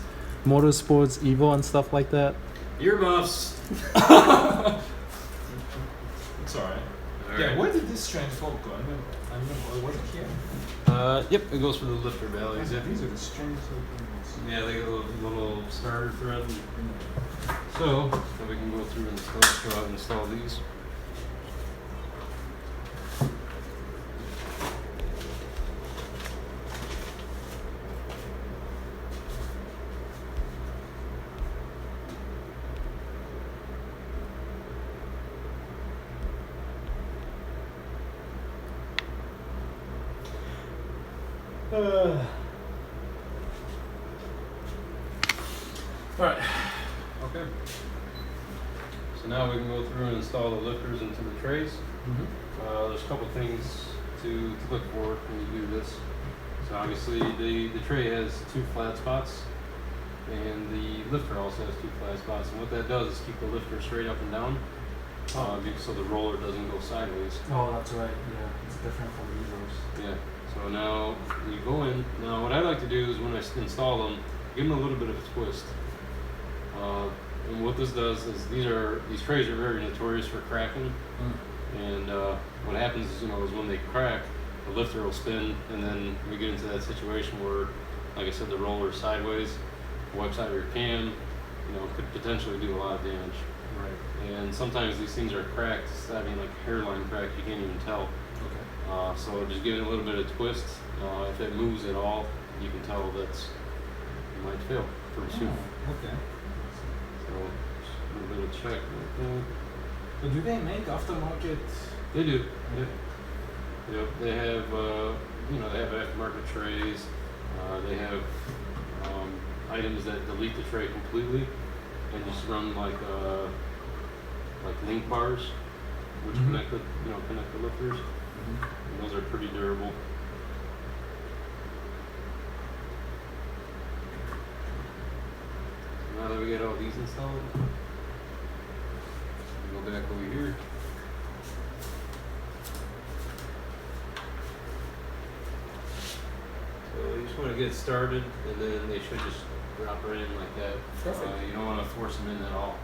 Motorsports Evo and stuff like that? Earmuffs. It's alright. Yeah, where did this strange bolt go? I remember it wasn't here. Yep, it goes for the lifter valleys. Yeah, These are the strange things. yeah, they got a little starter thread. So, now we can go through and install these. Alright. Okay. So now we can go through and install the lifters into the trays. There's a couple things to look for when you do this. So obviously the tray has 2 flat spots and the lifter also has 2 flat spots, and what that does is keep the lifter straight up and down so the roller doesn't go sideways. Oh, that's right. Yeah, it's different from Evos. Yeah. So now you go in. Now what I like to do is when I install them, give them a little bit of a twist. And what this does is these trays are very notorious for cracking. And what happens is, is when they crack, the lifter will spin, and then we get into that situation where, like I said, the roller is sideways, wipes out your cam, could potentially do a lot of damage. Right. And sometimes these things are cracked, having like hairline crack, you can't even tell. Okay. So just give it a little bit of twist. If it moves at all, you can tell it might fail pretty soon. Okay. So just a little bit of check like that. But do they make aftermarket? They do. Yep. Yep. They have they have aftermarket trays. They have items that delete the tray completely and just run like link bars, which connect the lifters. And those are pretty durable. So now that we get all these installed, go back over here. So you just want to get started, and then they should just drop right in like that. Perfect. You don't want to force them in at all.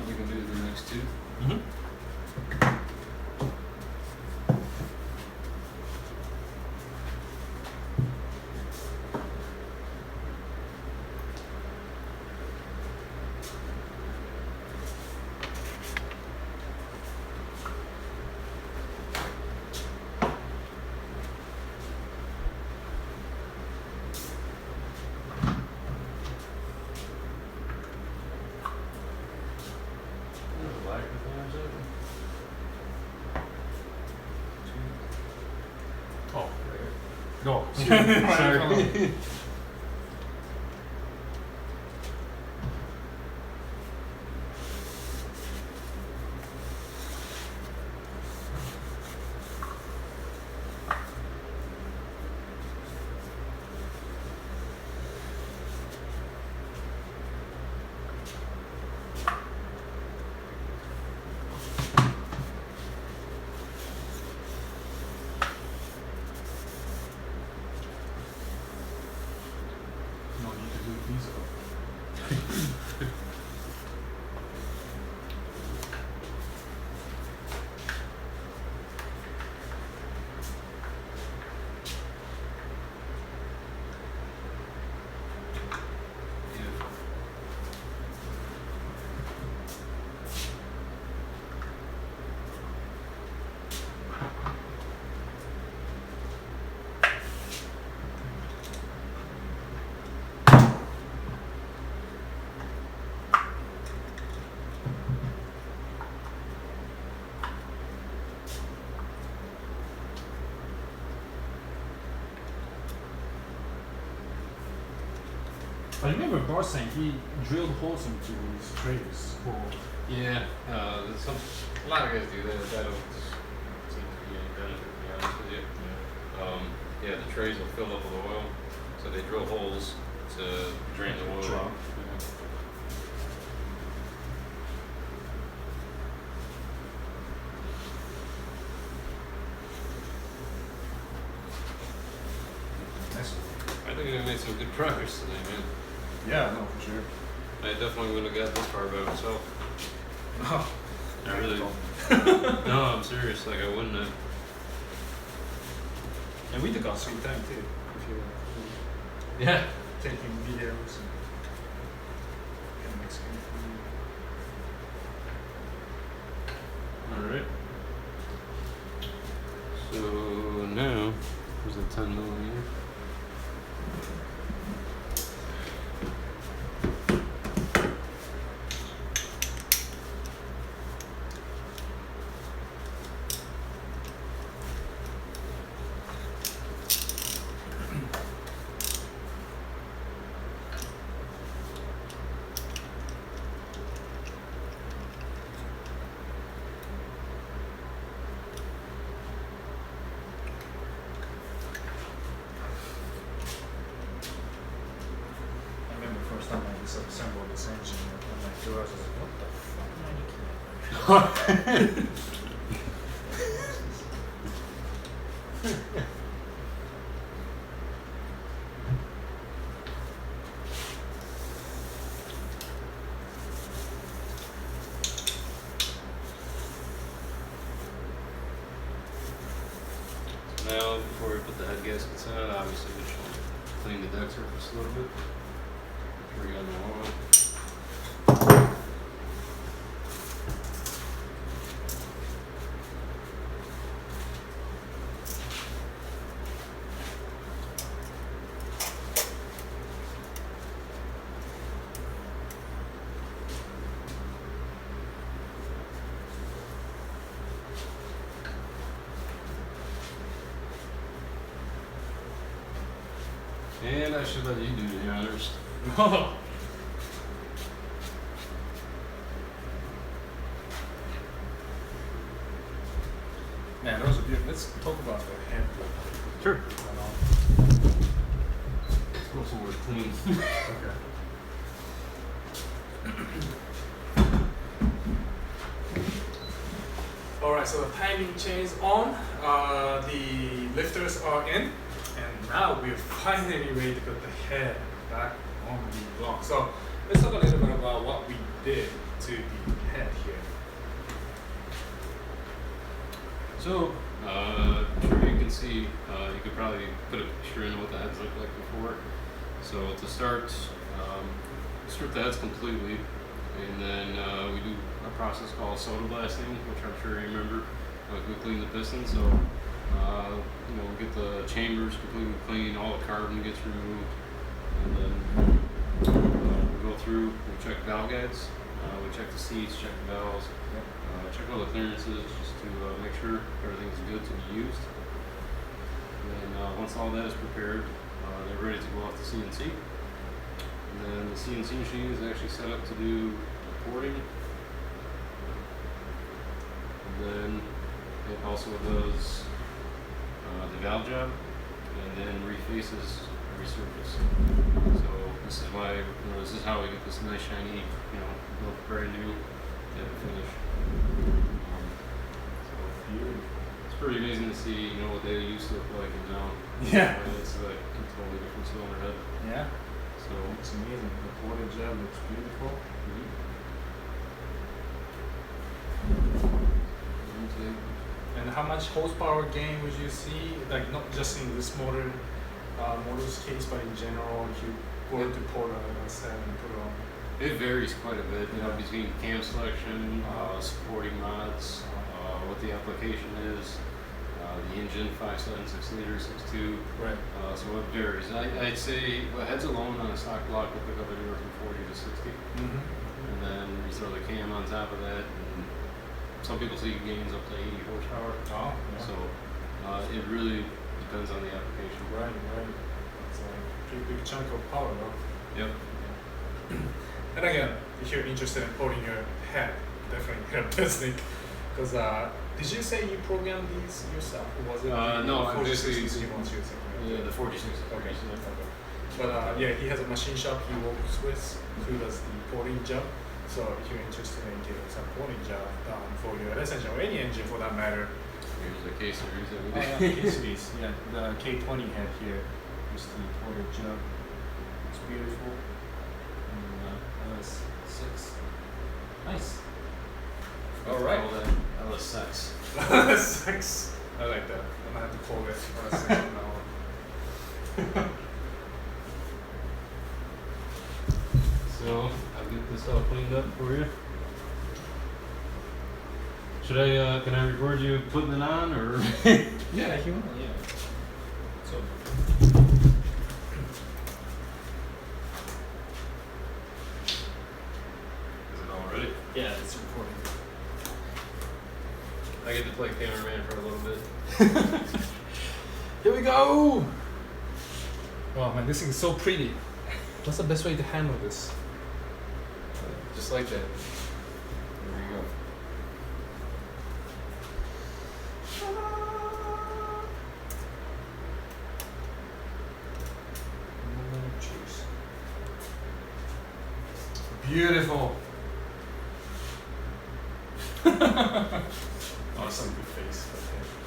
You can do the next 2. Go. Sorry. I remember Bart saying he drilled holes into his trays for. Yeah, a lot of guys do that. That don't seem to be any benefit, to be honest with you. Yeah, the trays will fill up with oil, so they drill holes to drain the oil out. I think I made some good progress today, man. Yeah, no, for sure. I definitely wouldn't have got this far by myself. No, I really. No, I'm serious. Like I wouldn't have. and we took our sweet time too. If you Yeah. taking videos and Mexican food. All right. So now, here's the 10 millimeter. I remember the first time I disassembled this engine on my doors, I was like, what the fuck am I looking at? Now, before we put the head gaskets on, obviously we should clean the deck surface a little bit. Before you got the oil. And I should let you do the honors. Man, those are beautiful. Let's talk about the head. Sure. Let's go somewhere clean. Okay. Alright, so the timing chain is on, the lifters are in, and now we're finally ready to put the head back on the block. So let's talk a little bit about what we did to the head here. So, I'm sure you can see, you could probably put a picture in what the heads looked like before. So to start, strip the heads completely, and then we do a process called soda blasting, which I'm sure you remember. We clean the piston, so you know, we get the chambers completely clean, all the carbon gets removed, and then we go through, we check valve guides, we check the seats, check the valves, check all the clearances just to make sure everything's good to be used. And then once all that is prepared, they're ready to go off the CNC. And then the CNC machine is actually set up to do porting. And then it also does the valve job, and then refaces every surface. So this is why, you know, this is how we get this nice shiny, you know, look brand new type of finish. So it's pretty amazing to see, you know, what they used to look like and now. Yeah. It's like a totally different cylinder head. Yeah, So it's amazing. The ported job looks beautiful. And how much horsepower gain would you see? Like not just in this motor's case, but in general, if you were to port a set and put on. it varies quite a bit, you know, Yeah. between cam selection, supporting mods, what the application is, the engine 5.76 liter, 6.2. Right. So it varies. I'd say heads alone on a stock block will pick up anywhere from 40 to 60, Mm-hmm. and then you throw the cam on top of that. And some people see gains up to 80 horsepower. Oh, yeah. So it really depends on the application. Right. It's a pretty big chunk of power, though. Yep. And again, if you're interested in holding your head, definitely get a Besnik. Because did you say you programmed these yourself, or was it No, I'm 46 just he wants using? Yeah, the 46. Okay. But yeah, he has a machine shop he works with who does the porting job. So if you're interested in getting some porting job done for your LS engine or any engine for that matter. Here's the case series that we Oh, did. yeah, K-series. Yeah, the K20 head here is the porter job. It's beautiful. And LS6. Nice. All right. All that LS6. LS6. I like that. I'm gonna have to call it LS6 from now on. So I'll get this all cleaned up for you. Should I? Can I record you putting it on, or? Yeah, if you want, yeah. So. Is it all ready? Yeah, it's recording. I get to play cameraman for a little bit. Here we go. Wow, man, this thing is so pretty. What's the best way to handle this? Just like that. There we go. Beautiful. Oh, some good face.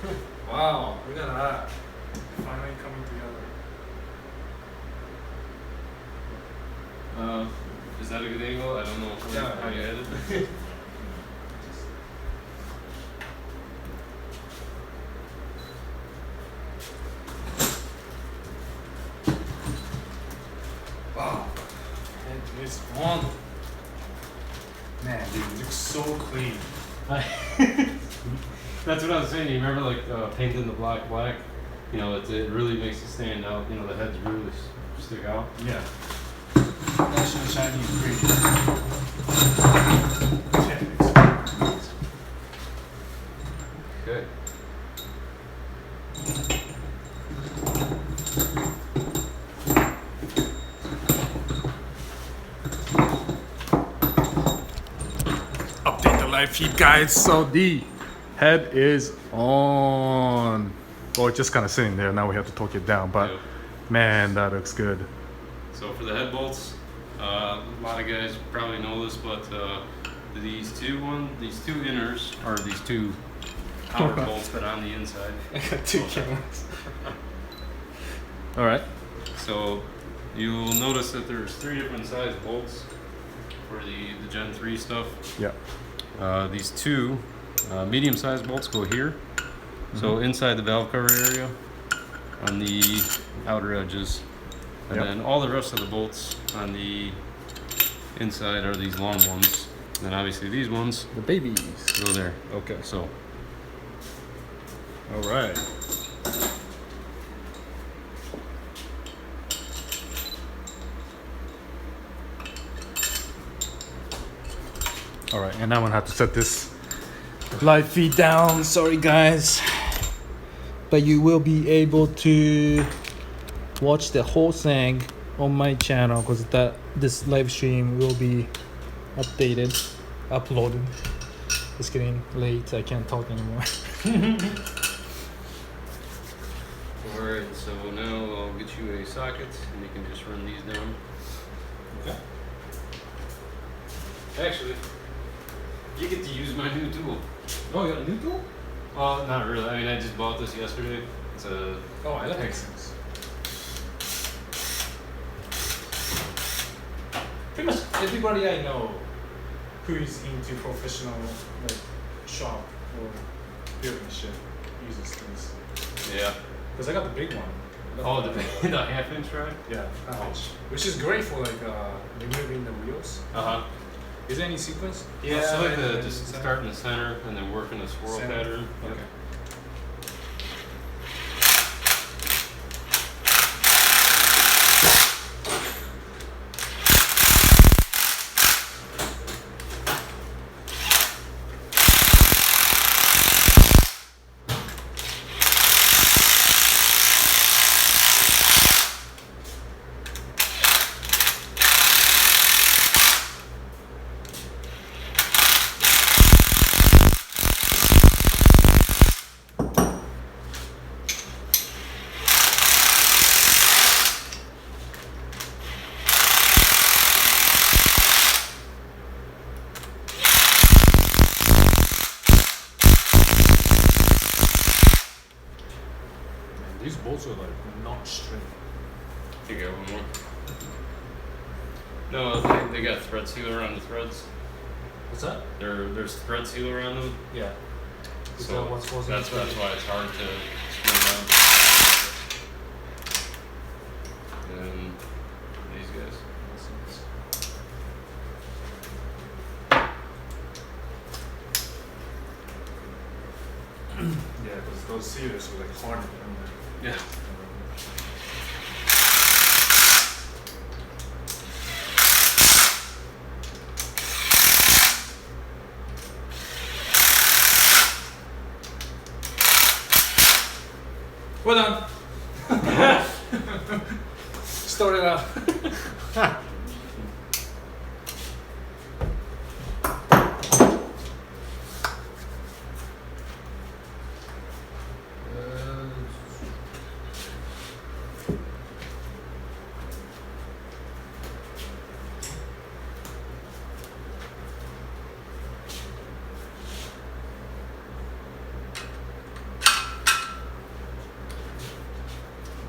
Okay. Wow, look at that. Finally coming together. Is that a good angle? I don't know Yeah, how you edit it. Wow. And it's on. Man, dude, it looks so clean. That's what I was saying. You remember, like painting the block black? You know, it really makes it stand out. You know, the heads really stick out. Yeah. Nice and shiny and pretty. Okay. Update the live feed, guys. So the head is on. Well, it's just kind of sitting there. Now we have to torque it down, but Yep. man, that looks good. So for the head bolts, a lot of guys probably know this, but these two inners are these two outer bolts, but on the inside. I got two cameras. All right. So you'll notice that there's 3 different size bolts for the Gen 3 stuff. Yeah. These 2 medium-sized bolts go here. So inside the valve cover area on the outer edges. And Yep. then all the rest of the bolts on the inside are these long ones. And then obviously these ones The babies. go there. Okay. So All right. All right, and I'm gonna have to set this live feed down. Sorry, guys, but you will be able to watch the whole thing on my channel because this live stream will be uploaded. It's getting late. I can't talk anymore. alright, so now I'll get you a socket and you can just run these down. Okay. Actually, you get to use my new tool. Oh, you got a new tool? Not really. I mean, I just bought this yesterday. It's a Oh, that makes sense. Pretty much everybody I know who is into professional like shop or building shit uses this. yeah. Because I got the big one. Oh, the half-inch drive. Yeah, half-inch. Which is great for like removing the wheels. Uh huh. Is there any sequence? Yeah, I Outside like to and just inside? start in the center and then work in a swirl Center. pattern. Yep. Okay. These bolts are like not straight. You got one more. No, they got thread sealer on the threads. What's that? There's thread sealer on them. Yeah. Is So that what's causing that's the why it's hard to screw down. And these guys. Yeah, because those sealers were like harder than Yeah. Well done. Start it out.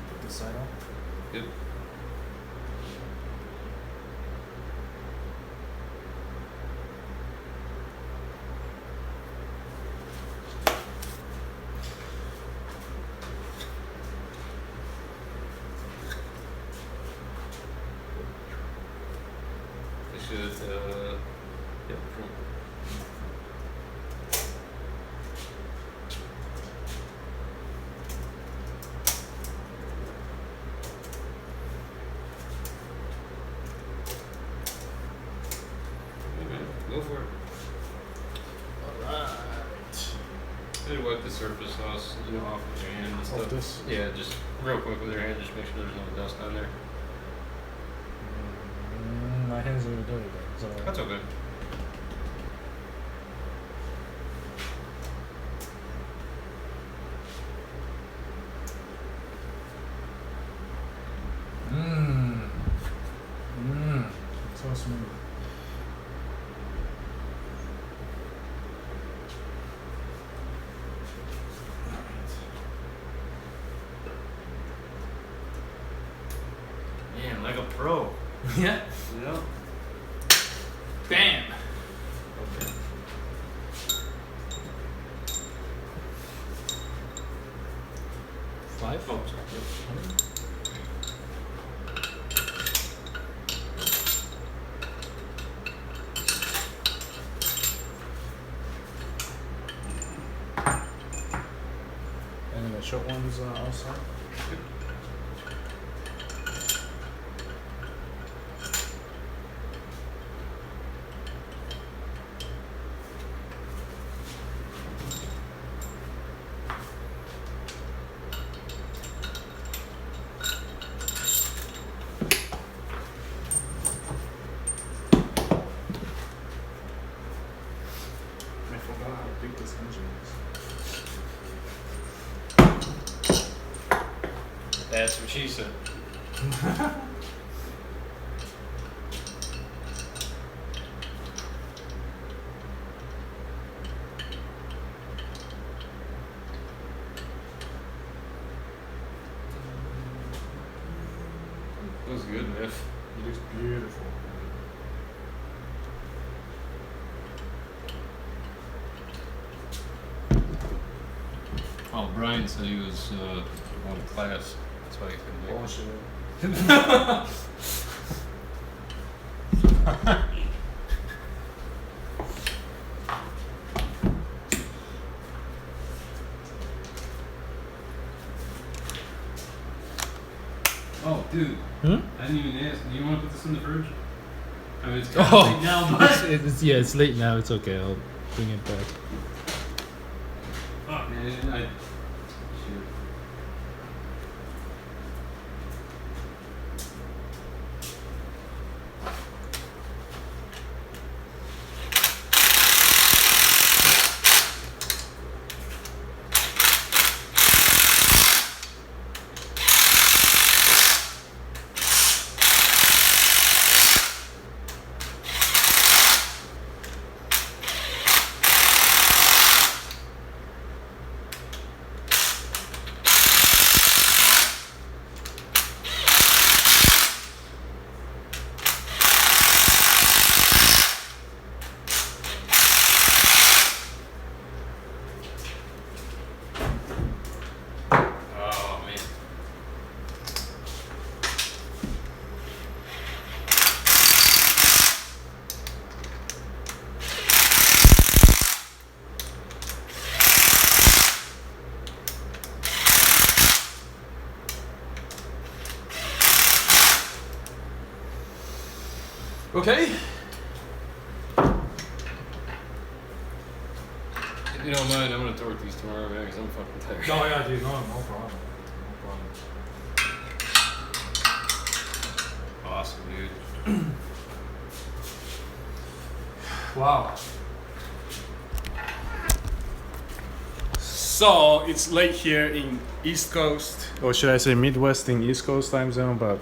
Put this side on. Yep. They should, yep, cool. Okay, go for it. Alright. Maybe wipe the surface off, off with your hand and Off stuff. this? Yeah, just real quick with your hand, just make sure there's no dust on there. My hands are dirty though. So That's okay. So smooth. Man, like a pro. Yeah. Yep. Bam. Okay. five. Oh, sorry. And then the short ones outside. I forgot how big this engine is. That's what she said. Looks good, man. It looks beautiful. Oh, Brian said he was on class. That's why he couldn't make it. Bullshit. Oh, dude. Hmm? I didn't even ask. Do you want to put this in the fridge? I mean, it's kind of late now, but. Yeah, it's late now. It's okay. I'll bring it back. Oh, man. Shoot. Okay. If you don't mind, I'm gonna torque these tomorrow, man, because I'm fucking tired. No, yeah, dude, no problem. No problem. Awesome, dude. Wow. So it's late here in East Coast, or should I say Midwest in East Coast time zone, but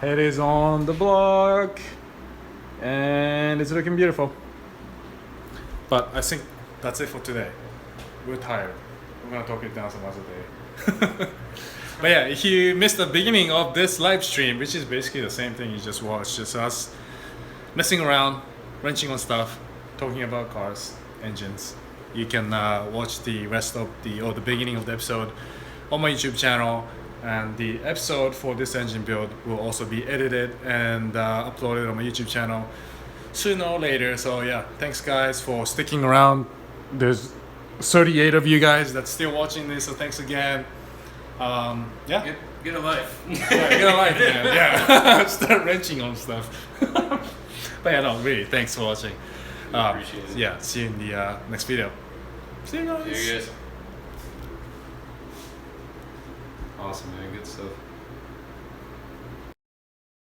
head is on the block and it's looking beautiful. But I think that's it for today. We're tired. We're gonna talk it down some other day. But yeah, if you missed the beginning of this live stream, which is basically the same thing you just watched, just us messing around, wrenching on stuff, talking about cars, engines, you can watch the rest of the beginning of the episode on my YouTube channel, and the episode for this engine build will also be edited and uploaded on my YouTube channel sooner or later. So yeah, thanks guys for sticking around. There's 38 of you guys that's still watching this, so thanks again. Yeah, Get a life. yeah, get a life, man. Yeah, start wrenching on stuff. But yeah, no, really, thanks for watching. Appreciate it. Yeah, see you in the next video. See you guys. See you guys. Awesome, man. Good stuff.